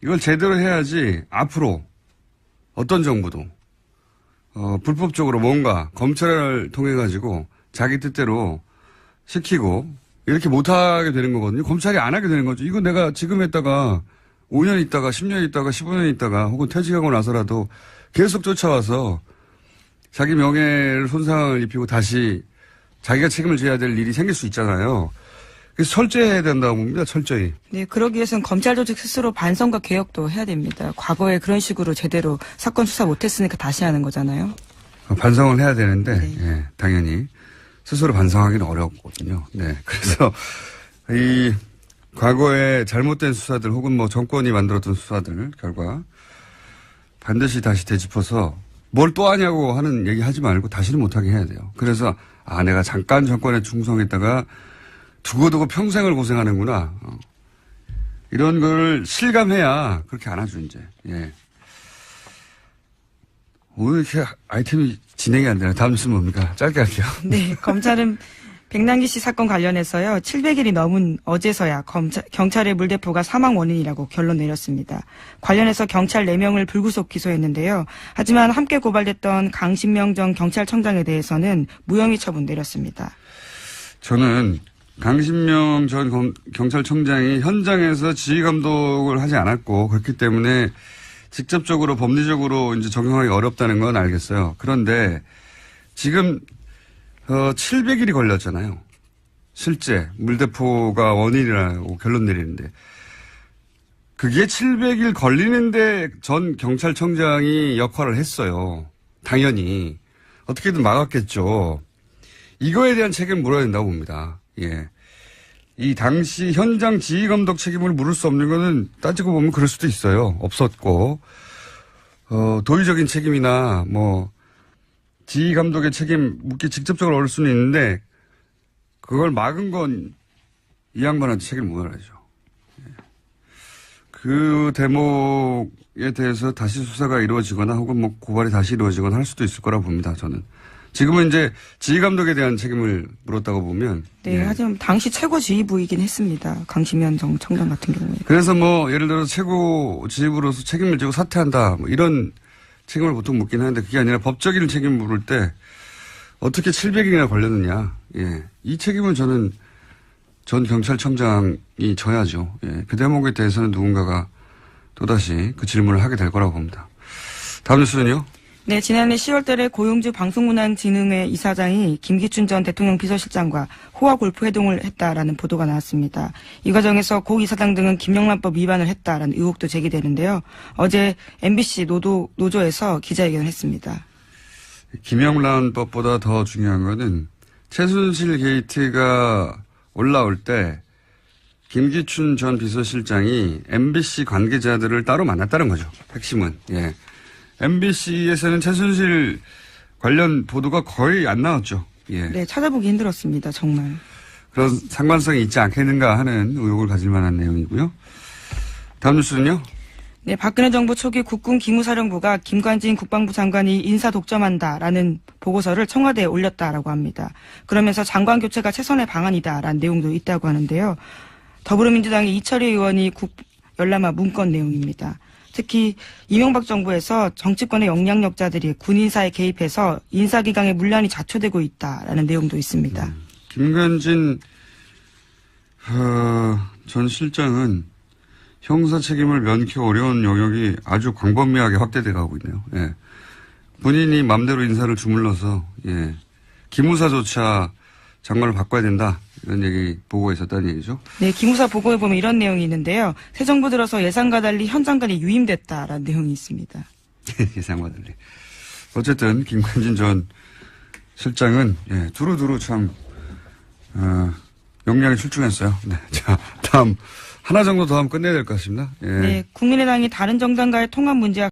S1: 이걸 제대로 해야지 앞으로 어떤 정부도 불법적으로 뭔가 검찰을 통해 가지고 자기 뜻대로 시키고 이렇게 못하게 되는 거거든요. 검찰이 안 하게 되는 거죠. 이거 내가 지금 했다가 5년 있다가 10년 있다가 15년 있다가 혹은 퇴직하고 나서라도 계속 쫓아와서 자기 명예를 손상을 입히고 다시 자기가 책임을 져야 될 일이 생길 수 있잖아요. 그래서 철저해야 된다고 봅니다. 철저히.
S2: 네, 그러기 위해서는 검찰 조직 스스로 반성과 개혁도 해야 됩니다. 과거에 그런 식으로 제대로 사건 수사 못했으니까 다시 하는 거잖아요.
S1: 반성을 해야 되는데
S2: 네.
S1: 예, 당연히 스스로 반성하기는 어렵거든요. 네, 그래서 이 과거에 잘못된 수사들 혹은 뭐 정권이 만들었던 수사들 결과 반드시 다시 되짚어서 뭘 또 하냐고 하는 얘기 하지 말고 다시는 못하게 해야 돼요. 그래서 내가 잠깐 정권에 충성했다가 두고두고 평생을 고생하는구나. 이런 걸 실감해야 그렇게 안 하죠, 이제. 예. 오늘 이렇게 아이템이 진행이 안 되나? 다음 뉴스는 뭡니까? 짧게 할게요.
S2: 네, 검찰은 백남기 씨 사건 관련해서요. 700일이 넘은 어제서야 경찰의 물대포가 사망 원인이라고 결론 내렸습니다. 관련해서 경찰 4명을 불구속 기소했는데요. 하지만 함께 고발됐던 강신명 전 경찰청장에 대해서는 무혐의 처분 내렸습니다.
S1: 저는 강신명 전 경찰청장이 현장에서 지휘감독을 하지 않았고 그렇기 때문에 직접적으로 법리적으로 이제 적용하기 어렵다는 건 알겠어요. 그런데 지금 700일이 걸렸잖아요. 실제 물대포가 원인이라고 결론 내리는데 그게 700일 걸리는데 전 경찰청장이 역할을 했어요. 당연히. 어떻게든 막았겠죠. 이거에 대한 책임을 물어야 된다고 봅니다. 예. 이 당시 현장 지휘감독 책임을 물을 수 없는 거는 따지고 보면 그럴 수도 있어요. 없었고, 도의적인 책임이나 뭐, 지휘감독의 책임 묻기 직접적으로 어릴 수는 있는데, 그걸 막은 건 이 양반한테 책임을 물어야죠. 예. 그 대목에 대해서 다시 수사가 이루어지거나 혹은 뭐 고발이 다시 이루어지거나 할 수도 있을 거라고 봅니다. 저는. 지금은 이제 지휘감독에 대한 책임을 물었다고 보면.
S2: 네,
S1: 예.
S2: 하지만 당시 최고 지휘부이긴 했습니다. 강시면 청장 같은 경우에.
S1: 그래서 뭐 예를 들어서 최고 지휘부로서 책임을 지고 사퇴한다 뭐 이런 책임을 보통 묻긴 하는데 그게 아니라 법적인 책임을 물을 때 어떻게 700일이나 걸렸느냐. 예. 이 책임은 저는 전 경찰청장이 져야죠. 예. 그 대목에 대해서는 누군가가 또다시 그 질문을 하게 될 거라고 봅니다. 다음 뉴스는요?
S2: 네, 지난해 10월 달에 고용주 방송문화진흥회 이사장이 김기춘 전 대통령 비서실장과 호화 골프 회동을 했다라는 보도가 나왔습니다. 이 과정에서 고 이사장 등은 김영란법 위반을 했다라는 의혹도 제기되는데요. 어제 MBC 노조에서 기자회견을 했습니다.
S1: 김영란법보다 더 중요한 거는 최순실 게이트가 올라올 때 김기춘 전 비서실장이 MBC 관계자들을 따로 만났다는 거죠. 핵심은. 예. MBC에서는 최순실 관련 보도가 거의 안 나왔죠. 예.
S2: 네, 찾아보기 힘들었습니다. 정말.
S1: 그런 상관성이 있지 않겠는가 하는 의혹을 가질 만한 내용이고요. 다음 뉴스는요?
S2: 네, 박근혜 정부 초기 국군 기무사령부가 김관진 국방부 장관이 인사 독점한다라는 보고서를 청와대에 올렸다라고 합니다. 그러면서 장관 교체가 최선의 방안이다라는 내용도 있다고 하는데요. 더불어민주당의 이철희 의원이 열람한 문건 내용입니다. 특히 이명박 정부에서 정치권의 영향력자들이 군 인사에 개입해서 인사기강의 문란이 자초되고 있다라는 내용도 있습니다.
S1: 김관진 전 실장은 형사 책임을 면키 어려운 영역이 아주 광범위하게 확대돼 가고 있네요. 예. 본인이 맘대로 인사를 주물러서 예. 기무사조차 장관을 바꿔야 된다. 이런 얘기 보고가 있었다는 얘기죠.
S2: 네, 기무사 보고에 보면 이런 내용이 있는데요. 새 정부 들어서 예상과 달리 현 장관이 유임됐다라는 내용이 있습니다.
S1: 예상과 달리. 어쨌든 김관진 전 실장은 예, 두루두루 참 역량이 출중했어요. 네, 자 다음 하나 정도 더 하면 끝내야 될 것 같습니다. 예.
S2: 네, 국민의당이 다른 정당과의 통합 문제와